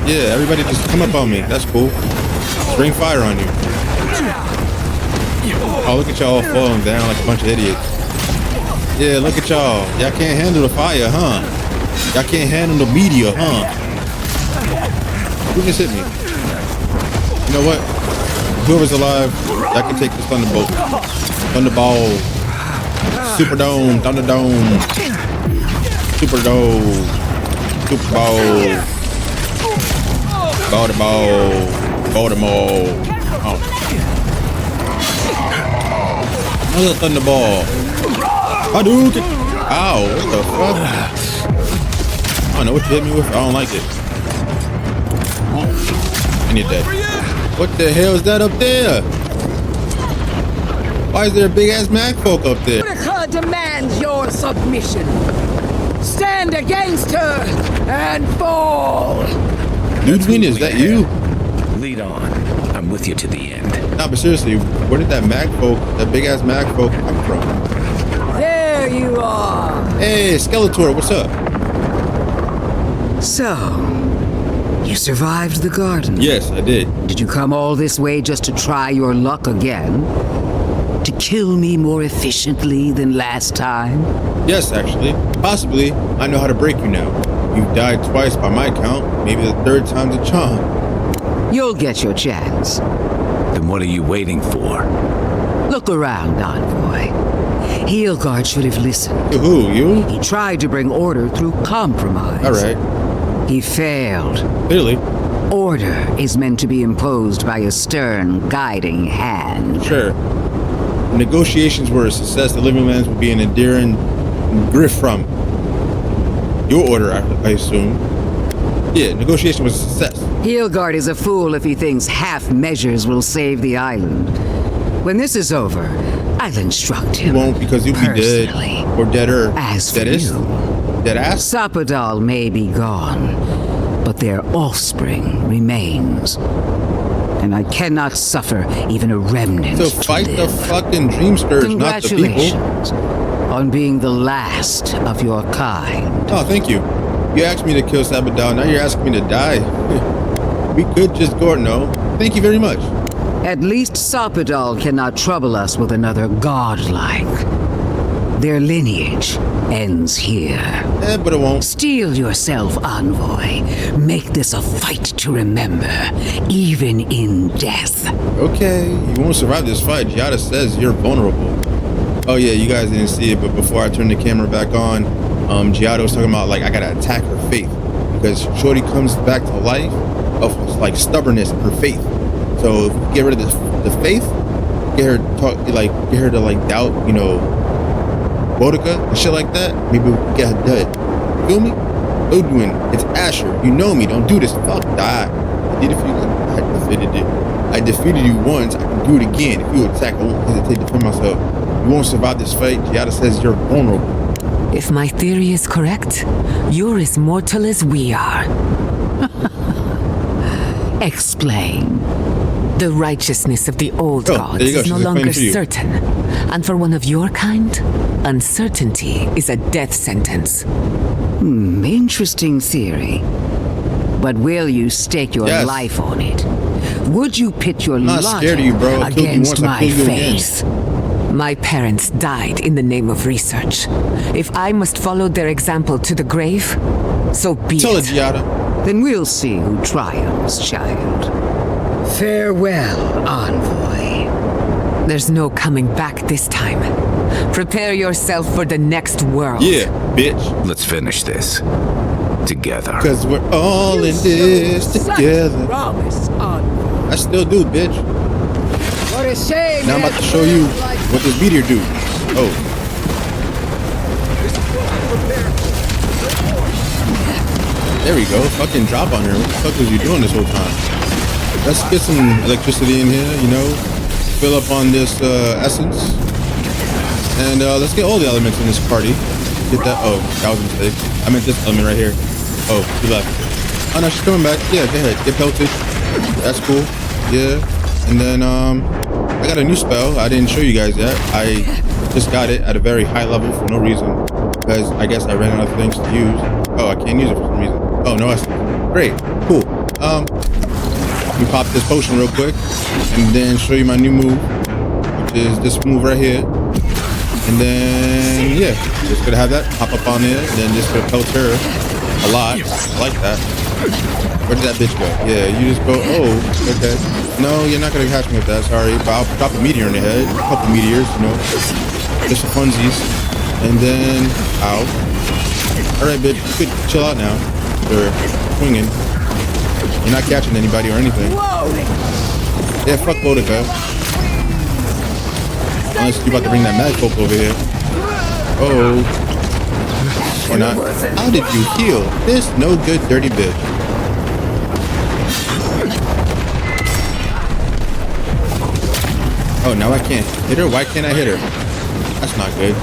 Yeah, everybody just come up on me. That's cool. Bring fire on you. Oh, look at y'all falling down like a bunch of idiots. Yeah, look at y'all. Y'all can't handle the fire, huh? Y'all can't handle the media, huh? Who just hit me? You know what? Whoever's alive, y'all can take this thunderbolt. Thunderball. Superdome. Thunderdome. Superdome. Super Bowl. Baltimore. Oh. Another thunderball. Hadouken. Ow, what the fuck? I don't know what you hit me with. I don't like it. I need that. What the hell is that up there? Why is there a big ass mag folk up there? Her demands your submission. Stand against her and fall. Lodwyn, is that you? Lead on. I'm with you to the end. Nah, but seriously, where did that mag folk, that big ass mag folk come from? There you are. Hey, Skeletor, what's up? So, you survived the garden? Yes, I did. Did you come all this way just to try your luck again? To kill me more efficiently than last time? Yes, actually. Possibly. I know how to break you now. You've died twice by my count. Maybe the third time's a charm. You'll get your chance. Then what are you waiting for? Look around, Envoy. Heelguard should have listened. To who, you? He tried to bring order through compromise. All right. He failed. Clearly. Order is meant to be imposed by a stern, guiding hand. Sure. Negotiations were a success. The Living Lands would be an endearing grift from your order, I assume. Yeah, negotiation was a success. Heelgard is a fool if he thinks half measures will save the island. When this is over, I'll instruct him. He won't, because he'll be dead. Or deader. As for Deadest? you, Deadass? Sapadal may be gone, but their offspring remains. And I cannot suffer even a remnant So fight the fucking Dream Scourge, not the people. Congratulations on being the last of your kind. Oh, thank you. You asked me to kill Sapadal, now you're asking me to die. We could just go, no. Thank you very much. At least Sapadal cannot trouble us with another godlike. Their lineage ends here. But it won't. Steel yourself, envoy. Make this a fight to remember, even in death. Okay, you won't survive this fight. Giada says you're vulnerable. Oh yeah, you guys didn't see it, but before I turned the camera back on, Giada was talking about, like, I gotta attack her faith. Because Shorty comes back to life of, like, stubbornness in her faith. So if we get rid of the faith, get her to, like, doubt, you know, Boudica and shit like that, maybe we can get her dead. Feel me? Lodwyn, it's Asher. You know me. Don't do this. Fuck, die. I defeated you once. I can do it again. If you attack, I won't hesitate to defend myself. You won't survive this fight. Giada says you're vulnerable. If my theory is correct, you're as mortal as we are. Explain. The righteousness of the old gods is no longer certain. And for one of your kind, uncertainty is a death sentence. Interesting theory. But will you stake your life on it? Would you pit your life against my faith? My parents died in the name of research. If I must follow their example to the grave, so be it. Then we'll see who triumphs, child. Farewell, envoy. There's no coming back this time. Prepare yourself for the next world. Yeah, bitch. Let's finish this. Together. Because we're all in this together. Promise, envoy. I still do, bitch. What a shame. Now I'm about to show you what this meteor do. Oh. There we go. Fucking drop on her. What the fuck was you doing this whole time? Let's get some electricity in here, you know. Fill up on this essence. And let's get all the elements in this party. Get that. Oh, that was a mistake. I meant this element right here. Oh, she left. Oh no, she's coming back. Yeah, go ahead. Get pelted. That's cool. Yeah. And then I got a new spell. I didn't show you guys yet. I just got it at a very high level for no reason. Because I guess I ran out of things to use. Oh, I can't use it for some reason. Oh, no essence. Great. Cool. Let me pop this potion real quick. And then show you my new move. Which is this move right here. And then, yeah. Just gonna have that pop up on there. And then just gonna pelt her a lot. I like that. Where did that bitch go? Yeah, you just go, oh, okay. No, you're not gonna catch me with that, sorry. But I'll drop a meteor in the head. A couple meteors, you know. Just for funsies. And then, ow. Alright, bitch, you could chill out now. You're swinging. You're not catching anybody or anything. Yeah, fuck Boudica. Unless you're about to bring that mad folk over here. Oh. Or not. How did you heal? This no good dirty bitch. Oh, now I can't hit her? Why can't I hit her? That's not good.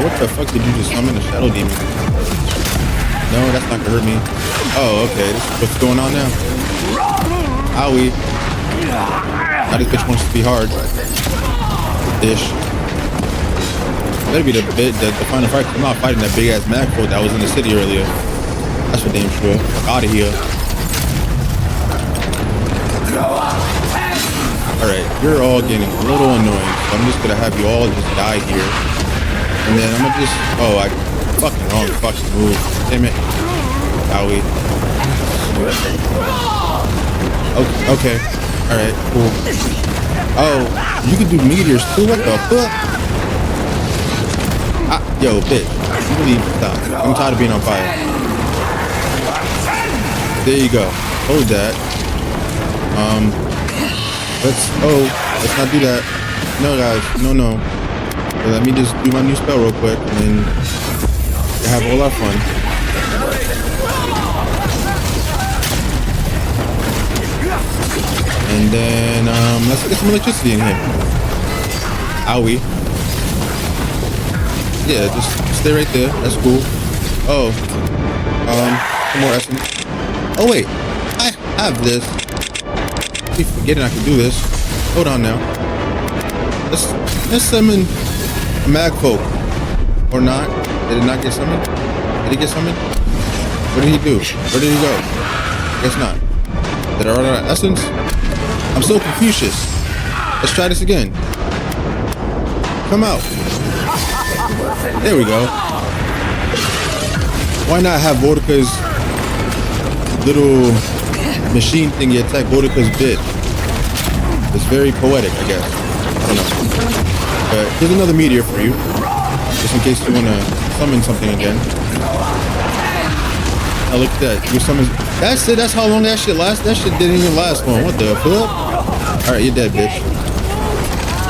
What the fuck did you just summon? A shadow demon? No, that's not gonna hurt me. Oh, okay. This is what's going on now. Owie. Now this bitch wants to be hard. Ish. Better be the final fight. I'm not fighting that big ass macro that was in the city earlier. That's for damn sure. Out of here. Alright, you're all getting a little annoying, so I'm just gonna have you all just die here. And then I'm gonna just, oh, I fucking wrong fucking move. Damn it. Owie. Okay. Alright, cool. Oh, you can do meteors too? What the fuck? Yo, bitch. You believe stop. I'm tired of being on fire. There you go. Hold that. Let's not do that. No, guys. No. Let me just do my new spell real quick and then have all our fun. And then, let's get some electricity in here. Owie. Yeah, just stay right there. That's cool. Oh. Some more essence. Oh, wait. I have this. I keep forgetting I can do this. Hold on now. Let's summon a mag folk. Or not. Did it not get summoned? Did he get summoned? What did he do? Where did he go? Guess not. Did I run out of essence? I'm so Confucius. Let's try this again. Come out. There we go. Why not have Vortica's little machine thingy attack Vortica's bit? It's very poetic, I guess. I don't know. But here's another meteor for you. Just in case you want to summon something again. Oh, look at that. You summon. That's it. That's how long that shit lasts. That shit didn't even last long. What the fuck? Alright, you're dead, bitch.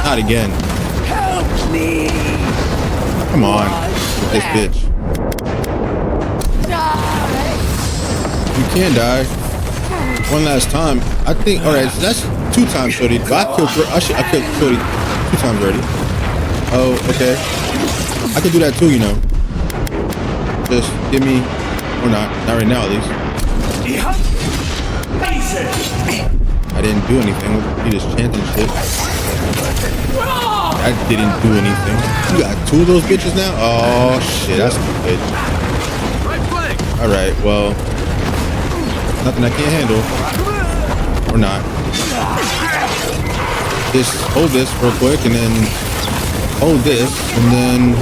Not again. Help me. Come on. With this bitch. You can die. One last time. I think. Alright, so that's 2 times, Shorty. But I killed Shorty 2 times already. Oh, okay. I could do that too, you know. Just give me. Or not. Not right now, at least. I didn't do anything. You just chanting shit. I didn't do anything. You got 2 of those bitches now? Oh, shit. That's stupid. Alright, well. Nothing I can't handle. Or not. Just hold this real quick and then hold this and then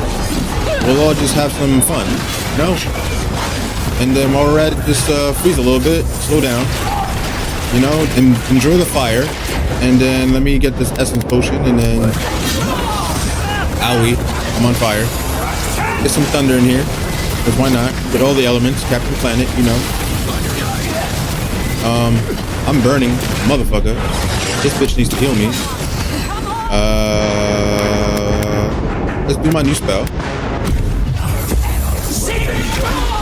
we'll all just have some fun. You know? And then while we're at it, just freeze a little bit, slow down, you know, and enjoy the fire. And then let me get this essence potion and then, owie, I'm on fire. Get some thunder in here, because why not? With all the elements, Captain Planet, you know. I'm burning, motherfucker. This bitch needs to heal me. Let's do my new spell.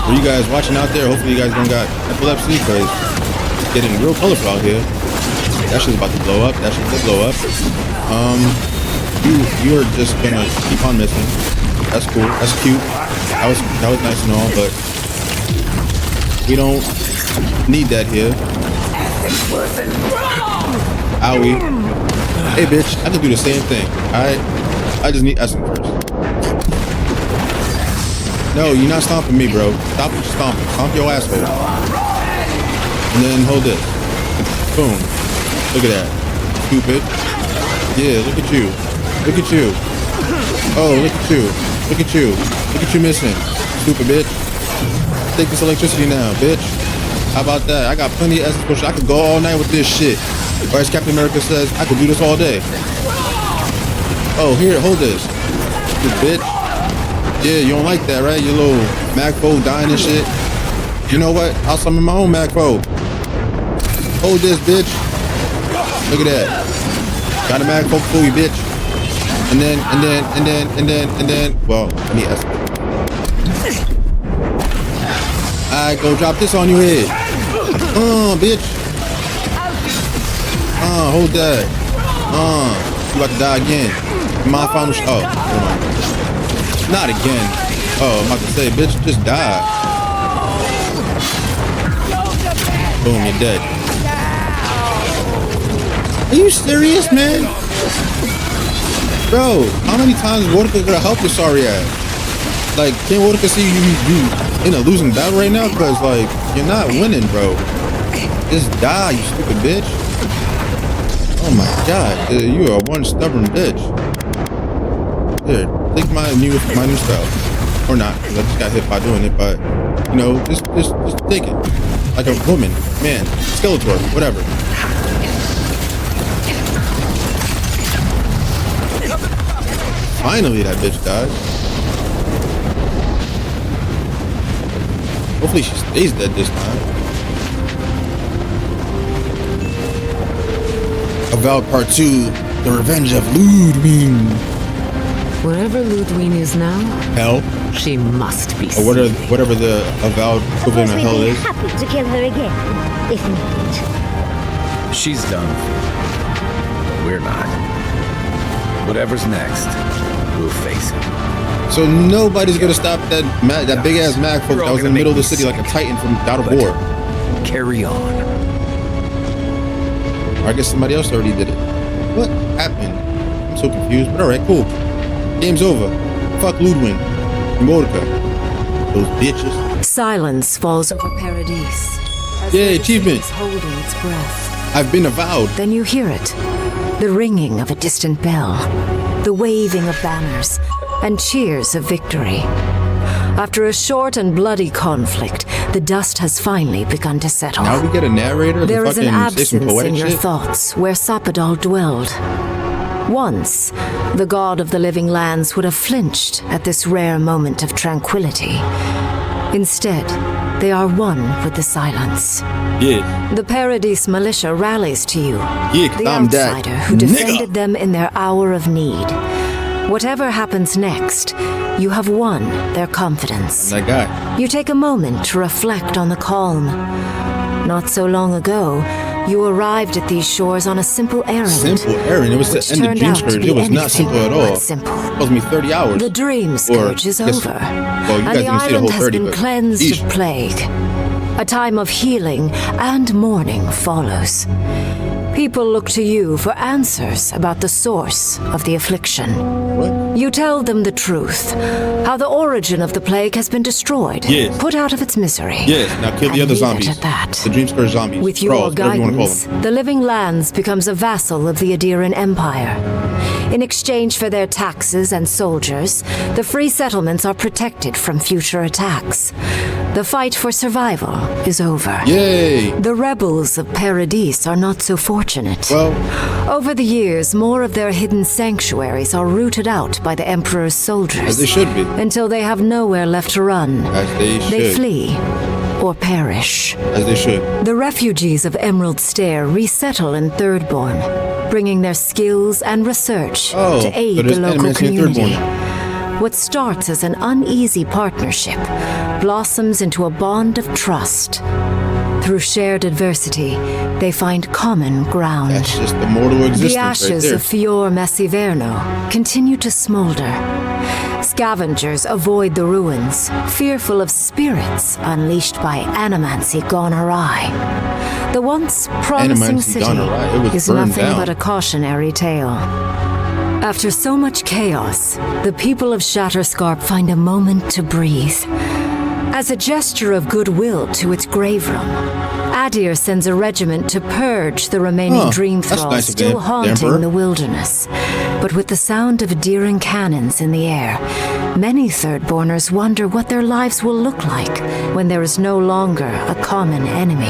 For you guys watching out there, hopefully you guys don't got epilepsy because it's getting real colorful out here. That shit's about to blow up. That shit's gonna blow up. You are just gonna keep on missing. That's cool. That's cute. That was nice and all, but we don't need that here. Owie. Hey bitch, I can do the same thing. Alright? I just need essence first. No, you're not stomping me, bro. Stop what you're stomping. Stomp your asshole. And then hold this. Boom. Look at that. Stupid. Yeah, look at you. Look at you. Oh, look at you. Look at you. Look at you missing. Stupid bitch. Take this electricity now, bitch. How about that? I got plenty of essence push. I could go all night with this shit. Or as Captain America says, I could do this all day. Oh, here, hold this. You bitch. Yeah, you don't like that, right? Your little Magfo dying and shit. You know what? I'll summon my own Magfo. Hold this, bitch. Look at that. Got a Magfo for you, bitch. And then, well, let me ask. Alright, go drop this on your head. Bitch. Hold that. You about to die again. My final oh, never mind. Not again. Oh, I'm about to say, bitch, just die. Boom, you're dead. Are you serious, man? Bro, how many times is Vortica gonna help your sorry ass? Like, can't Vortica see you in a losing battle right now? Because, like, you're not winning, bro. Just die, you stupid bitch. Oh my god, dude, you are one stubborn bitch. Here, take my new spell. Or not, because I just got hit by doing it, but, you know, just take it. Like a woman, man, Skeletor, whatever. Finally, that bitch died. Hopefully she stays dead this time. Avowed Part 2, The Revenge of Lodwyn. Wherever Lodwyn is now, hell, she must be. Or whatever the Avowed equivalent of hell is. Happy to kill her again, if needed. She's done. We're not. Whatever's next, we'll face it. So nobody's gonna stop that big ass mag folk that was in the middle of the city like a titan from God of War. Carry on. Or I guess somebody else already did it. What happened? I'm so confused. But alright, cool. Game's over. Fuck Lodwyn and Mordecai. Those bitches. Silence falls over Paradis. Yay, achievement. Holding its breath. I've been avowed. Then you hear it. The ringing of a distant bell. The waving of banners. And cheers of victory. After a short and bloody conflict, the dust has finally begun to settle. Now we get a narrator. There is an absence in your thoughts where Sapadal dwelled. Once, the god of the living lands would have flinched at this rare moment of tranquility. Instead, they are one with the silence. Yeah. The Paradis militia rallies to you, yeah, the outsider who defended them in their hour of need. Whatever happens next, you have won their confidence. That guy. You take a moment to reflect on the calm. Not so long ago, you arrived at these shores on a simple errand. Simple errand? It was to end the Dream Scourge. It was not simple at all. Simple. It supposed to be 30 hours. The Dream Scourge is over. Well, you guys and the didn't see the island whole 30, has been cleansed of plague. A time of healing and mourning follows. People look to you for answers about the source of the affliction. What? You tell them the truth, how the origin of the plague has been destroyed, yes. Put out of its misery. Yes, now kill the other zombies. At that. The Dream Scourge zombies. With your Thralls, guidance, the Living Lands becomes a vassal of the Adiran Empire. In exchange for their taxes and soldiers, the free settlements are protected from future attacks. The fight for survival is over. Yay! The rebels of Paradis are not so fortunate. Well, over the years, more of their hidden sanctuaries are rooted out by the Emperor's soldiers. As they should be. Until they have nowhere left to run. As they should. They flee or perish. As they should. The refugees of Emerald Stair resettle in Thirdborn, bringing their skills and research to aid the local community. What starts as an uneasy partnership blossoms into a bond of trust. Through shared adversity, they find common ground. That's just the mortal existence. The ashes of Fior Messiverno continue to smolder. Scavengers avoid the ruins, fearful of spirits unleashed by animancy gone awry. The once promising city is nothing but a cautionary tale. After so much chaos, the people of Shatterscarp find a moment to breathe. As a gesture of goodwill to its grave room, Adir sends a regiment to purge the remaining dream thralls still haunting the wilderness. But with the sound of Adiran cannons in the air, many Thirdborners wonder what their lives will look like when there is no longer a common enemy.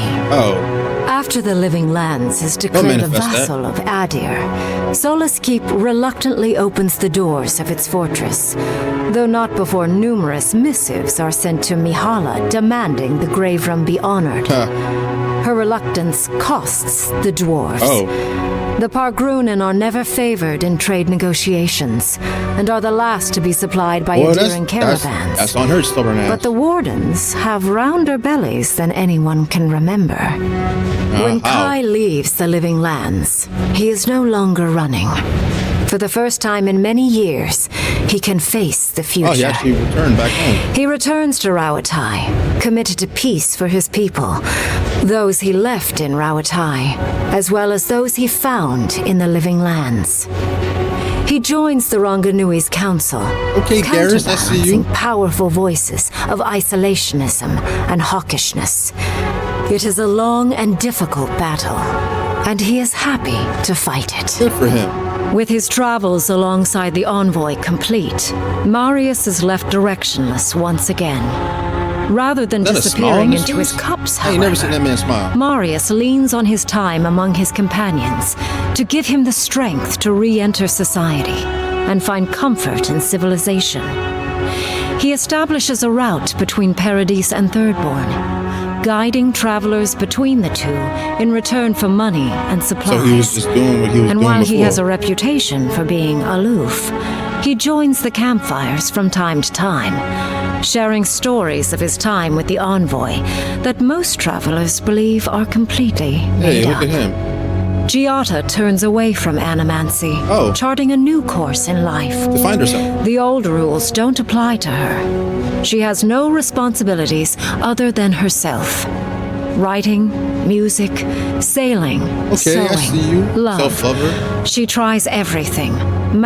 After the Living Lands is declared a vassal of Adir, Solace Keep reluctantly opens the doors of its fortress, though not before numerous missives are sent to Mihala demanding the grave room be honored. Her reluctance costs the dwarves. The Pargrunen are never favored in trade negotiations, and are the last to be supplied by Adiran caravans. That's on her stubborn ass. But the Wardens have rounder bellies than anyone can remember. When Kai leaves the Living Lands, he is no longer running. For the first time in many years, he can face the future. He actually returned back home. He returns to Rauatai, committed to peace for his people, those he left in Rauatai, as well as those he found in the Living Lands. He joins the Ronganui's council, counterbalancing powerful voices of isolationism and hawkishness. It is a long and difficult battle, and he is happy to fight it. Good for him. With his travels alongside the envoy complete, Marius is left directionless once again. Rather than disappearing into his cups, however, I ain't never seen that man smile. Marius leans on his time among his companions to give him the strength to re-enter society and find comfort in civilization. He establishes a route between Paradis and Thirdborn, guiding travelers between the two in return for money and supplies. So he was just doing what he was and doing while before. he has a reputation for being aloof, he joins the campfires from time to time, sharing stories of his time with the envoy that most travelers believe are completely made Hey, up. look at him. Giada turns away from animancy, charting a new course in life. To find herself. The old rules don't apply to her. She has no responsibilities other than herself. Writing, music, sailing, sewing, I see you. love. Self-lover. She tries everything,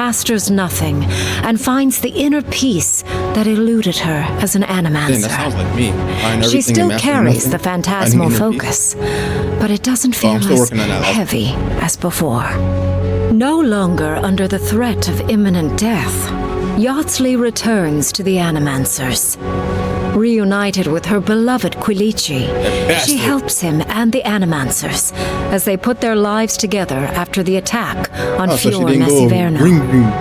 masters nothing, and finds the inner peace that eluded her as an animancer. Dang, that sounds like me. Find She everything and still master carries nothing. the Finding phantasmal inner peace. focus, but it doesn't feel I'm still as working on that. heavy as before. No longer under the threat of imminent death, Yardsley returns to the Animancers. Reunited with her beloved Quilici, she helps him and the Animancers as they put their lives together after the attack on So she Fior didn't go Messiverno. ring, ring.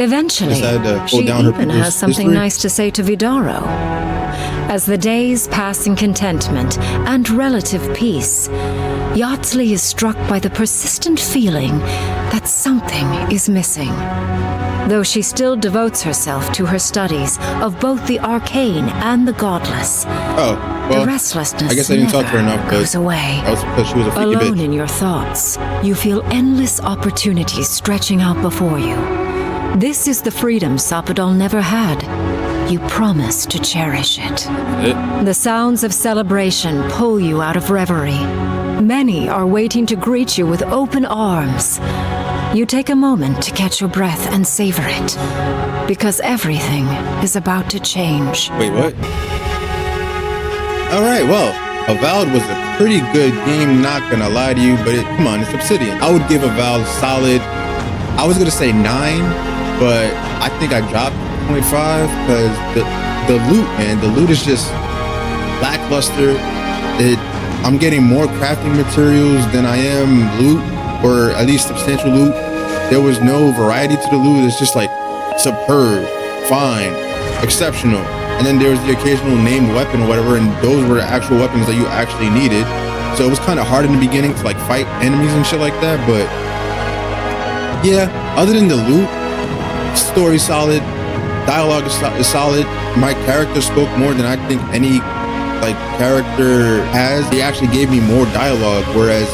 Eventually, Decided to pull she down her even people's has something history. nice to say to Vidaro. As the days pass in contentment and relative peace, Yardsley is struck by the persistent feeling that something is missing. Though she still devotes herself to her studies of both the arcane and the godless, Oh, well, the restlessness I guess I didn't talk to her never enough, but goes away. that was because she was a freaky Alone bitch. in your thoughts, you feel endless opportunities stretching out before you. This is the freedom Sapadol never had. You promise to cherish it. The sounds of celebration pull you out of reverie. Many are waiting to greet you with open arms. You take a moment to catch your breath and savor it, because everything is about to change. Wait, what? Alright, well, Avowed was a pretty good game, not gonna lie to you, but come on, it's Obsidian. I would give Avowed solid, I was gonna say 9, but I think I dropped 0.5 because the loot, man, the loot is just lackluster. I'm getting more crafting materials than I am loot, or at least substantial loot. There was no variety to the loot. It's just like superb, fine, exceptional. And then there was the occasional named weapon or whatever, and those were the actual weapons that you actually needed. So it was kind of hard in the beginning to like fight enemies and shit like that. But yeah, other than the loot, story solid, dialogue is solid. My character spoke more than I think any like character has. He actually gave me more dialogue, whereas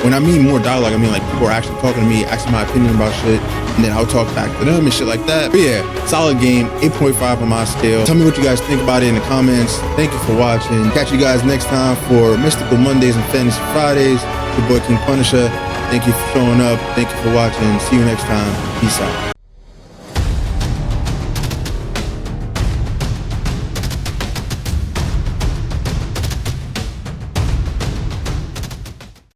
when I mean more dialogue, I mean like people are actually talking to me, asking my opinion about shit, and then I'll talk back to them and shit like that. But yeah, solid game, 8.5 on my scale. Tell me what you guys think about it in the comments. Thank you for watching. Catch you guys next time for Mystical Mondays and Fantasy Fridays. Your boy King Punisher. Thank you for showing up. Thank you for watching. See you next time. Peace out.